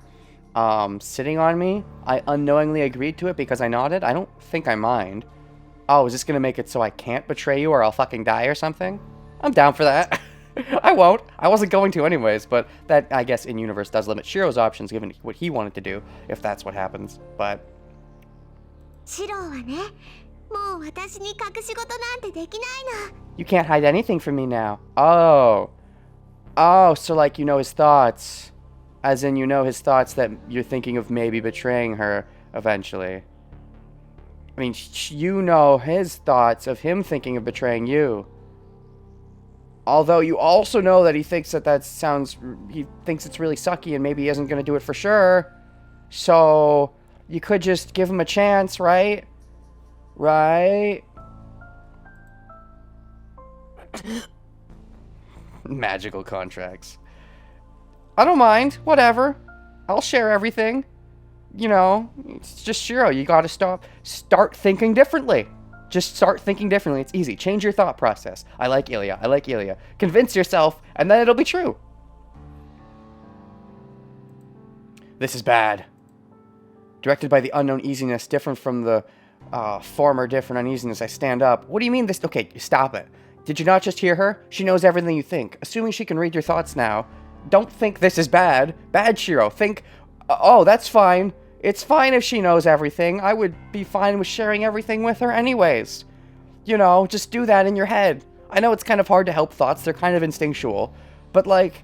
sitting on me, I unknowingly agreed to it because I nodded? I don't think I mind. Oh, is this going to make it so I can't betray you or I'll fucking die or something? I'm down for that. I won't. I wasn't going to anyways, but that, I guess, in-universe does limit Shiro's options given what he wanted to do, if that's what happens. But... シロはね、もう私に隠し事なんてできないの。 You can't hide anything from me now. Oh. Oh, so like you know his thoughts. As in you know his thoughts that you're thinking of maybe betraying her eventually. I mean, you know his thoughts of him thinking of betraying you. Although you also know that he thinks he thinks it's really sucky and maybe he isn't going to do it for sure. So, you could just give him a chance, right? Right? Magical contracts. I don't mind. Whatever. I'll share everything. You know, it's just Shiro. You gotta start thinking differently. Just start thinking differently. It's easy. Change your thought process. I like Ilya. I like Ilya. Convince yourself, and then it'll be true. This is bad. Directed by the unknown easiness, different from the former different uneasiness. I stand up. What do you mean this? Okay, stop it. Did you not just hear her? She knows everything you think. Assuming she can read your thoughts now, don't think this is bad. Bad, Shiro. Think, oh, that's fine. It's fine if she knows everything. I would be fine with sharing everything with her anyways. You know, just do that in your head. I know it's kind of hard to help thoughts. They're kind of instinctual. But, like...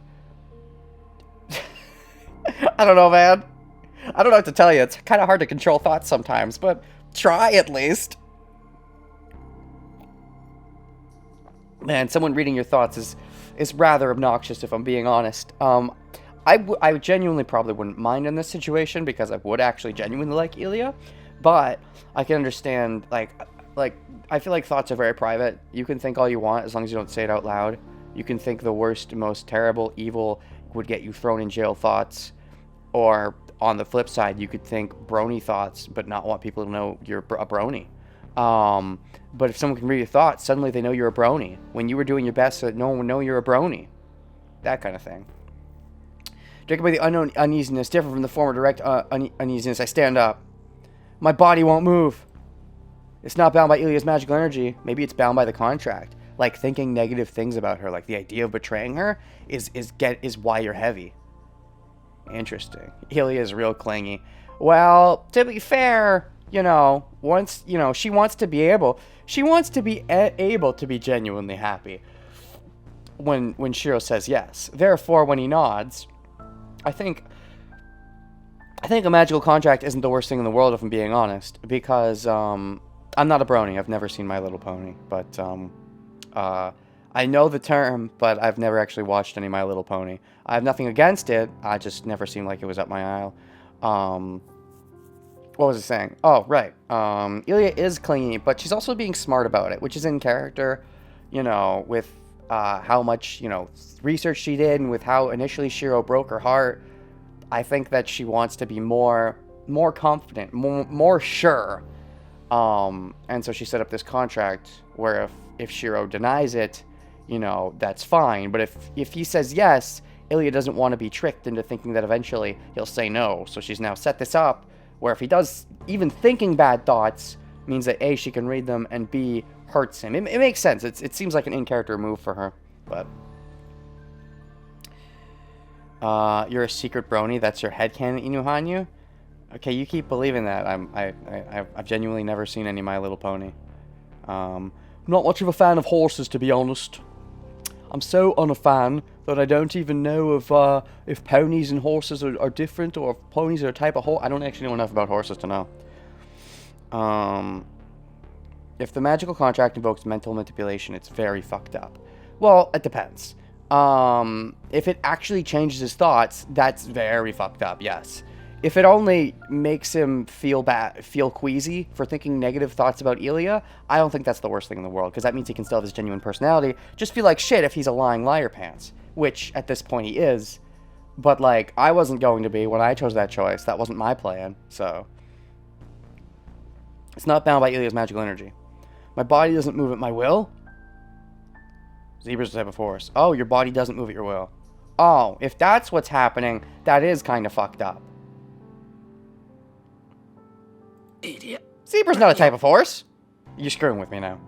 I don't know, man. I don't know what to tell you. It's kind of hard to control thoughts sometimes, but try at least. Man, someone reading your thoughts is rather obnoxious, if I'm being honest. I genuinely probably wouldn't mind in this situation because I would actually genuinely like Ilya, but I can understand, like I feel like thoughts are very private. You can think all you want as long as you don't say it out loud. You can think the worst, most terrible, evil, would get you thrown in jail thoughts, or on the flip side, you could think brony thoughts but not want people to know you're a brony. But if someone can read your thoughts, suddenly they know you're a brony. When you were doing your best so that no one would know you're a brony. That kind of thing. Directed by the unknown uneasiness, different from the former direct uneasiness, I stand up. My body won't move. It's not bound by Ilya's magical energy. Maybe it's bound by the contract. Like thinking negative things about her, like the idea of betraying her, is why you're heavy. Interesting. Ilya is real clingy. Well, to be fair, you know, once you know, she wants to be able to be genuinely happy when Shiro says yes. Therefore, when he nods, I think a magical contract isn't the worst thing in the world, if I'm being honest, because I'm not a brony. I've never seen My Little Pony, but I know the term, but I've never actually watched any My Little Pony. I have nothing against it. I just never seemed like it was up my aisle. What was I saying? Oh, right. Ilya is clingy, but she's also being smart about it, which is in character, you know, with how much, you know, research she did and with how initially Shiro broke her heart. I think that she wants to be more confident, more sure. And so she set up this contract where if Shiro denies it, you know, that's fine. But if he says yes, Ilya doesn't want to be tricked into thinking that eventually he'll say no. So she's now set this up where if he does, even thinking bad thoughts means that A, she can read them, and B, hurts him. It makes sense. It seems like an in-character move for her. But you're a secret brony. That's your headcanon, Inuhanyu? Okay, you keep believing that. I've genuinely never seen any My Little Pony. Not much of a fan of horses, to be honest. I'm so on a fan that I don't even know if ponies and horses are different, or if ponies are a type of horse. I don't actually know enough about horses to know. If the magical contract invokes mental manipulation, it's very fucked up. Well, it depends. If it actually changes his thoughts, that's very fucked up, yes. If it only makes him feel queasy for thinking negative thoughts about Ilya, I don't think that's the worst thing in the world, because that means he can still have his genuine personality. Just feel like shit if he's a lying liar pants, which at this point he is. But, like, I wasn't going to be when I chose that choice. That wasn't my plan, so. It's not bound by Ilya's magical energy. My body doesn't move at my will. Zebra's a type of horse. Oh, your body doesn't move at your will. Oh, if that's what's happening, that is kind of fucked up. Idiot. Zebra's not a type of horse. You're screwing with me now.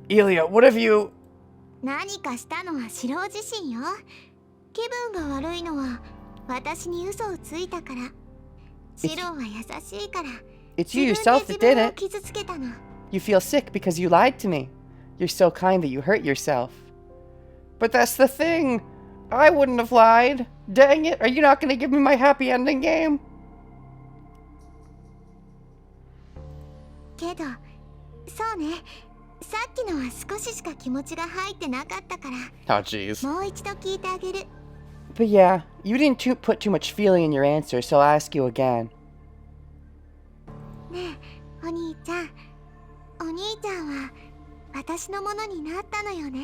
Ilya, what have you... 何かしたのはシロ自身よ。気分が悪いのは私に嘘をついたから。シロは優しいから。 It's you yourself that did it. 傷つけたの。 You feel sick because you lied to me. You're so kind that you hurt yourself. But that's the thing. I wouldn't have lied. Dang it. Are you not going to give me my happy ending game? けど、そうね。さっきのは少ししか気持ちが入ってなかったから。Oh, jeez. もう一度聞いてあげる。But yeah, you didn't put too much feeling in your answer, so I'll ask you again. ねえ、お兄ちゃん。お兄ちゃんは私のものになったのよね。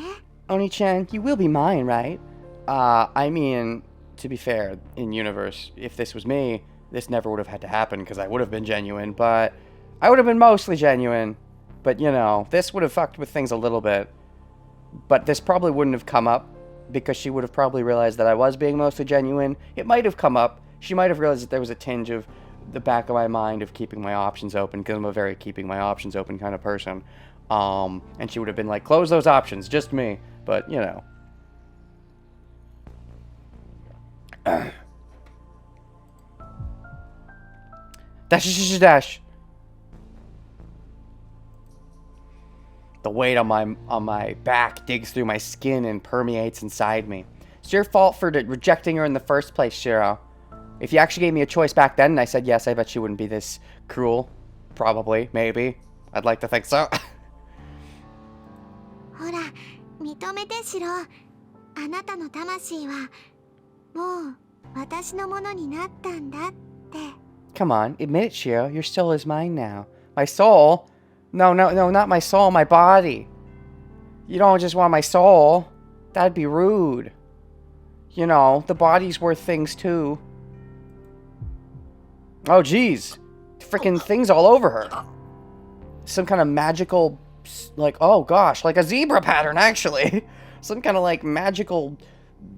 Oni-chan, you will be mine, right? I mean, to be fair, in universe, if this was me, this never would have had to happen because I would have been genuine, but I would have been mostly genuine. But, you know, this would have fucked with things a little bit. But this probably wouldn't have come up because she would have probably realized that I was being mostly genuine. It might have come up. She might have realized that there was a tinge of the back of my mind of keeping my options open because I'm a very keeping my options open kind of person. And she would have been like, close those options, just me. But, you know. Dash. The weight on my back digs through my skin and permeates inside me. It's your fault for rejecting her in the first place, Shiro. If you actually gave me a choice back then and I said yes, I bet she wouldn't be this cruel. Probably, maybe. I'd like to think so. ほら、認めてシロ。あなたの魂はもう私のものになったんだって。Come on, admit it, Shiro. Your soul is mine now. My soul? No, not my soul, my body. You don't just want my soul. That'd be rude. You know, the body's worth things too. Oh, jeez. Freaking things all over her. Some kind of magical, like, oh gosh, like a zebra pattern, actually. Some kind of, like, magical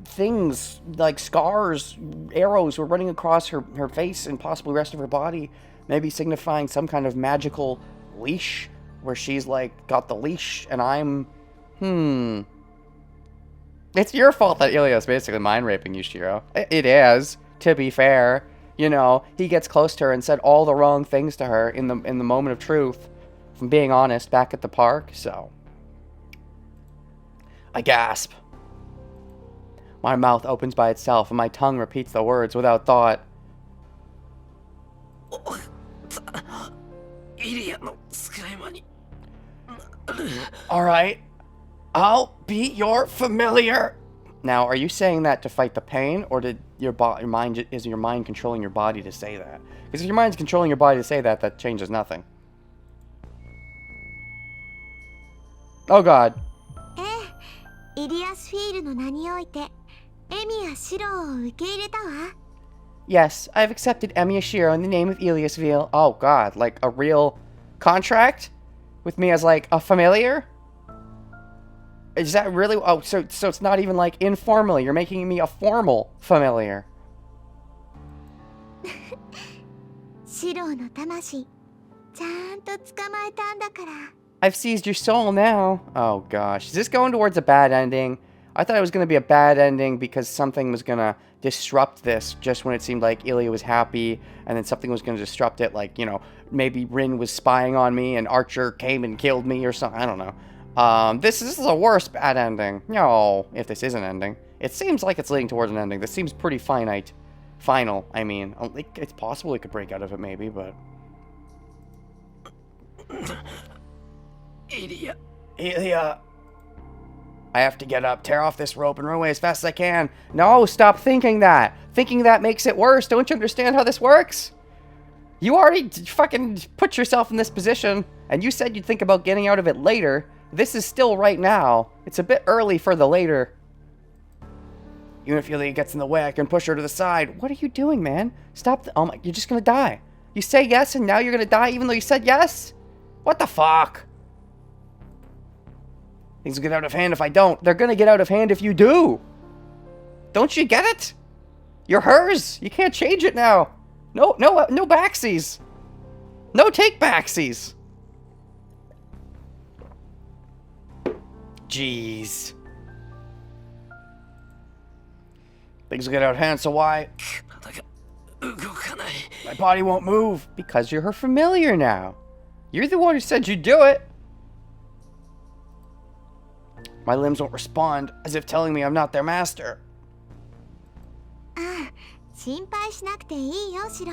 things, like scars, arrows were running across her face and possibly the rest of her body. Maybe signifying some kind of magical leash, where she's, like, got the leash, and I'm... It's your fault that Ilya's basically mind-raping you, Shiro. It is, to be fair. You know, he gets close to her and said all the wrong things to her in the moment of truth, from being honest, back at the park, so... I gasp. My mouth opens by itself, and my tongue repeats the words without thought. Alright, I'll be your familiar. Now, are you saying that to fight the pain, or did is your mind controlling your body to say that? Because if your mind's controlling your body to say that, that changes nothing. Oh god. イリアスフィールの名において、エミやシロを受け入れたわ。Yes, I've accepted Emi Ashiro in the name of Eliasville. Oh god, like a real contract? With me as like a familiar? Is that really? Oh, so it's not even like informally. You're making me a formal familiar. シロの魂、ちゃんと捕まえたんだから。I've seized your soul now. Oh gosh, is this going towards a bad ending? I thought it was going to be a bad ending because something was going to disrupt this just when it seemed like Ilya was happy, and then something was going to disrupt it, like, you know, maybe Rin was spying on me and Archer came and killed me or something. I don't know. This is a worse bad ending. No, if this is an ending. It seems like it's leading towards an ending. This seems pretty finite. Final, I mean. It's possible we could break out of it, maybe, but... Ilya. I have to get up, tear off this rope, and run away as fast as I can. No, stop thinking that. Thinking that makes it worse. Don't you understand how this works? You already fucking put yourself in this position, and you said you'd think about getting out of it later. This is still right now. It's a bit early for the later. Even if Ilya gets in the way, I can push her to the side. What are you doing, man? Stop. Oh my, you're just gonna die. You say yes, and now you're gonna die even though you said yes? What the fuck? Things will get out of hand if I don't. They're gonna get out of hand if you do. Don't you get it? You're hers. You can't change it now. No backsies. No take backsies. Jeez. Things will get out of hand, so why? My body won't move. Because you're her familiar now. You're the one who said you'd do it. My limbs won't respond, as if telling me I'm not their master. ああ、心配しなくていいよ、シロ。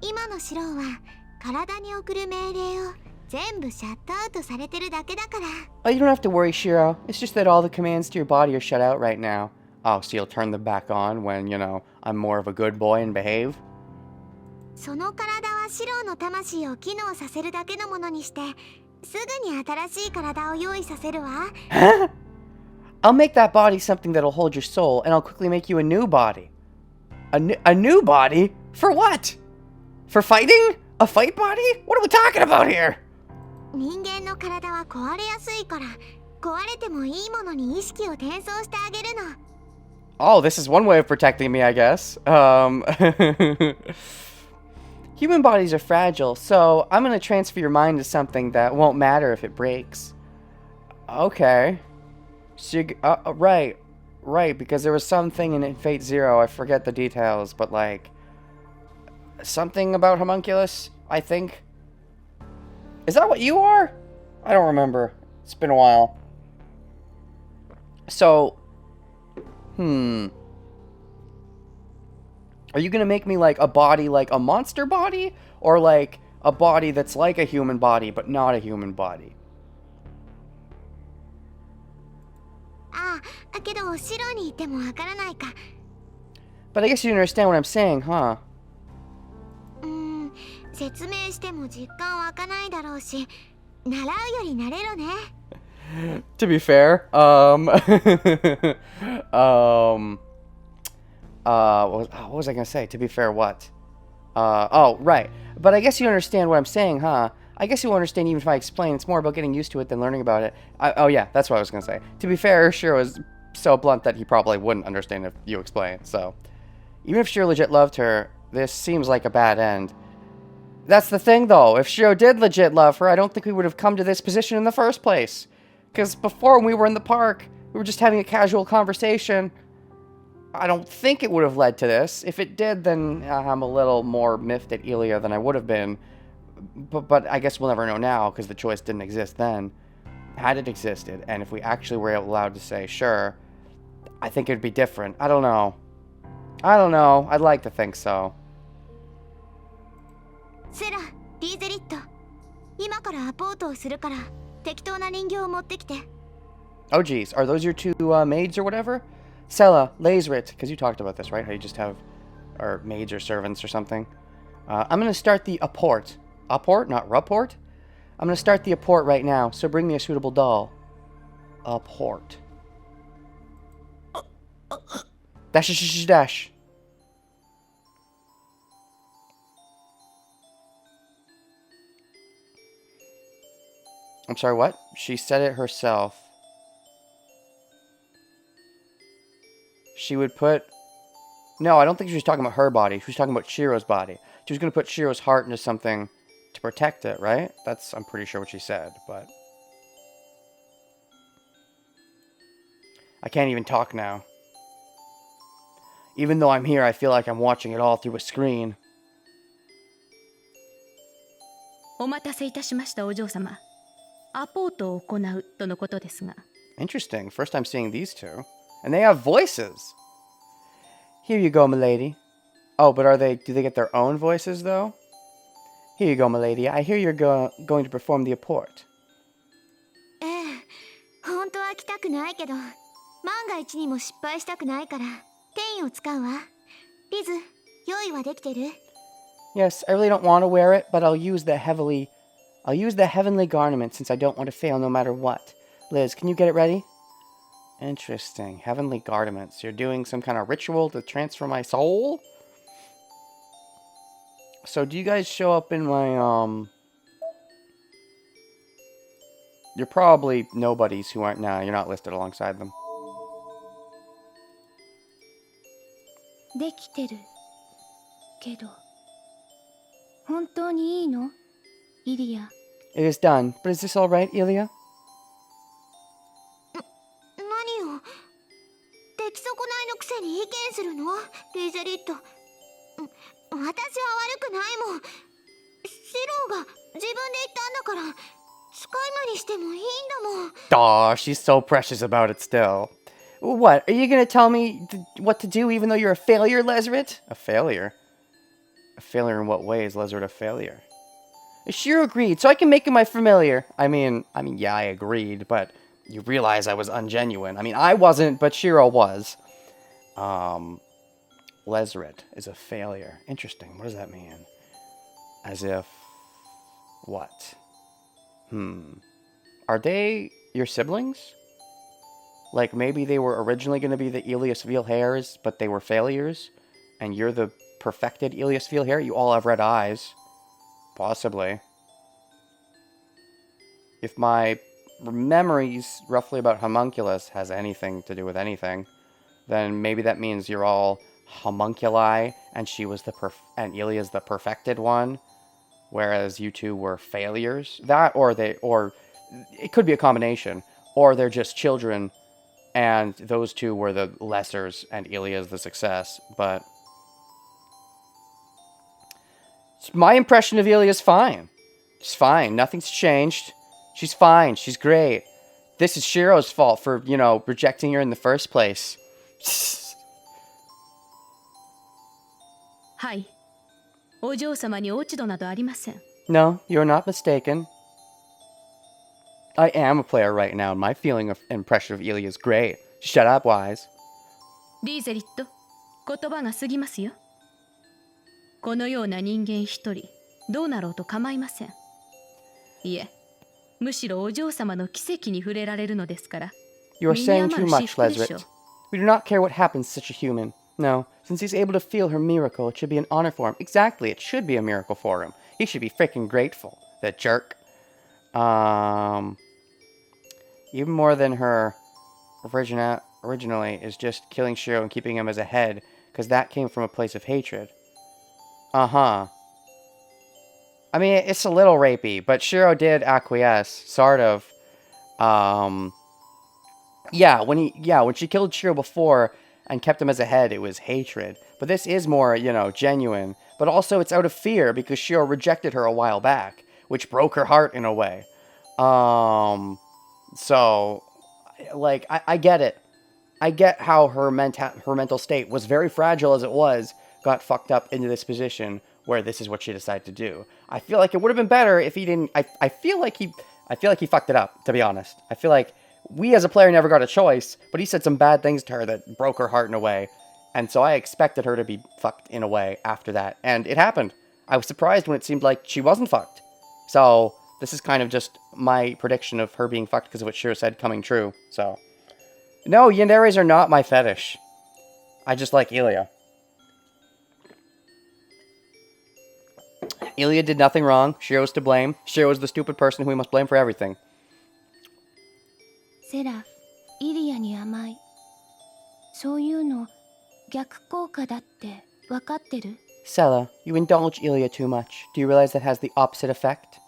今のシロは体に送る命令を全部シャットアウトされてるだけだから。Oh, you don't have to worry, Shiro. It's just that all the commands to your body are shut out right now. Oh, so you'll turn them back on when, you know, I'm more of a good boy and behave? その体はシロの魂を機能させるだけのものにして、すぐに新しい体を用意させるわ。Huh? I'll make that body something that'll hold your soul, and I'll quickly make you a new body. A new body? For what? For fighting? A fight body? What are we talking about here? 人間の体は壊れやすいから、壊れてもいいものに意識を転送してあげるの。Oh, this is one way of protecting me, I guess. Human bodies are fragile, so I'm gonna transfer your mind to something that won't matter if it breaks. Okay. So right, because there was something in Fate Zero, I forget the details, but like... something about homunculus, I think? Is that what you are? I don't remember. It's been a while. So... Are you gonna make me like a body like a monster body? Or like a body that's like a human body but not a human body? ああ、けどシロにいてもわからないか。But I guess you understand what I'm saying, huh? 説明しても実感湧かないだろうし、習うより慣れろね。To be fair, what was I gonna say? To be fair, what? Oh, right. But I guess you understand what I'm saying, huh? I guess you'll understand even if I explain. It's more about getting used to it than learning about it. Oh, yeah, that's what I was gonna say. To be fair, Shiro was so blunt that he probably wouldn't understand if you explain. So, even if Shiro legit loved her, this seems like a bad end. That's the thing, though. If Shiro did legit love her, I don't think we would have come to this position in the first place. Because before, when we were in the park, we were just having a casual conversation. I don't think it would have led to this. If it did, then I'm a little more miffed at Ilya than I would have been. But I guess we'll never know now, because the choice didn't exist then. Had it existed, and if we actually were allowed to say, sure, I think it'd be different. I don't know. I'd like to think so. セラ、リーゼリット。今からアポートをするから、適当な人形を持ってきて。Oh, geez. Are those your two maids or whatever? Sela, Lazerit, because you talked about this, right? How you just have or maids or servants or something. I'm going to start the apport. Apport, not rapport? I'm going to start the apport right now, so bring me a suitable doll. Apport. Dash, dash. I'm sorry, what? She said it herself. She would put... No, I don't think she was talking about her body. She was talking about Shiro's body. She was going to put Shiro's heart into something to protect it, right? That's, I'm pretty sure what she said, but... I can't even talk now. Even though I'm here, I feel like I'm watching it all through a screen. お待たせいたしました、お嬢様。アポートを行うとのことですが。Interesting. First time seeing these two. And they have voices. Here you go, milady. Oh, but do they get their own voices, though? Here you go, milady. I hear you're going to perform the apport. ええ、本当は来たくないけど、万が一にも失敗したくないから、転移を使うわ。リズ、用意はできてる？ Yes, I really don't want to wear it, but I'll use the heavenly garment since I don't want to fail no matter what. Liz, can you get it ready? Interesting. Heavenly garments. You're doing some kind of ritual to transfer my soul? So do you guys show up in my, You're probably nobodies who aren't, you're not listed alongside them. できてるけど、本当にいいの？イリア。 It is done, but is this alright, Ilya? 何を？出来損ないのくせに意見するの？リゼリット。私は悪くないもん。シローが自分で言ったんだから、使い魔にしてもいいんだもん。Aw, she's so precious about it still. What? Are you gonna tell me what to do even though you're a failure, Lesrit? A failure? A failure in what way is Lesrit a failure? Shiro agreed, so I can make him my familiar. I mean, yeah, I agreed, but you realize I was ungenuine. I mean, I wasn't, but Shiro was. Lesrit is a failure. Interesting. What does that mean? As if... What? Are they your siblings? Like, maybe they were originally going to be the Iliasville hairs, but they were failures? And you're the perfected Iliasville hair? You all have red eyes. Possibly. If my memories roughly about homunculus has anything to do with anything, then maybe that means you're all homunculi, and she was and Ilia's the perfected one, whereas you two were failures. That, or it could be a combination, or they're just children, and those two were the lessers, and Ilia's the success. But my impression of Ilia's fine. She's fine. Nothing's changed. She's fine. She's great. This is Shiro's fault for, rejecting her in the first place. はい。お嬢様に落ち度などありません。No, you're not mistaken. I am a player right now, and my feeling of impression of Ilya is great. Shut up, Wise. リーゼリット、言葉が過ぎますよ。このような人間一人、どうなろうと構いません。いえ、むしろお嬢様の奇跡に触れられるのですから。You are saying too much, Lesrit. We do not care what happens to such a human. No, since he's able to feel her miracle, it should be an honor for him. Exactly, it should be a miracle for him. He should be freaking grateful. That jerk. Even more than her originally is just killing Shiro and keeping him as a head, because that came from a place of hatred. Uh-huh. I mean, it's a little rapey, but Shiro did acquiesce, sort of. Yeah, when she killed Shiro before and kept him as a head, it was hatred. But this is more, genuine. But also it's out of fear because Shiro rejected her a while back, which broke her heart in a way. So, like, I get it. I get how her mental state was very fragile as it was, got fucked up into this position where this is what she decided to do. I feel like it would have been better if he didn't. I feel like he fucked it up, to be honest. I feel like we as a player never got a choice, but he said some bad things to her that broke her heart in a way. And so I expected her to be fucked in a way after that. And it happened. I was surprised when it seemed like she wasn't fucked. So this is kind of just my prediction of her being fucked because of what Shiro said coming true. So, no, yanderes are not my fetish. I just like Ilya. Ilya did nothing wrong. Shiro's to blame. Shiro's the stupid person who we must blame for everything. セラフ、イリアに甘い。そういうの逆効果だって分かってる？ Sela, you indulge Ilya too much. Do you realize that has the opposite effect?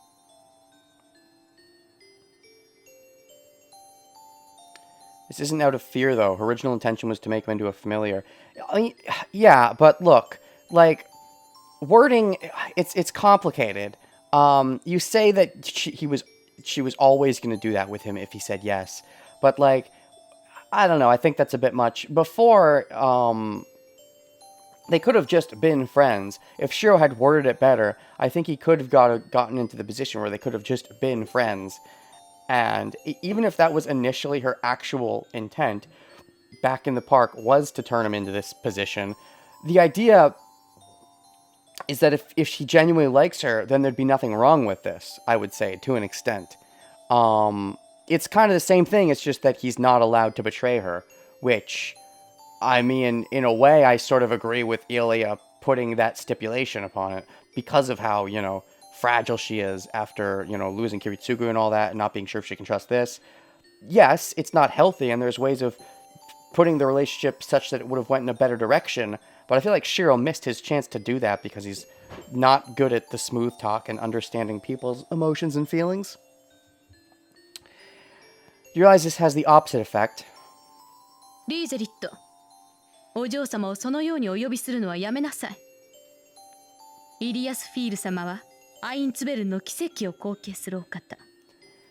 This isn't out of fear, though. Her original intention was to make him into a familiar. I mean, yeah, but look, like, wording, it's complicated. You say that he was she was always going to do that with him if he said yes. But, like, I don't know. I think that's a bit much. Before, they could have just been friends. If Shiro had worded it better, I think he could have gotten into the position where they could have just been friends. And even if that was initially her actual intent, back in the park, was to turn him into this position, the idea is that if she genuinely likes her, then there'd be nothing wrong with this, I would say, to an extent. It's kind of the same thing, it's just that he's not allowed to betray her, which, I mean, in a way, I sort of agree with Ilya putting that stipulation upon it, because of how, you know, fragile she is after, you know, losing Kiritsugu and all that, and not being sure if she can trust this. Yes, it's not healthy, and there's ways of putting the relationship such that it would have went in a better direction, but I feel like Shiro missed his chance to do that because he's not good at the smooth talk and understanding people's emotions and feelings. You realize this has the opposite effect. リーゼリット、お嬢様をそのようにお呼びするのはやめなさい。イリアスフィール様はアインツベルンの奇跡を後継するお方。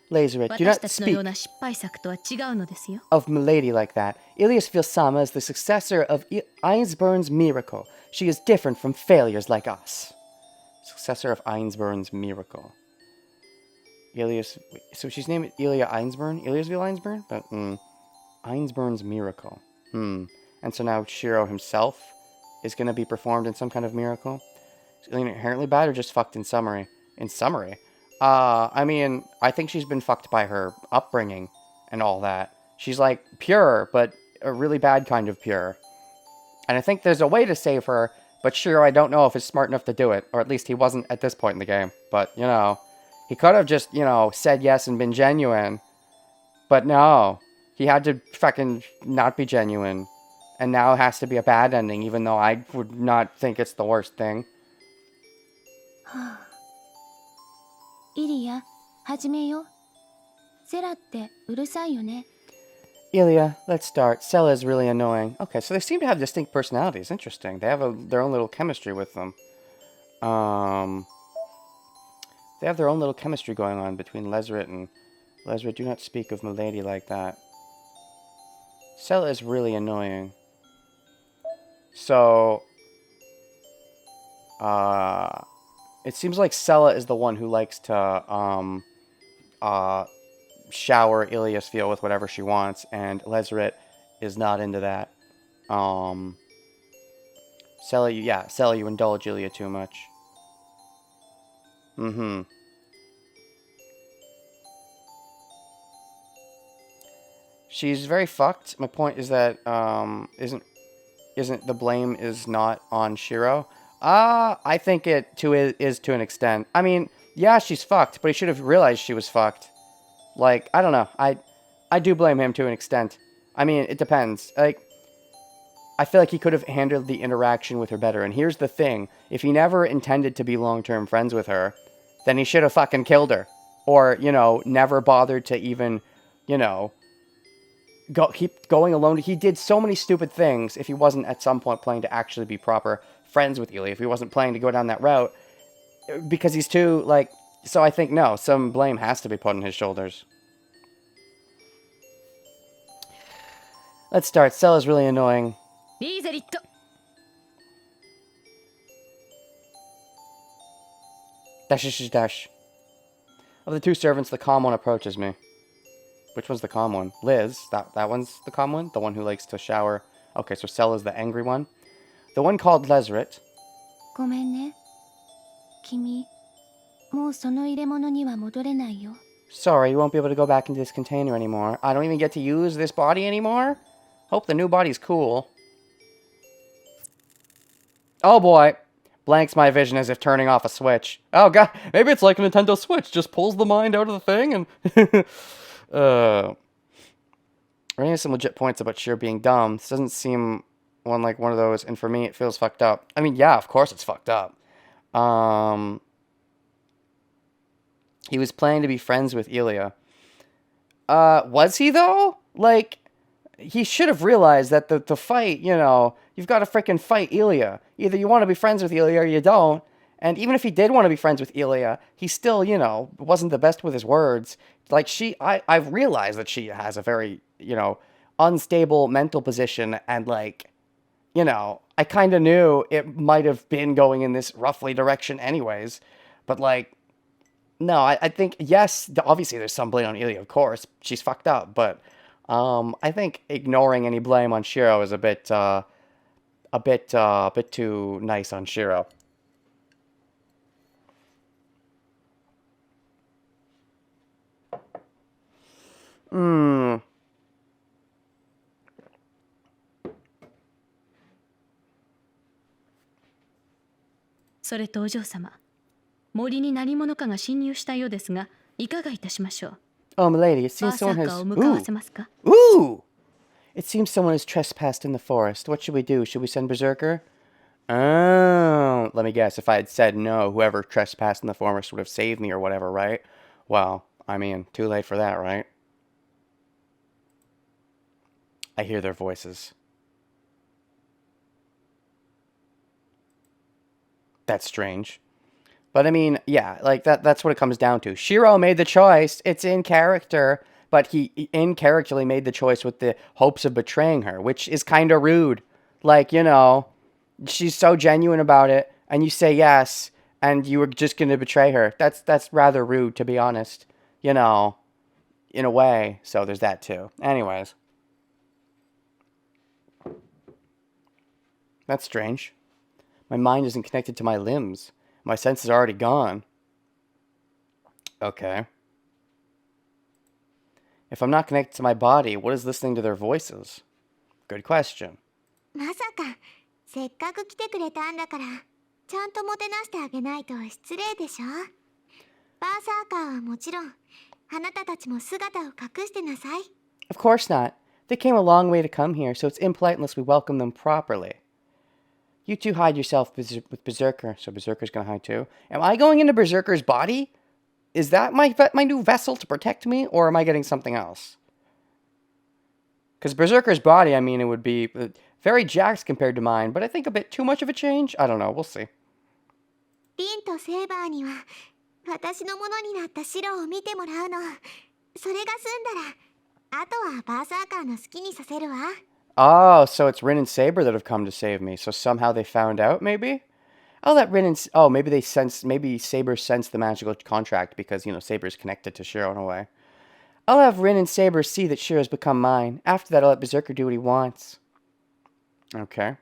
Lazaret, do 私 not たちのよう speak な失敗作とは違うのですよ。 of Milady like that. Ilias Vilsama is the successor of Einsburn's miracle. She is different from failures like us. Successor of Einsburn's miracle. Ilias... So she's named Ilya Einsburn? Iliasville Einsburn? But, Einsburn's miracle. And so now Shiro himself is going to be performed in some kind of miracle. Is Ilya inherently bad or just fucked in summary? In summary? I mean, I think she's been fucked by her upbringing and all that. She's, like, pure, but a really bad kind of pure. And I think there's a way to save her, but Shiro, I don't know if he's smart enough to do it. Or at least he wasn't at this point in the game. But, you know, he could have just, you know, said yes and been genuine. But no, he had to fucking not be genuine. And now it has to be a bad ending, even though I would not think it's the worst thing. イリア、始めよ。セラってうるさいよね。 Ilya, let's start. Sella is really annoying. Okay, so they seem to have distinct personalities. Interesting. They have their own little chemistry with them. They have their own little chemistry going on between Lazaret and... Lazaret, do not speak of Milady like that. Sella is really annoying. So... It seems like Sella is the one who likes to, shower Iliasfeel with whatever she wants, and Lazaret is not into that. Sella, you indulge Ilya too much. She's very fucked. My point is that, isn't the blame is not on Shiro. I think it is to an extent. I mean, yeah, she's fucked, but he should have realized she was fucked. Like, I don't know. I do blame him to an extent. I mean, it depends. Like, I feel like he could have handled the interaction with her better. And here's the thing. If he never intended to be long-term friends with her, then he should have fucking killed her. Or, you know, never bothered to even, you know, keep going alone. He did so many stupid things if he wasn't at some point planning to actually be proper friends with Ilya, if he wasn't planning to go down that route, because he's too, like, so I think, no, some blame has to be put on his shoulders. Let's start. Sella's really annoying. リーゼリット。 Dash. Of the two servants, the calm one approaches me. Which one's the calm one? Liz. That one's the calm one? The one who likes to shower. Okay, so Sella's the angry one. The one called Lazaret. ごめんね。君、もうその入れ物には戻れないよ。 Sorry, you won't be able to go back into this container anymore. I don't even get to use this body anymore? Hope the new body's cool. Oh boy. Blanks my vision as if turning off a switch. Oh god, maybe it's like a Nintendo Switch. Just pulls the mind out of the thing and... Running some legit points about Shiro being dumb. This doesn't seem one of those, and for me it feels fucked up. I mean, yeah, of course it's fucked up. He was planning to be friends with Ilya. Was he though? Like, he should have realized that the fight, you know, you've got to freaking fight Ilya. Either you want to be friends with Ilya or you don't. And even if he did want to be friends with Ilya, he still, you know, wasn't the best with his words. Like I've realized that she has a very, you know, unstable mental position, and like, you know, I kind of knew it might have been going in this roughly direction anyways. But like, no, I think, yes, obviously there's some blame on Ilya, of course. She's fucked up, but I think ignoring any blame on Shiro is a bit too nice on Shiro. Hmm. それとお嬢様、森に何者かが侵入したようですが、いかがいたしましょう。 Oh, milady, it バ seems ーサ someone ー has... カーを向かわ Ooh. せますか。 Ooh! It seems someone has trespassed in the forest. What should we do? Should we send Berserker? Oh, let me guess. If I had said no, whoever trespassed in the forest would have saved me or whatever, right? Well, I mean, too late for that, right? I hear their voices. That's strange. But I mean, yeah, like that's what it comes down to. Shiro made the choice. It's in character, but he incorrectly made the choice with the hopes of betraying her, which is kind of rude. Like, you know, she's so genuine about it, and you say yes, and you were just going to betray her. That's rather rude, to be honest. You know, in a way. So there's that too. Anyways. That's strange. My mind isn't connected to my limbs. My senses are already gone. Okay. If I'm not connected to my body, what is listening to their voices? Good question. まさかせっかく来てくれたんだからちゃんともてなしてあげないと失礼でしょ。バーサーカーはもちろんあなたたちも姿を隠してなさい。 Of course not. They came a long way to come here, so it's impolite unless we welcome them properly. You two hide yourself with Berserker, so Berserker's gonna hide too. Am I going into Berserker's body? Is that my new vessel to protect me, or am I getting something else? Because Berserker's body, I mean, it would be very jacked compared to mine, but I think a bit too much of a change? I don't know, we'll see. リンとセーバーには私のものになった白を見てもらうの。それが済んだらあとはバーサーカーの好きにさせるわ。 Oh, so it's Rin and Saber that have come to save me. So somehow they found out, maybe? I'll let Rin and... Oh, maybe they sense... Maybe Saber sensed the magical contract because, you know, Saber's connected to Shiro in a way. I'll have Rin and Saber see that Shiro's become mine. After that, I'll let Berserker do what he wants. Okay.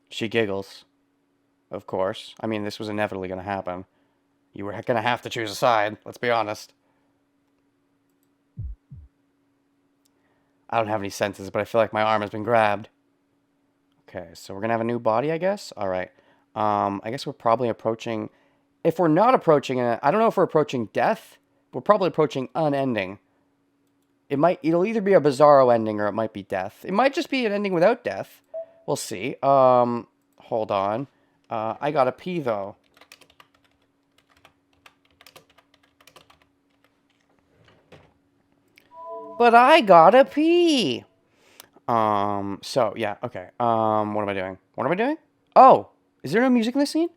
She giggles. Of course. I mean, this was inevitably going to happen. You were going to have to choose a side, let's be honest. I don't have any senses, but I feel like my arm has been grabbed. Okay, so we're going to have a new body, I guess? All right. I guess we're probably approaching... If we're not approaching... I don't know if we're approaching death. We're probably approaching unending. It'll either be a bizarro ending or it might be death. It might just be an ending without death. We'll see. Hold on. I gotta pee, though. But I gotta pee. So, yeah, okay. What am I doing? What am I doing? Oh, is there no music in this scene?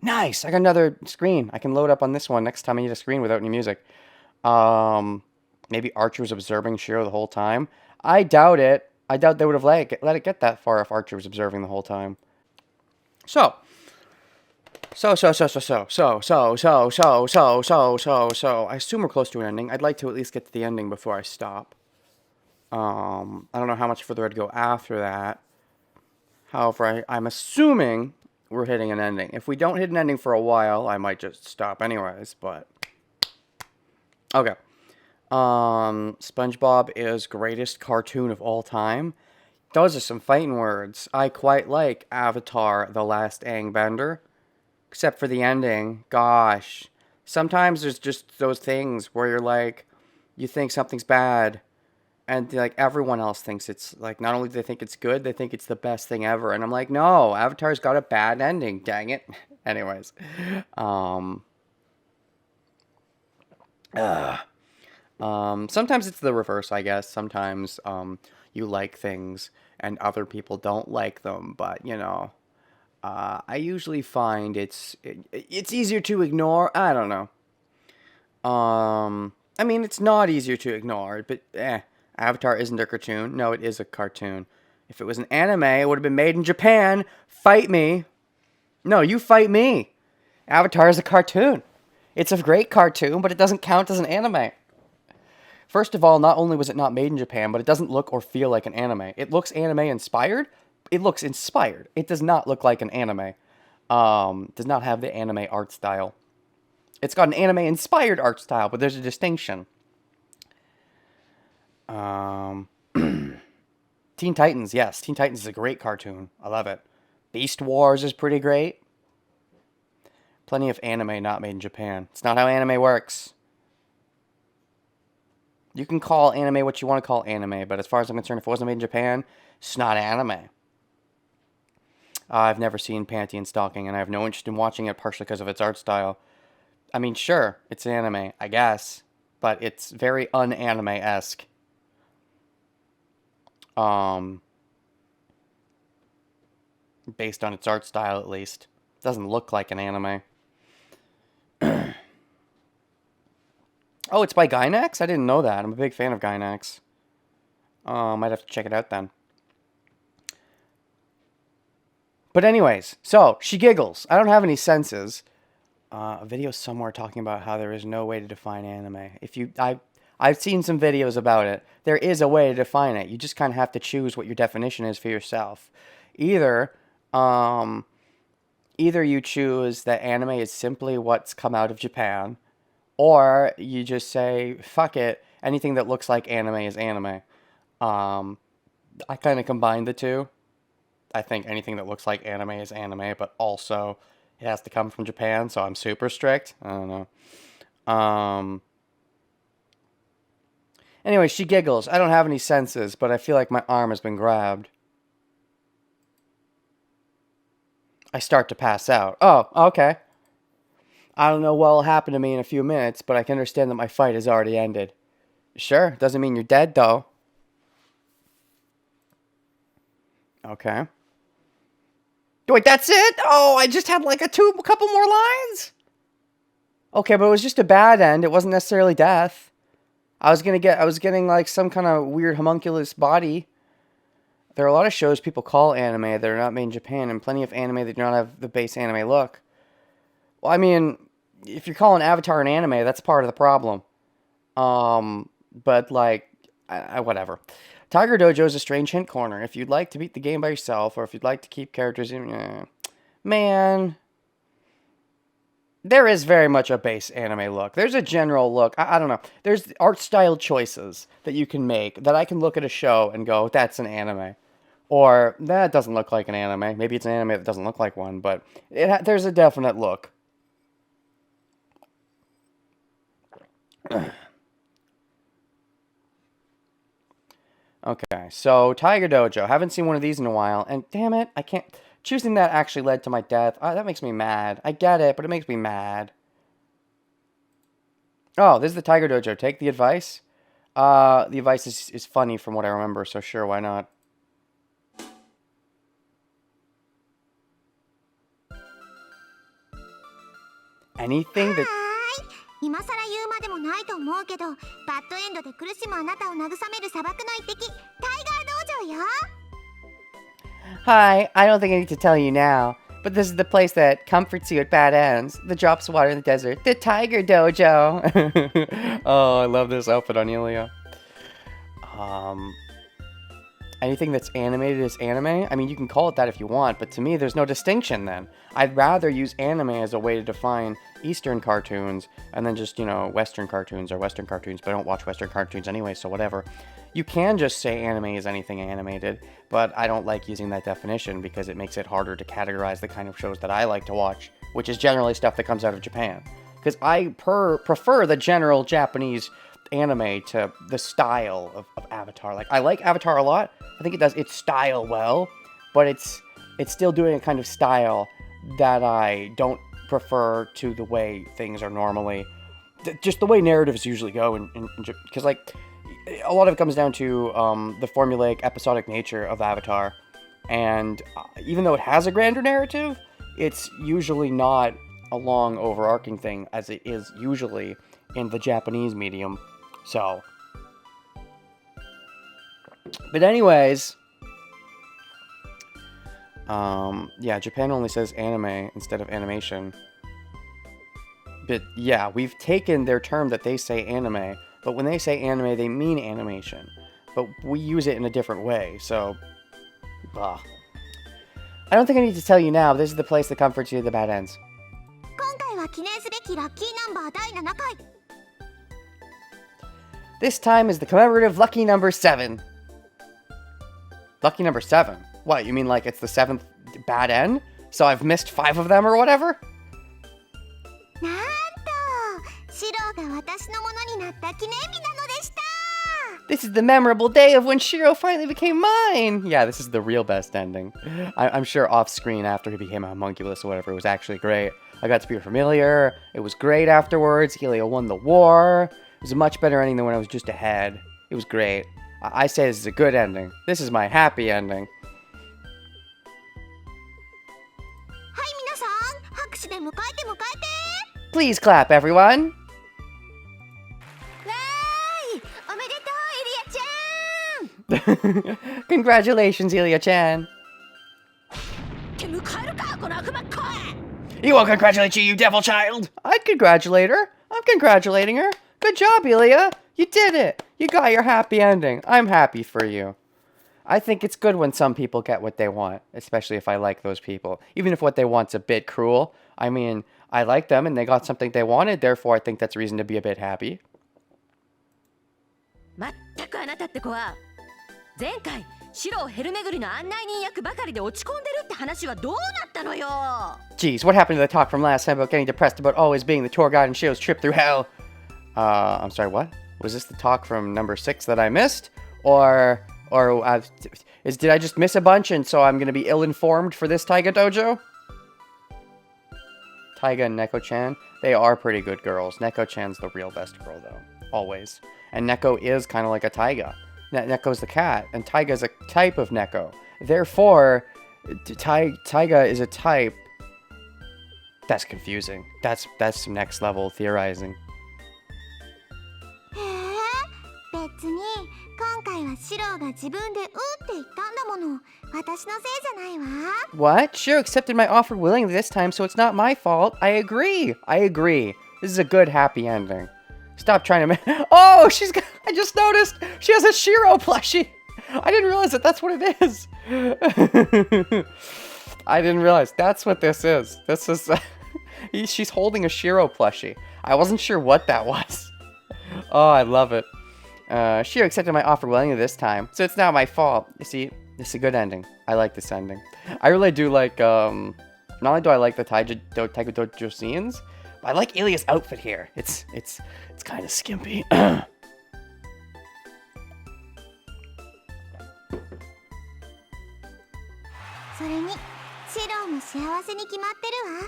Nice, I got another screen. I can load up on this one next time I need a screen without any music. Maybe Archer was observing Shiro the whole time. I doubt it. I doubt they would have let it get that far if Archer was observing the whole time. So, I assume we're close to an ending. I'd like to at least get to the ending before I stop. I don't know how much further I'd go after that. However, I'm assuming we're hitting an ending. If we don't hit an ending for a while, I might just stop anyways, but... Okay. SpongeBob is greatest cartoon of all time. Those are some fighting words. I quite like Avatar: The Last Airbender. Except for the ending. Gosh. Sometimes there's just those things where you're like, you think something's bad, and like everyone else thinks it's like, not only do they think it's good, they think it's the best thing ever. And I'm like, no, Avatar's got a bad ending, dang it. Anyways. Sometimes it's the reverse, I guess. Sometimes you like things and other people don't like them, but you know, I usually find it's easier to ignore. I don't know. I mean, it's not easier to ignore, but Avatar isn't a cartoon. No, it is a cartoon. If it was an anime, it would have been made in Japan. Fight me. No, you fight me. Avatar is a cartoon. It's a great cartoon, but it doesn't count as an anime. First of all, not only was it not made in Japan, but it doesn't look or feel like an anime. It looks anime inspired. It looks inspired. It does not look like an anime. Does not have the anime art style. It's got an anime inspired art style, but there's a distinction. Teen Titans, yes. Teen Titans is a great cartoon. I love it. Beast Wars is pretty great. Plenty of anime not made in Japan. It's not how anime works. You can call anime what you want to call anime, but as far as I'm concerned, if it wasn't made in Japan, it's not anime. I've never seen Panty and Stalking, and I have no interest in watching it, partially because of its art style. I mean, sure, it's anime, I guess, but it's very un-anime-esque. Based on its art style, at least. It doesn't look like an anime. Oh, it's by Gainax? I didn't know that. I'm a big fan of Gainax. Might have to check it out then. But anyways, so, she giggles. I don't have any senses. A video somewhere talking about how there is no way to define anime. I've seen some videos about it. There is a way to define it. You just kind of have to choose what your definition is for yourself. Either you choose that anime is simply what's come out of Japan, or you just say, fuck it, anything that looks like anime is anime. I kind of combine the two. I think anything that looks like anime is anime, but also it has to come from Japan, so I'm super strict. I don't know. Anyway, she giggles. I don't have any senses, but I feel like my arm has been grabbed. I start to pass out. Oh, okay. I don't know what will happen to me in a few minutes, but I can understand that my fight has already ended. Sure, doesn't mean you're dead, though. Okay. Wait, that's it? Oh, I just had like a couple more lines? Okay, but it was just a bad end. It wasn't necessarily death. I was getting like some kind of weird homunculus body. There are a lot of shows people call anime that are not made in Japan, and plenty of anime that do not have the base anime look. Well, I mean, if you're calling Avatar an anime, that's part of the problem. But like, whatever. Tiger Dojo is a strange hint corner. If you'd like to beat the game by yourself, or if you'd like to keep characters in, man, there is very much a base anime look. There's a general look. I don't know. There's art style choices that you can make that I can look at a show and go, that's an anime. Or, that doesn't look like an anime. Maybe it's an anime that doesn't look like one, but there's a definite look. Okay, so Tiger Dojo. Haven't seen one of these in a while, and damn it, I can't... Choosing that actually led to my death. That makes me mad. I get it, but it makes me mad. Oh, this is the Tiger Dojo. Take the advice. The advice is funny from what I remember, so sure, why not? Anything that... 今更言うまでもないと思うけど、バッドエンドで苦しむあなたを慰める砂漠の一滴、タイガー道場よ。Hi, I don't think I need to tell you now, but this is the place that comforts you at bad ends. The drops of water in the desert, the Tiger Dojo. Oh, I love this outfit on Ilya. Anything that's animated is anime? I mean, you can call it that if you want, but to me, there's no distinction then. I'd rather use anime as a way to define Eastern cartoons, and then just, Western cartoons, but I don't watch Western cartoons anyway, so whatever. You can just say anime is anything animated, but I don't like using that definition because it makes it harder to categorize the kind of shows that I like to watch, which is generally stuff that comes out of Japan. Because I prefer the general Japanese anime to the style of Avatar. Like, I like Avatar a lot. I think it does its style well, but it's still doing a kind of style that I don't prefer to the way things are normally, just the way narratives usually go because like a lot of it comes down to the formulaic episodic nature of Avatar, And even though it has a grander narrative, it's usually not a long overarching thing as it is usually in the Japanese medium. So, but anyways, yeah, Japan only says anime instead of animation. But yeah, we've taken their term that they say anime, but when they say anime, they mean animation. But we use it in a different way, so... I don't think I need to tell you now, this is the place that comforts you at the bad ends. 今回は記念すべきラッキーナンバー第7回 This time is the commemorative lucky number 7. Lucky number 7? What, you mean like it's the 7th bad end? So I've missed 5 of them or whatever? なんとシロが私のものになった記念日なのでした This is the memorable day of when Shiro finally became mine! Yeah, this is the real best ending. I'm sure off-screen after he became a homunculus or whatever, it was actually great. I got to be familiar, it was great afterwards, Helio won the war. It was a much better ending than when I was just ahead. It was great. I say this is a good ending. This is my happy ending. はい皆さん拍手で迎えて迎えて Please clap, everyone! わーいおめでとうイリアちゃん Congratulations, Ilya-chan. って迎えるかこの悪魔っ子 He won't congratulate you, you devil child! I'd congratulate her. I'm congratulating her. Good job, Ilya. You did it. You got your happy ending. I'm happy for you. I think it's good when some people get what they want, especially if I like those people. Even if what they want's a bit cruel. I mean, I like them and they got something they wanted, therefore I think that's reason to be a bit happy. まったくあなたって子は前回シロヘル巡りの案内人役ばかりで落ち込んでるって話はどうなったのよ Geez, what happened to the talk from last time about getting depressed about always being the tour guide in Shiro's trip through hell? I'm sorry, what? Was this the talk from number 6 that I missed? Or did I just miss a bunch and so I'm going to be ill-informed for this Taiga dojo? Taiga and Neko-chan, they are pretty good girls. Neko-chan's the real best girl, though. Always. And Neko is kind of like a Taiga. Neko's the cat, and Taiga's a type of Neko. Therefore, Taiga is a type... That's confusing. That's some next level theorizing. へえ別に今回はシロが自分でって言ったんだもの私のせいじゃないわ What? Shiro accepted my offer willingly this time, so it's not my fault. I agree. This is a good happy ending. Stop trying to make... Oh, she's got... I just noticed. She has a Shiro plushie. I didn't realize that that's what it is. I didn't realize that's what this is. This is... she's holding a Shiro plushie. I wasn't sure what that was. Oh, I love it. Shiro accepted my offer willingly this time, so it's not my fault. You see, this is a good ending. I like this ending. I really do like... Not only do I like the Taiga Dojo scenes, but I like Ilya's outfit here. It's kind of skimpy. それにシロも幸せに決まってるわ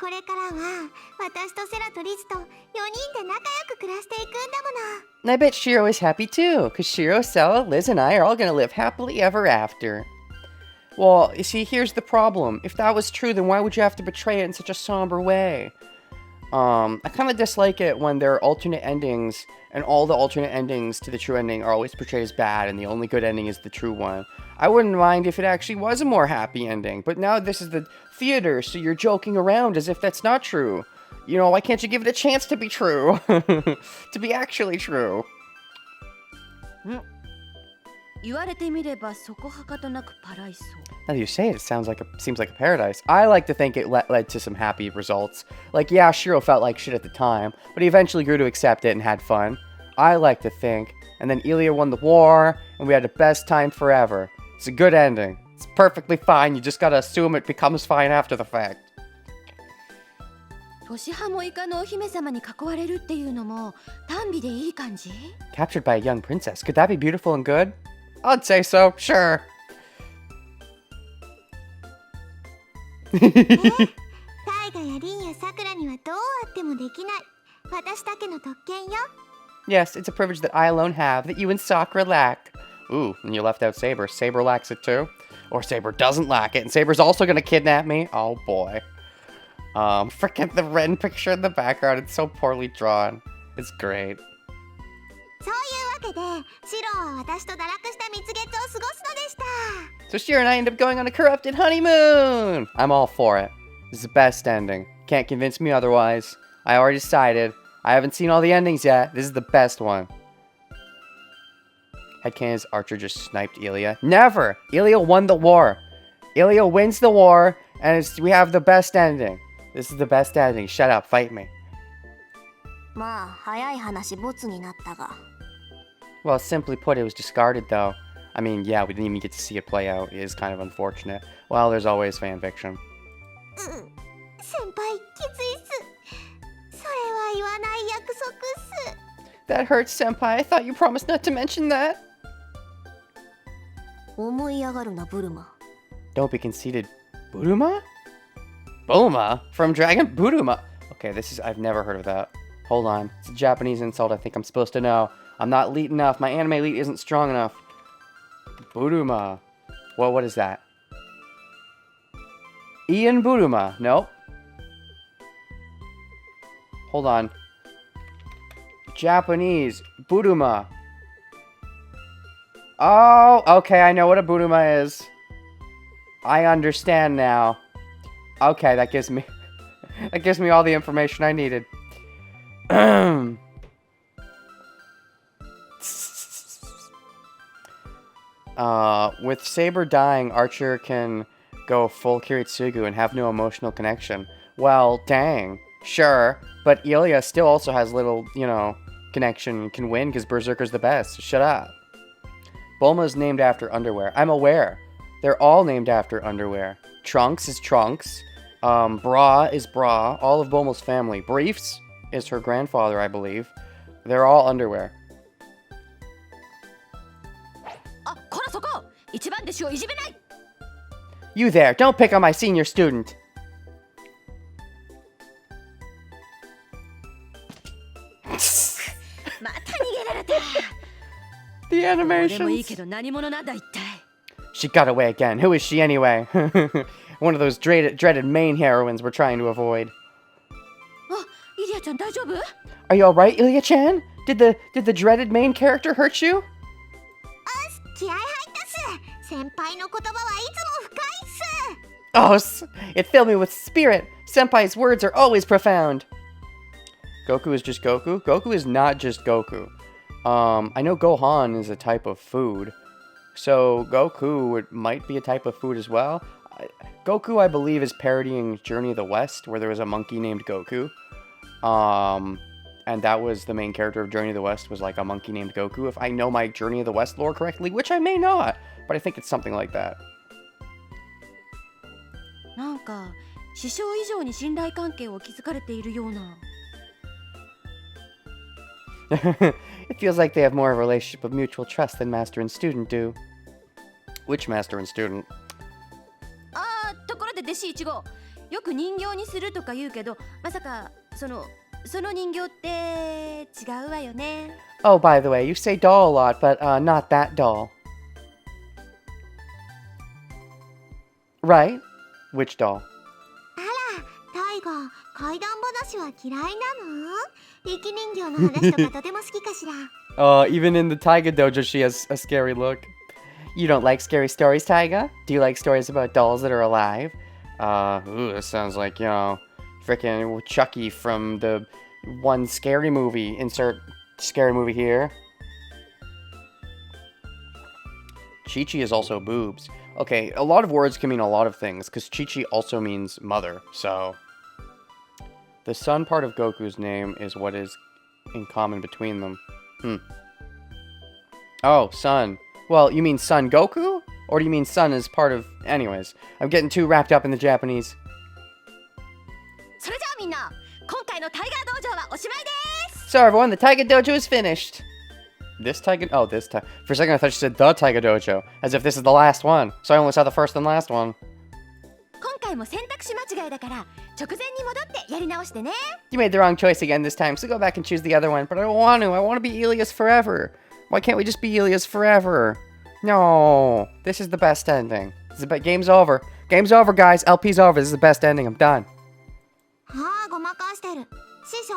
これからは私とセラとリズと4人で仲良く暮らしていくんだもの And I bet Shiro is happy too, because Shiro, Sella, Liz, and I are all going to live happily ever after. Well, you see, here's the problem. If that was true, then why would you have to betray it in such a somber way? I kind of dislike it when there are alternate endings, and all the alternate endings to the true ending are always portrayed as bad, and the only good ending is the true one. I wouldn't mind if it actually was a more happy ending, but now this is the theater, so you're joking around as if that's not true. You know, why can't you give it a chance to be true? To be actually true. 言われてみればそこはかとなくパライソ Now that you say it, it seems like a paradise. I like to think it led to some happy results. Like, yeah, Shiro felt like shit at the time, but he eventually grew to accept it and had fun. I like to think. And then Ilya won the war, and we had the best time forever. It's a good ending. It's perfectly fine. You just gotta assume it becomes fine after the fact. 年ハモイカのお姫様に囲われるっていうのも単美でいい感じ Captured by a young princess. Could that be beautiful and good? I'd say so. Sure. タイガやリンやサクラにはどうあってもできない私だけの特権よ Yes, it's a privilege that I alone have, that you and Sakura lack. Ooh, and you left out Saber. Saber lacks it too? Or Saber doesn't lack it, and Saber's also gonna kidnap me. Oh boy. Freaking the Ren picture in the background. It's so poorly drawn. It's great. そういうわけでシロは私と堕落した蜜月を過ごすのでした。 So Shiro and I end up going on a corrupted honeymoon! I'm all for it. This is the best ending. Can't convince me otherwise. I already decided. I haven't seen all the endings yet. This is the best one. Headcanon's Archer just sniped Ilya. Never! Ilya won the war. Ilya wins the war, and we have the best ending. This is the best ending. Shut up, fight me. まあ早い話ボツになったが。 Well, simply put, it was discarded, though. I mean, yeah, we didn't even get to see it play out. It is kind of unfortunate. Well, there's always fan fiction. 先輩きついっす。それは言わない約束っす。 That hurts, Senpai. I thought you promised not to mention that. 思い上がるなブルマ。 Don't be conceited. Buruma? Bulma? From Dragon? Buruma? Okay, I've never heard of that. Hold on. It's a Japanese insult I think I'm supposed to know. I'm not elite enough. My anime elite isn't strong enough. Buruma. Well, what is that? Ian Buruma. Nope. Hold on. Japanese. Buruma. Oh, okay, I know what a Buruma is. I understand now. Okay, that gives me all the information I needed. With Saber dying, Archer can go full Kiritsugu and have no emotional connection. Well, dang. Sure, but Ilya still also has little, connection and can win because Berserker's the best, so shut up. Bulma's named after underwear. I'm aware. They're all named after underwear. Trunks is Trunks. Bra is Bra. All of Bulma's family. Briefs is her grandfather, I believe. They're all underwear. You there, don't pick on my senior student. The animations. She got away again. Who is she anyway? One of those dreaded main heroines we're trying to avoid. Are you alright, Ilya-chan? Did the dreaded main character hurt you? 気合入ったっす。先輩の言葉はいつも深いっす。 Oh, it filled me with spirit. Senpai's words are always profound. Goku is just Goku? Goku is not just Goku. I know Gohan is a type of food. So Goku might be a type of food as well. Goku, I believe, is parodying Journey of the West, where there was a monkey named Goku. And that was the main character of Journey of the West, was like a monkey named Goku, if I know my Journey of the West lore correctly, which I may not, but I think it's something like that. なんか師匠以上に信頼関係を築かれているような。It feels like they have more of a relationship of mutual trust than master and student do. Which master and student? ところで弟子一号、よく人形にするとか言うけど、まさかその人形って違うわよね。Oh, by the way, you say doll a lot, but not that doll. Right? Which doll? あら、タイガー、怪談話は嫌いなの？生き人形の話とかとても好きかしら。Even in the Taiga dojo, she has a scary look. You don't like scary stories, Taiga? Do you like stories about dolls that are alive? This sounds like, frickin' Chucky from the one scary movie. Insert scary movie here. Chi-Chi is also boobs. Okay, a lot of words can mean a lot of things, because Chi-Chi also means mother, so... The son part of Goku's name is what is in common between them. Oh, son. Well, you mean Son Goku? Or do you mean son as part of... Anyways, I'm getting too wrapped up in the Japanese. それじゃあみんな、今回のタイガー道場はおしまいです。 So everyone, the Taiga Dojo is finished. This Taiga... Oh, this Taiga... For a second I thought she said the Taiga Dojo, as if this is the last one. So I only saw the first and last one. 今回も選択肢間違いだから直前に戻ってやり直してね。 You made the wrong choice again this time, so go back and choose the other one. But I don't want to. I want to be Ilias forever. Why can't we just be Ilias forever? No, this is the best ending. Game's over. Game's over, guys. LP's over. This is the best ending. I'm done. ああ、ごまかしてる。師匠、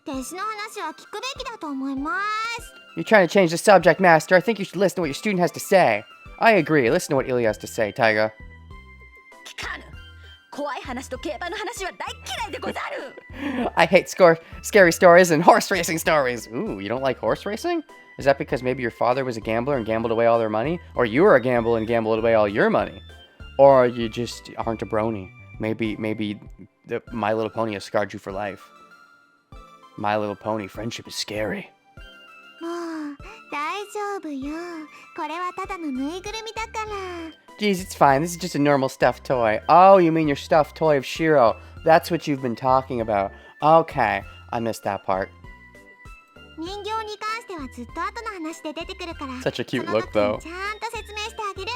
弟子の話は聞くべきだと思います。 You're trying to change the subject, Master. I think you should listen to what your student has to say. I agree. Listen to what Ilya has to say, Taiga. 聞かぬ。怖い話と競馬の話は大嫌いでござる。I hate scary stories and horse racing stories. Ooh, you don't like horse racing? Is that because maybe your father was a gambler and gambled away all their money? Or you were a gambler and gambled away all your money? Or you just aren't a brony? Maybe the My Little Pony has scarred you for life. My Little Pony, friendship is scary. もう大丈夫よ。これはただのぬいぐるみだから。 Geez, it's fine. This is just a normal stuffed toy. Oh, you mean your stuffed toy of Shiro. That's what you've been talking about. Okay, I missed that part. 人形に関してはずっと後の話で出てくるから。 Such a cute その look, 時に though. ちゃんと説明してあげる。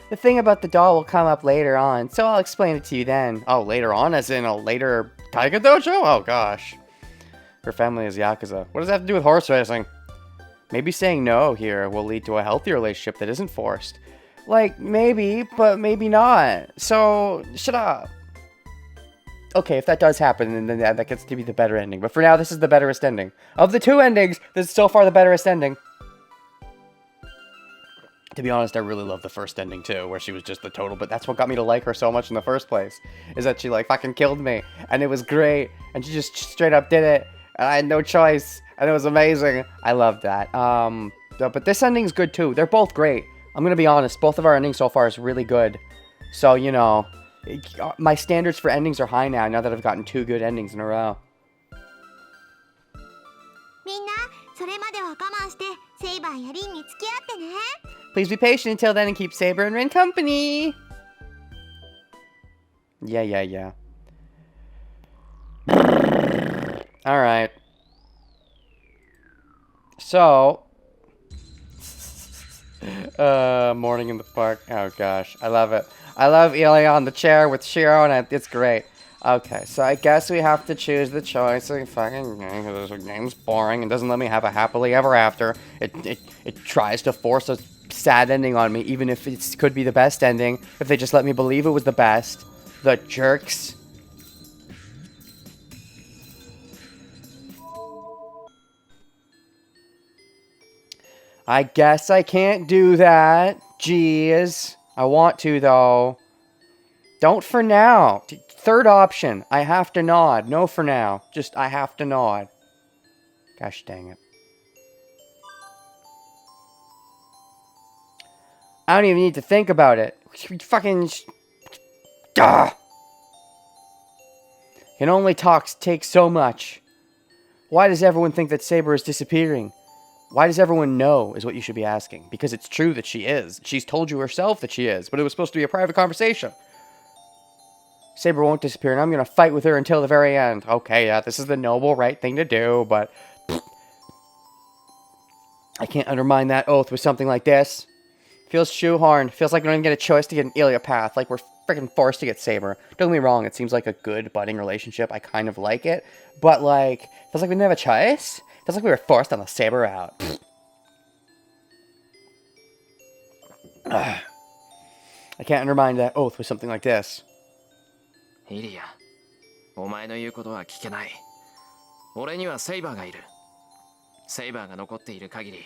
The thing about the doll will come up later on, so I'll explain it to you then. Oh, later on, as in a later Taiga Dojo? Oh, gosh. Her family is Yakuza. What does that have to do with horse racing? Maybe saying no here will lead to a healthier relationship that isn't forced. Like, maybe, but maybe not. So, shut up. Okay, if that does happen, then that gets to be the better ending. But for now, this is the betterest ending. Of the two endings, this is so far the betterest ending. To be honest, I really love the first ending too, where she was just the total, but that's what got me to like her so much in the first place, is that she like fucking killed me, and it was great, and she just straight up did it, and I had no choice, and it was amazing. I loved that. But this ending's good too. They're both great. I'm gonna be honest, both of our endings so far is really good. So, you know, my standards for endings are high now that I've gotten 2 good endings in a row. みんな、それまでは我慢して、セイバーやリンに付き合ってね。 Please be patient until then and keep Saber and Rin company. Yeah. Alright. So. Morning in the park. Oh gosh. I love it. I love Ilya on the chair with Shiro and it's great. Okay, so I guess we have to choose the choice of fucking game because this game's boring and doesn't let me have a happily ever after. It tries to force a sad ending on me, even if it could be the best ending, if they just let me believe it was the best. The jerks. I guess I can't do that. Jeez. I want to, though. Don't for now. Third option. I have to nod. No for now. Just, I have to nod. Gosh dang it. I don't even need to think about it. Fucking... Gah! Can only take so much. Why does everyone think that Saber is disappearing? Why does everyone know, is what you should be asking. Because it's true that she is. She's told you herself that she is, but it was supposed to be a private conversation. Saber won't disappear, and I'm gonna fight with her until the very end. Okay, yeah, this is the noble, right thing to do, but... I can't undermine that oath with something like this. Feels shoehorned. Feels like we don't even get a choice to get an Ilya path. Like we're freaking forced to get Saber. Don't get me wrong, it seems like a good budding relationship. I kind of like it. But like, feels like we didn't have a choice. Feels like we were forced on the Saber route. I can't undermine that oath with something like this. イリア、お前の言うことは聞けない。俺にはセイバーがいる。セイバーが残っている限り、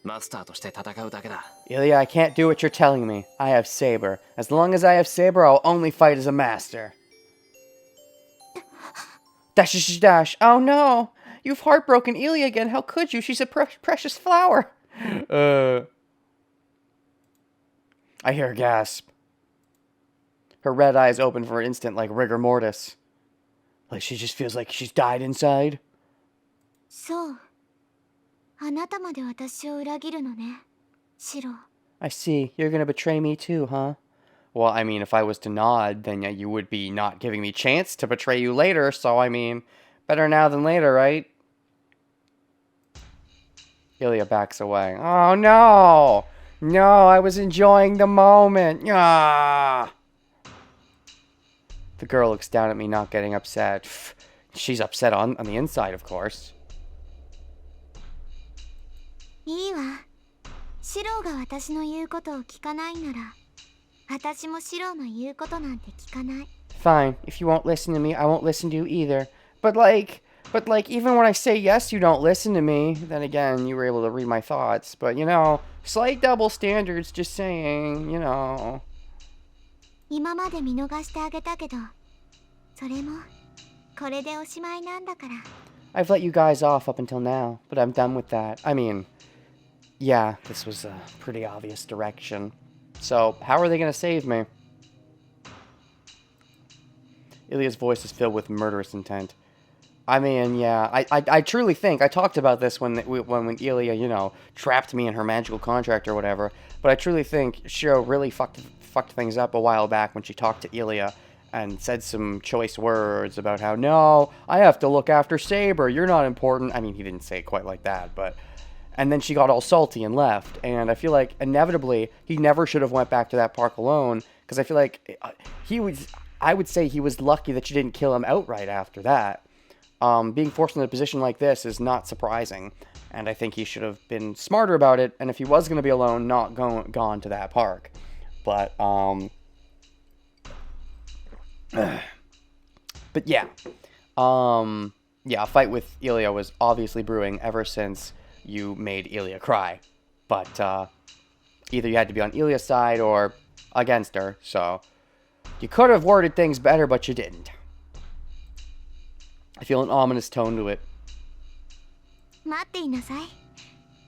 マスターとして戦うだけだ。Ilya, I can't do what you're telling me. I have Saber. As long as I have Saber, I'll only fight as a master. Dash, dash. Oh no! You've heartbroken Ilya again. How could you? She's a precious flower. I hear her gasp. Her red eyes open for an instant like rigor mortis. Like she just feels like she's died inside. そう。あなたまで私を裏切るのね、シロ。I see. You're gonna betray me too, huh? Well, I mean, if I was to nod, then yeah, you would be not giving me chance to betray you later, so I mean, better now than later, right? Ilya backs away. Oh no! No, I was enjoying the moment. Ah! The girl looks down at me, not getting upset. She's upset on the inside, of course. いいわ。シローが私の言うことを聞かないなら、私もシローの言うことなんて聞かない。Fine. If you won't listen to me, I won't listen to you either. But like, even when I say yes, you don't listen to me. Then again, you were able to read my thoughts. But, you know, slight double standards, just saying, you know. 今まで見逃してあげたけど、それもこれでおしまいなんだから。I've let you guys off up until now, but I'm done with that. I mean, yeah, this was a pretty obvious direction. So, how are they going to save me? Ilya's voice is filled with murderous intent. I mean, yeah, I truly think, I talked about this when Ilya, you know, trapped me in her magical contract or whatever, but I truly think Shiro really fucked things up a while back when she talked to Ilya and said some choice words about how, no, I have to look after Saber, you're not important. I mean, he didn't say it quite like that, but... And then she got all salty and left, and I feel like, inevitably, he never should have went back to that park alone, because I feel like I would say he was lucky that she didn't kill him outright after that. Being forced in a position like this is not surprising, and I think he should have been smarter about it, and if he was going to be alone, not gone to that park. But yeah. Yeah, a fight with Ilya was obviously brewing ever since you made Ilya cry. But either you had to be on Ilya's side or against her, so you could have worded things better, but you didn't. I feel an ominous tone to it. 待っていなさい。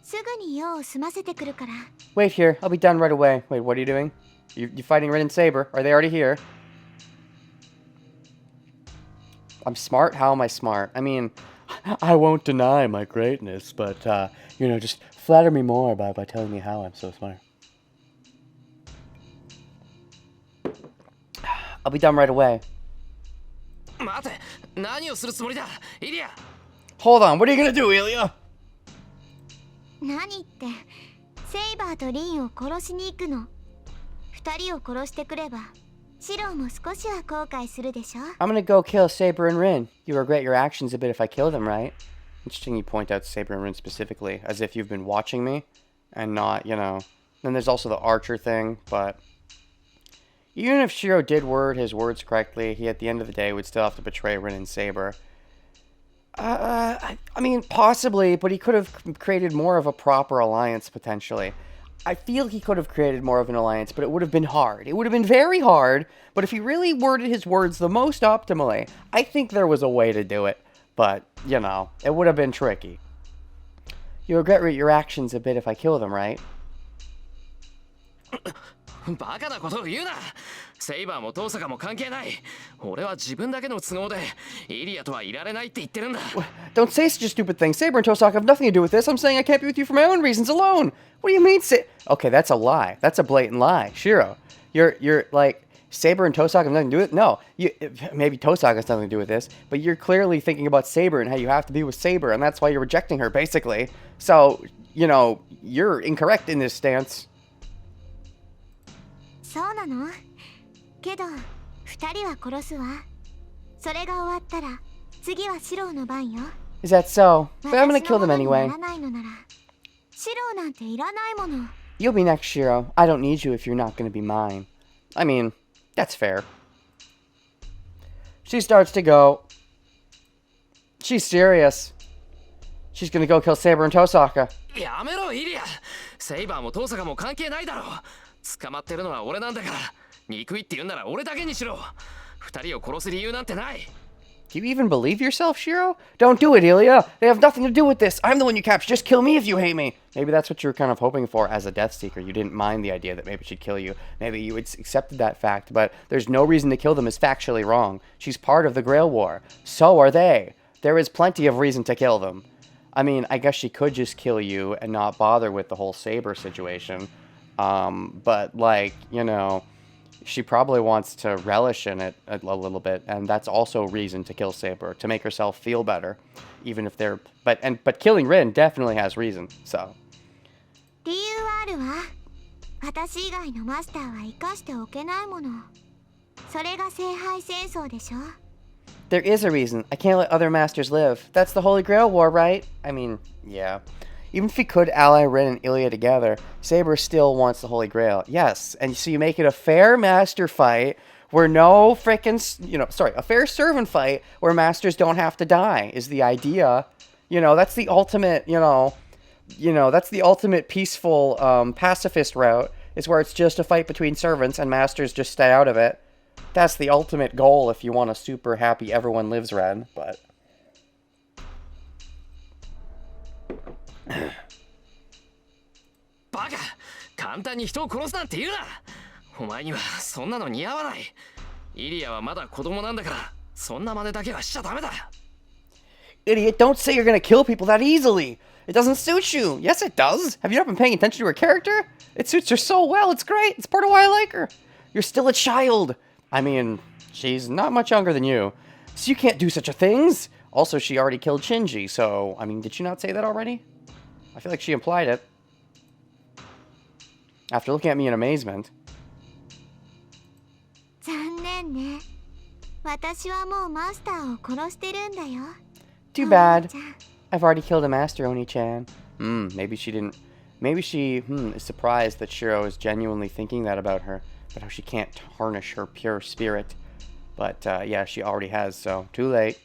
すぐに用を済ませてくるから。Wait here, I'll be done right away. Wait, what are you doing? You fighting Rin and Saber? Are they already here? I'm smart? How am I smart? I mean, I won't deny my greatness, but, you know, just flatter me more by telling me how I'm so smart. I'll be done right away. 待て、何をするつもりだ、イリア。 Hold on, what are you gonna do, Ilya? 何って、セイバーとリンを殺しに行くの。二人を殺してくれば、シローも少しは後悔するでしょ。 I'm gonna go kill Saber and Rin. You regret your actions a bit if I kill them, right? Interesting you point out Saber and Rin specifically, as if you've been watching me, and not, you know... Then there's also the Archer thing, but... Even if Shiro did word his words correctly, he at the end of the day would still have to betray Rin and Saber. I mean, possibly, but he could have created more of a proper alliance, potentially. I feel he could have created more of an alliance, but it would have been hard. It would have been very hard, but if he really worded his words the most optimally, I think there was a way to do it. But, you know, it would have been tricky. You regret your actions a bit if I kill them, right? バカなことを言うな。セイバーもトーサカも関係ない。俺は自分だけの都合でイリアとはいられないって言ってるんだ。Don't say such a stupid thing. Saber and Tosaka have nothing to do with this. I'm saying I can't be with you for my own reasons alone. What do you mean, Okay, that's a lie. That's a blatant lie. Shiro, you're like, Saber and Tosaka have nothing to do with it? No, maybe Tosaka has nothing to do with this, but you're clearly thinking about Saber and how you have to be with Saber, and that's why you're rejecting her, basically. So, you know, you're incorrect in this stance. そうなの？けど、二人は殺すわ。それが終わったら、次はシローの番よ。Is that so? But I'm gonna kill them 私のものに anyway. ならないのなら、シローなんていらないもの。You'll be next, Shiro. I don't need you if you're not gonna be mine. I mean, that's fair. She starts to go. She's serious. She's gonna go kill Saber and Tosaka. やめろイリア。セイバーもトーサカも関係ないだろう。捕まってるのは俺なんだから。憎いって言うんなら俺だけにしろ。二人を殺す理由なんてない。Do you even believe yourself, Shiro? Don't do it, Ilya. They have nothing to do with this. I'm the one you captured. Just kill me if you hate me. Maybe that's what you were kind of hoping for as a Death Seeker. You didn't mind the idea that maybe she'd kill you. Maybe you accepted that fact, but there's no reason to kill them is factually wrong. She's part of the Grail War. So are they. There is plenty of reason to kill them. I mean, I guess she could just kill you and not bother with the whole Saber situation. But, like, you know... She probably wants to relish in it a little bit, and that's also reason to kill Saber, to make herself feel better, even if they're... But killing Rin definitely has reason, so... 理由はあるわ。私以外のマスターは生かしておけないもの。それが聖杯戦争でしょ。There is a reason. I can't let other masters live. That's the Holy Grail War, right? I mean, yeah. Even if he could ally Rin and Ilya together, Saber still wants the Holy Grail. Yes, and so you make it a fair master fight where no frickin', a fair servant fight where masters don't have to die is the idea. That's the ultimate, that's the ultimate peaceful pacifist route, is where it's just a fight between servants and masters just stay out of it. That's the ultimate goal if you want a super happy everyone lives Ren, but... Baka! 簡単に人を殺すなんて言うな。お前にはそんなの似合わない。イリアはまだ子供なんだから、そんな真似だけはしちゃダメだ。Idiot, don't say you're gonna kill people that easily. It doesn't suit you. Yes, it does. Have you not been paying attention to her character? It suits her so well. It's great. It's part of why I like her. You're still a child. I mean, she's not much younger than you. So you can't do such a things. Also, she already killed Shinji, so, I mean, did she not say that already? I feel like she implied it. After looking at me in amazement. 残念ね。私はもうマスターを殺してるんだよ。 Too bad. I've already killed a master, Oni-chan. Maybe she didn't... Maybe she, is surprised that Shiro is genuinely thinking that about her. But how she can't tarnish her pure spirit. But, yeah, she already has, so too late.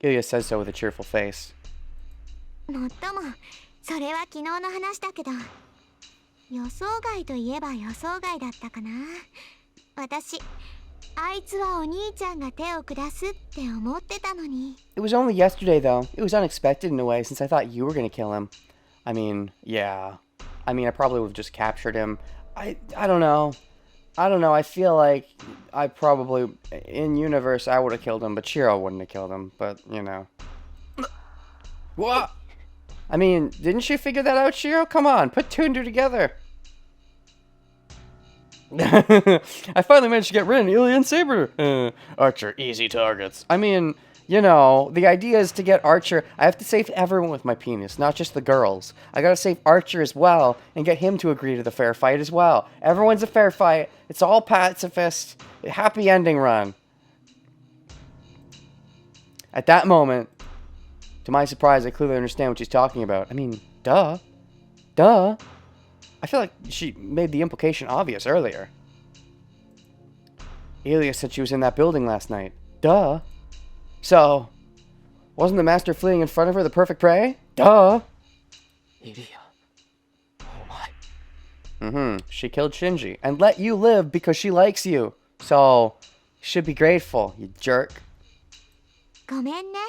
Ilya says so with a cheerful face. もっとも、それは昨日の話だけど、予想外といえば予想外だったかな。私、あいつはお兄ちゃんが手を下すって思ってたのに。It was only yesterday, though. It was unexpected in a way, since I thought you were gonna kill him. I mean, yeah. I mean, I probably would have just captured him. I don't know. I feel like I probably, in universe, I would have killed him, but Shiro wouldn't have killed him. But, What? I mean, didn't you figure that out, Shiro? Come on, put two and two together. I finally managed to get rid of Ilya and Saber. Archer, easy targets. I mean, the idea is to get Archer. I have to save everyone with my penis, not just the girls. I gotta save Archer as well, and get him to agree to the fair fight as well. Everyone's a fair fight. It's all pacifist. Happy ending run. At that moment, to my surprise, I clearly understand what she's talking about. I mean, duh. Duh. I feel like she made the implication obvious earlier. Ilya said she was in that building last night. Duh. So, wasn't the master fleeing in front of her the perfect prey? Duh. Ilya. Oh my. She killed Shinji and let you live because she likes you. So, you should be grateful, you jerk. ごめんね。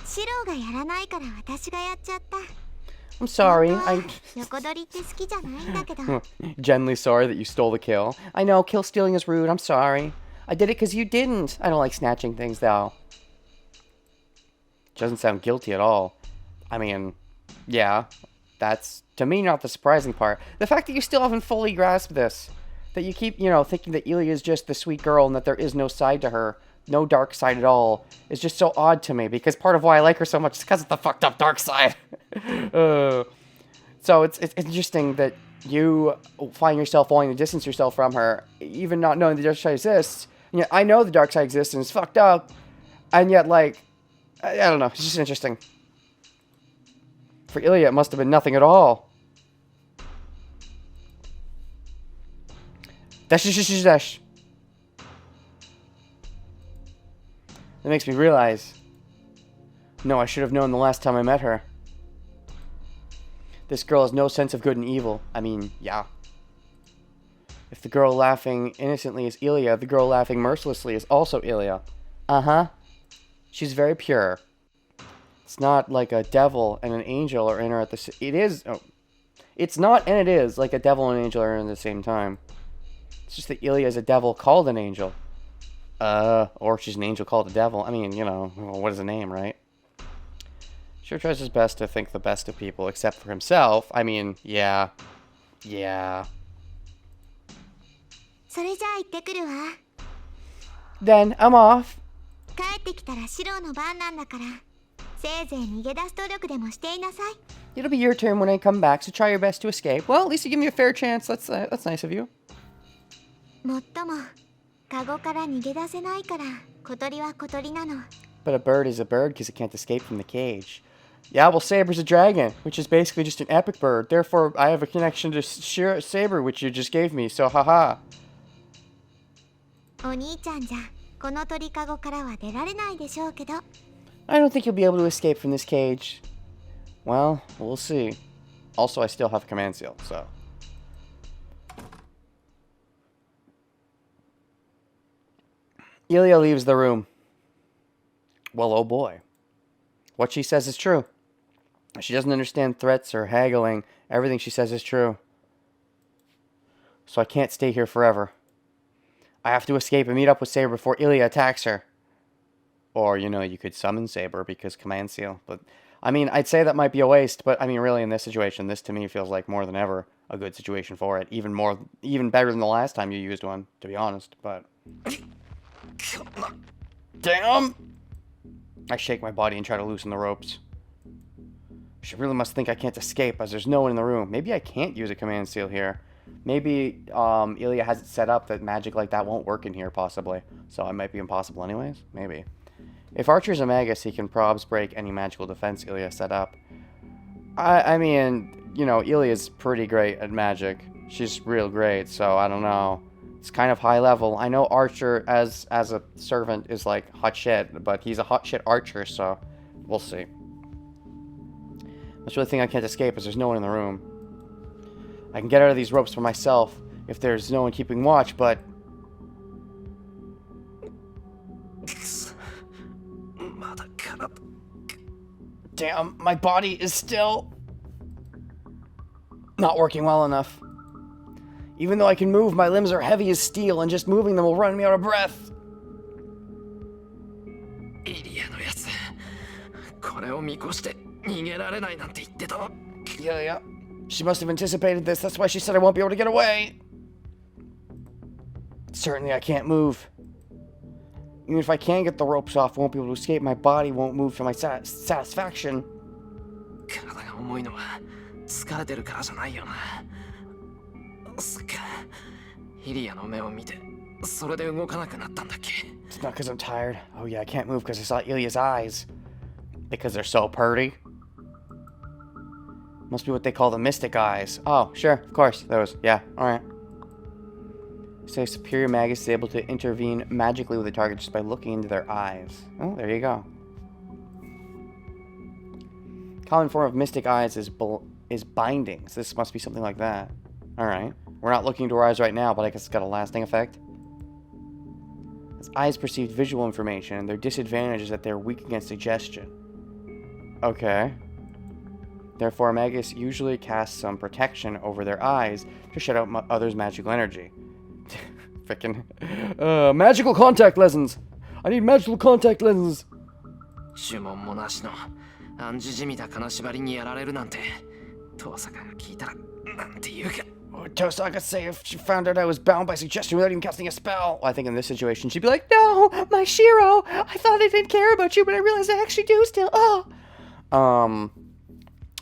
シローがやらないから私がやっちゃった。I'm sorry, 横取りって好きじゃないんだけど。Genuinely sorry that you stole the kill. I know, kill stealing is rude, I'm sorry. I did it because you didn't. I don't like snatching things, though. Doesn't sound guilty at all. I mean, yeah, that's, to me, not the surprising part. The fact that you still haven't fully grasped this. That you keep, thinking that Ilya is just the sweet girl and that there is no side to her. No dark side at all. Is just so odd to me, because part of why I like her so much is because of the fucked up dark side. So it's interesting that you find yourself wanting to distance yourself from her, even not knowing the dark side exists. And yet I know the dark side exists and it's fucked up, and yet, like, I don't know, it's just interesting. For Ilya, it must have been nothing at all. Dash, dash, dash, dash. That makes me realize. No, I should have known the last time I met her. This girl has no sense of good and evil. I mean, yeah. If the girl laughing innocently is Ilya, the girl laughing mercilessly is also Ilya. Uh-huh. She's very pure. It's not like a devil and an angel are in her at the it is. Oh. It's not and it is like a devil and an angel are in at the same time. It's just that Ilya is a devil called an angel. Or she's an angel called a devil. I mean, what is a name, right? Sure tries his best to think the best of people, except for himself. I mean, yeah. Yeah. それじゃあ行ってくるわ。 Then, I'm off. 帰ってきたらシローの番なんだから、せいぜい逃げ出す努力でもしていなさい。 It'll be your turn when I come back, so try your best to escape. Well, at least you give me a fair chance. That's nice of you. もっとも、カゴから逃げ出せないから、小鳥は小鳥なの。 But a bird is a bird because it can't escape from the cage. Yeah, well, Saber's a dragon, which is basically just an epic bird. Therefore, I have a connection to Saber, which you just gave me, so haha. お兄ちゃんじゃこの鳥かごからは出られないでしょうけど。 I don't think you'll be able to escape from this cage. Well, we'll see. Also, I still have a command seal, so... Ilya leaves the room. Well, oh boy. What she says is true. She doesn't understand threats or haggling. Everything she says is true. So I can't stay here forever. I have to escape and meet up with Saber before Ilya attacks her. Or, you know, you could summon Saber because command seal. But, I mean, I'd say that might be a waste. But, I mean, really, in this situation, this to me feels like more than ever a good situation for it. Even better than the last time you used one, to be honest. But... Damn! I shake my body and try to loosen the ropes. She really must think I can't escape as there's no one in the room. Maybe I can't use a command seal here. Maybe Ilya has it set up that magic like that won't work in here, possibly. So it might be impossible anyways? Maybe. If Archer's a magus, he can probs break any magical defense Ilya set up. I mean, you know, Ilya's pretty great at magic. She's real great, so I don't know. It's kind of high level. I know Archer as a servant is like hot shit, but he's a hot shit archer, so we'll see. That's really the thing I can't escape is there's no one in the room. I can get out of these ropes for myself if there's no one keeping watch, but... Damn, my body is still not working well enough. Even though I can move, my limbs are heavy as steel, and just moving them will run me out of breath. Yeah. She must have anticipated this. That's why she said I won't be able to get away. Certainly I can't move. Even if I can get the ropes off, I won't be able to escape. My body won't move to my satisfaction. It's not because I'm tired. Oh yeah, I can't move because I saw Ilya's eyes. Because they're so pretty. Must be what they call the mystic eyes. Oh, sure, of course, those. Yeah, alright. So superior magus is able to intervene magically with a target just by looking into their eyes. Oh, there you go. Common form of mystic eyes is binding. So this must be something like that. Alright. We're not looking into her eyes right now, but I guess it's got a lasting effect. As eyes perceive visual information, and their disadvantage is that they're weak against suggestion. Okay. Therefore, magus usually casts some protection over their eyes to shut out others' magical energy. Frickin' magical contact lenses! I need magical contact lenses! Tosaka say if she found out I was bound by suggestion without even casting a spell. Well, I think in this situation she'd be like, no, my Shiro! I thought I didn't care about you, but I realized I actually do still. Oh!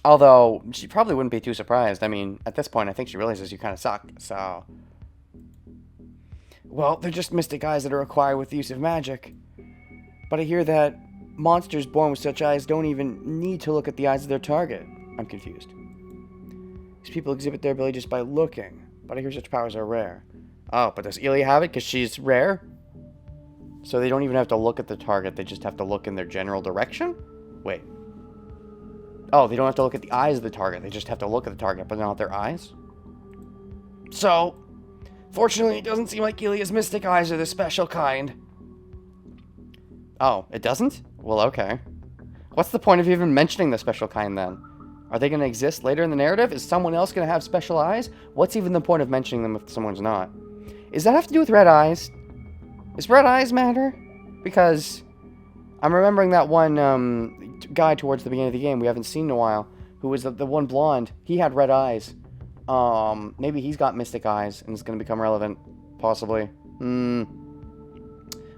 Although, she probably wouldn't be too surprised. I mean, at this point, I think she realizes you kind of suck, so... Well, they're just mystic eyes that are acquired with the use of magic. But I hear that monsters born with such eyes don't even need to look at the eyes of their target. I'm confused. These people exhibit their ability just by looking, but I hear such powers are rare. Oh, but does Ilya have it because she's rare? So they don't even have to look at the target, they just have to look in their general direction? Wait. Oh, they don't have to look at the eyes of the target, they just have to look at the target, but not their eyes? So, fortunately, it doesn't seem like Ilya's mystic eyes are the special kind. Oh, it doesn't? Well, okay. What's the point of even mentioning the special kind, then? Are they going to exist later in the narrative? Is someone else going to have special eyes? What's even the point of mentioning them if someone's not? Does that have to do with red eyes? Does red eyes matter? Because I'm remembering that one guy towards the beginning of the game we haven't seen in a while, who was the one blonde. He had red eyes. Maybe he's got mystic eyes and it's going to become relevant. Possibly.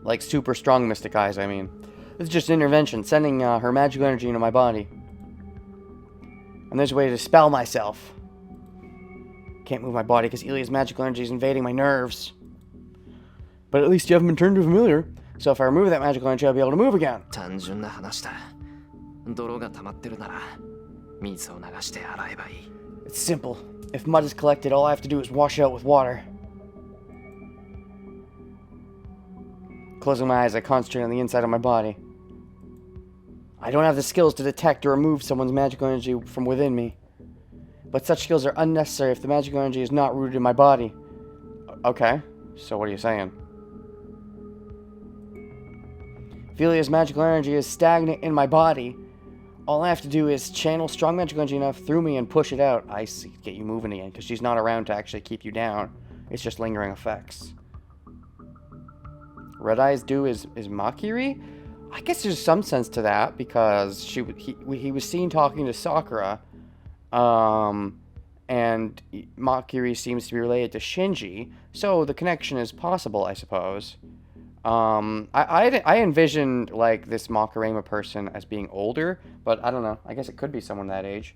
Like super strong mystic eyes, I mean. It's just an intervention, sending her magical energy into my body. And there's a way to dispel myself. Can't move my body because Ilya's magical energy is invading my nerves. But at least you haven't been turned to familiar. So if I remove that magical energy, I'll be able to move again. 泥が溜まってるなら水を流して洗えばいい。 It's simple. If mud is collected, all I have to do is wash it out with water. Closing my eyes, I concentrate on the inside of my body. I don't have the skills to detect or remove someone's magical energy from within me. But such skills are unnecessary if the magical energy is not rooted in my body. Okay, so what are you saying? Velia's magical energy is stagnant in my body. All I have to do is channel strong magical energy enough through me and push it out. I see. Get you moving again, because she's not around to actually keep you down. It's just lingering effects. Red Eye's due is Makiri? I guess there's some sense to that, because he was seen talking to Sakura. And Makiri seems to be related to Shinji, so the connection is possible, I suppose. I envisioned, like, this Makarema person as being older, but I don't know. I guess it could be someone that age.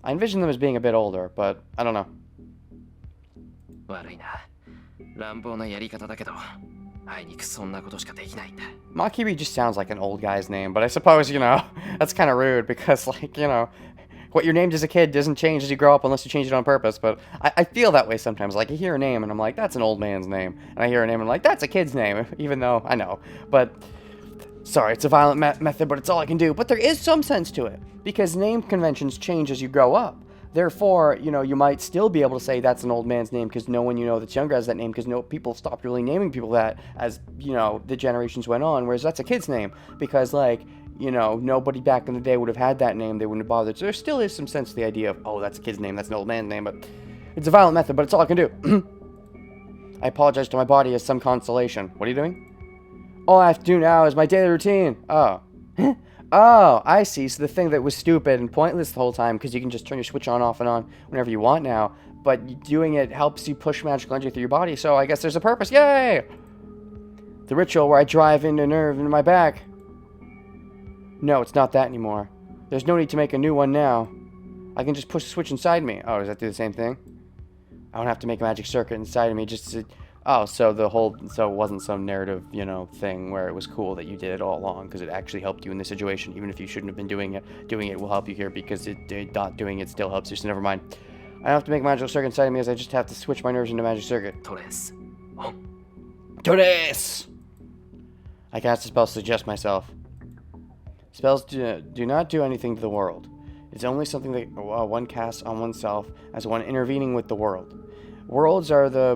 I envision them as being a bit older, but I don't know. 悪いな。乱暴なやり方だけど、あいにくそんなことしかできないんだ。 Makiri just sounds like an old guy's name, but I suppose, you know, that's kind of rude, because, like, you know, what you're named as a kid doesn't change as you grow up unless you change it on purpose, but I feel that way sometimes. Like, I hear a name, and I'm like, that's an old man's name. And I hear a name, and I'm like, that's a kid's name, even though I know. But, sorry, it's a violent method, but it's all I can do. But there is some sense to it, because name conventions change as you grow up. Therefore, you know, you might still be able to say that's an old man's name, because no one you know that's younger has that name, because people stopped really naming people that as, you know, the generations went on, whereas that's a kid's name, because, like, you know, nobody back in the day would have had that name. They wouldn't have bothered. So there still is some sense to the idea of, oh, that's a kid's name, that's an old man's name, but it's a violent method, but it's all I can do. I apologize to my body as some consolation. What are you doing? All I have to do now is my daily routine. Oh. Oh, I see. So the thing that was stupid and pointless the whole time, because you can just turn your switch on, off, and on whenever you want now, but doing it helps you push magical energy through your body, so I guess there's a purpose. Yay! The ritual where I drive in a nerve into my back. No, it's not that anymore. There's no need to make a new one now. I can just push the switch inside me. Oh, does that do the same thing? I don't have to make a magic circuit inside of me just to... Oh, so it wasn't some narrative, you know, thing where it was cool that you did it all along, because it actually helped you in this situation, even if you shouldn't have been doing it. Doing it will help you here, because not doing it still helps you, so never mind. I don't have to make a magical circuit inside of me, as I just have to switch my nerves into magic circuit. Torres. Torres! I cast a spell to suggest myself. Spells do not do anything to the world. It's only something that one casts on oneself as one intervening with the world. Words are the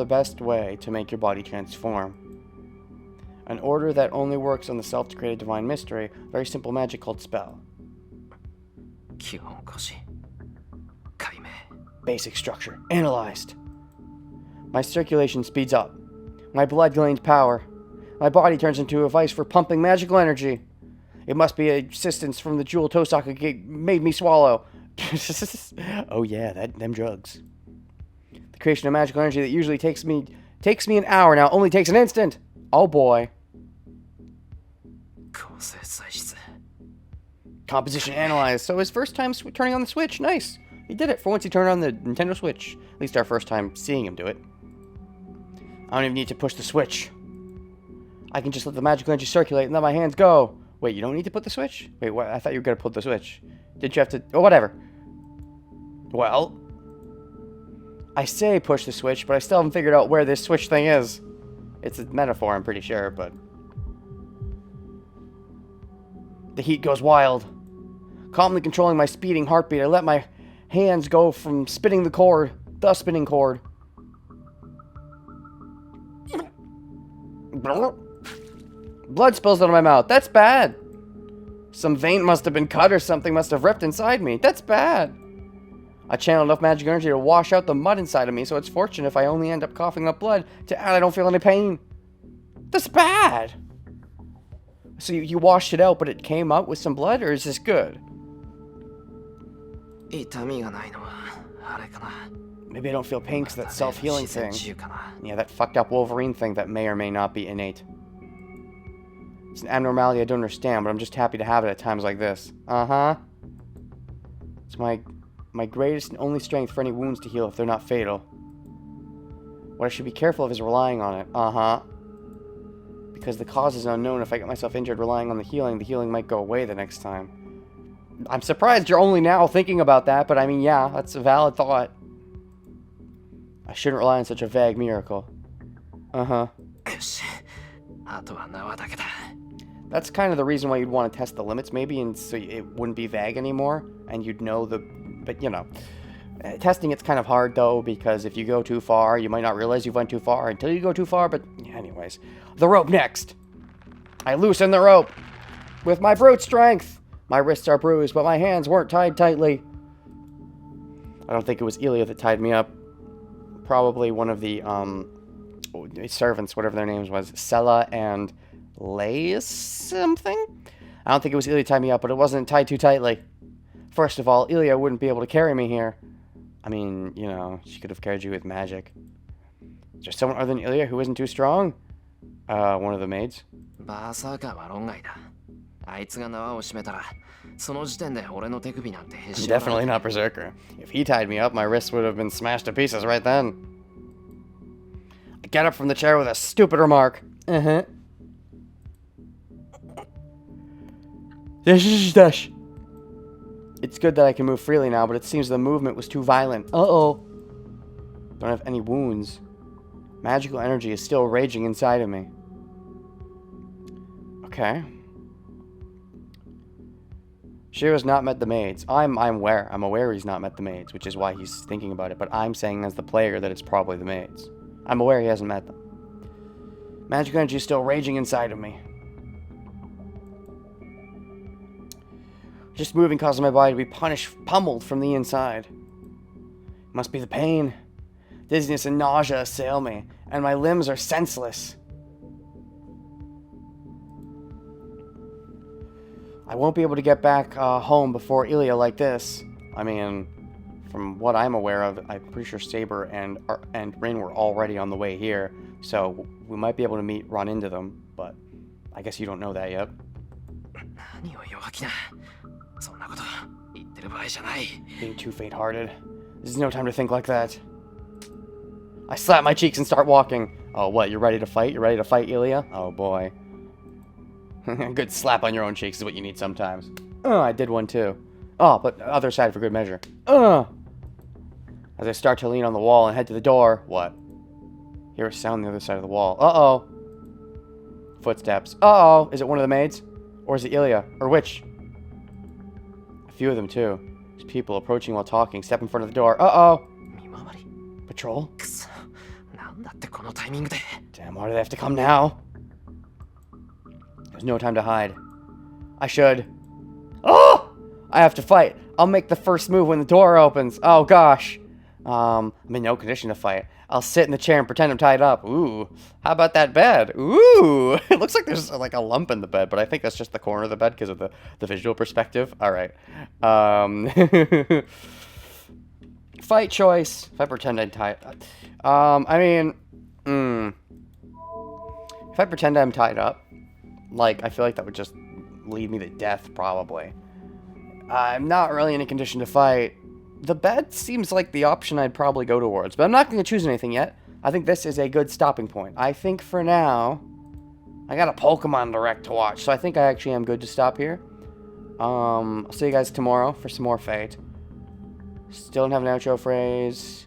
best way to make your body transform. An order that only works on the self to create a divine mystery, very simple magic called spell. Basic structure. Analyzed. My circulation speeds up. My blood gains power. My body turns into a vice for pumping magical energy. It must be assistance from the jewel Tosaka made me swallow. Oh yeah, them drugs. The creation of magical energy that usually takes me an hour now only takes an instant. Oh boy. Composition analyzed. So his first time turning on the Switch. Nice. He did it. For once he turned on the Nintendo Switch. At least our first time seeing him do it. I don't even need to push the Switch. I can just let the magical energy circulate and let my hands go. Wait, you don't need to put the Switch? Wait, what? I thought you were going to put the Switch. Did you have to... Oh, whatever. Well... I say push the Switch, but I still haven't figured out where this Switch thing is. It's a metaphor, I'm pretty sure, but... The heat goes wild. Calmly controlling my speeding heartbeat, I let my hands go from spinning the cord. The spinning cord. Blood spills out of my mouth. That's bad. Some vein must have been cut or something must have ripped inside me. That's bad. I channeled enough magic energy to wash out the mud inside of me, so it's fortunate if I only end up coughing up blood to add I don't feel any pain. That's bad. So you washed it out, but it came out with some blood, or is this good? Maybe I don't feel pain because that self-healing thing. Yeah, that fucked up Wolverine thing that may or may not be innate. It's an abnormality I don't understand, but I'm just happy to have it at times like this. Uh-huh. It's my greatest and only strength for any wounds to heal if they're not fatal. What I should be careful of is relying on it. Uh-huh. Because the cause is unknown. If I get myself injured relying on the healing might go away the next time. I'm surprised you're only now thinking about that, but I mean, yeah, that's a valid thought. I shouldn't rely on such a vague miracle. Uh-huh. よし。あとは縄だけだ。 That's kind of the reason why you'd want to test the limits, maybe, and so it wouldn't be vague anymore, and you'd know the... But, you know, testing it's kind of hard, though, because if you go too far, you might not realize you went too far until you go too far, but anyways. The rope next! I loosen the rope with my brute strength! My wrists are bruised, but my hands weren't tied tightly. I don't think it was Ilya that tied me up. Probably one of the, servants, whatever their names was. Sella and... Lay something? I don't think it was Ilya tied me up, but it wasn't tied too tightly. First of all, Ilya wouldn't be able to carry me here. I mean, you know, she could have carried you with magic. Is there someone other than Ilya who isn't too strong? One of the maids. バーサーカーは論外だ。あいつが縄を締めたら、その時点で俺の手首なんてへし折られ Definitely not Berserker. If he tied me up, my wrists would have been smashed to pieces right then. I get up from the chair with a stupid remark. Uh-huh. It's good that I can move freely now, but it seems the movement was too violent. Uh-oh. Don't have any wounds. Magical energy is still raging inside of me. Okay. Shiro's not met the maids. I'm aware. I'm aware he's not met the maids, which is why he's thinking about it. But I'm saying as the player that it's probably the maids. I'm aware he hasn't met them. Magical energy is still raging inside of me. Just moving causes my body to be pummeled from the inside. It must be the pain. Dizziness and nausea assail me, and my limbs are senseless. I won't be able to get back home before Ilya like this. I mean, from what I'm aware of, I'm pretty sure Saber and Rin were already on the way here, so we might be able to run into them, but I guess you don't know that yet. 何を弱気な。そんなこと言ってる場合じゃない。 Being too faint-hearted. There's no time to think like that. I slap my cheeks and start walking. Oh, what? You're ready to fight? You're ready to fight, Ilya? Oh, boy. Good slap on your own cheeks is what you need sometimes. I did one too. Oh, but other side for good measure. As I start to lean on the wall and head to the door. What? Hear a sound on the other side of the wall. Uh-oh. Footsteps. Uh-oh. Is it one of the maids? Or is it Ilya? Or which? A few of them too. There's people approaching while talking. Step in front of the door. Uh-oh. 見回り Patrol? くそ。なんだってこのタイミングで。 Damn, why do they have to come now? There's no time to hide. I should. Oh! I have to fight. I'll make the first move when the door opens. Oh, gosh. I'm in no condition to fight. I'll sit in the chair and pretend I'm tied up. Ooh. How about that bed? Ooh. It looks like there's like a lump in the bed, but I think that's just the corner of the bed because of the visual perspective. All right. Fight choice. If I pretend I'm tied up. If I pretend I'm tied up, like, I feel like that would just lead me to death, probably. I'm not really in a condition to fight. The bed seems like the option I'd probably go towards, but I'm not going to choose anything yet. I think this is a good stopping point. I think for now, I got a Pokemon Direct to watch, so I think I actually am good to stop here. I'll see you guys tomorrow for some more Fate. Still don't have an outro phrase.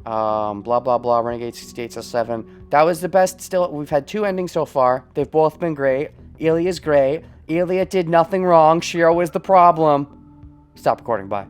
Blah, blah, blah, Renegade 6807. That was the best still. We've had 2 endings so far. They've both been great. Ilya's great. Ilya did nothing wrong. Shiro is the problem. Stop recording. Bye.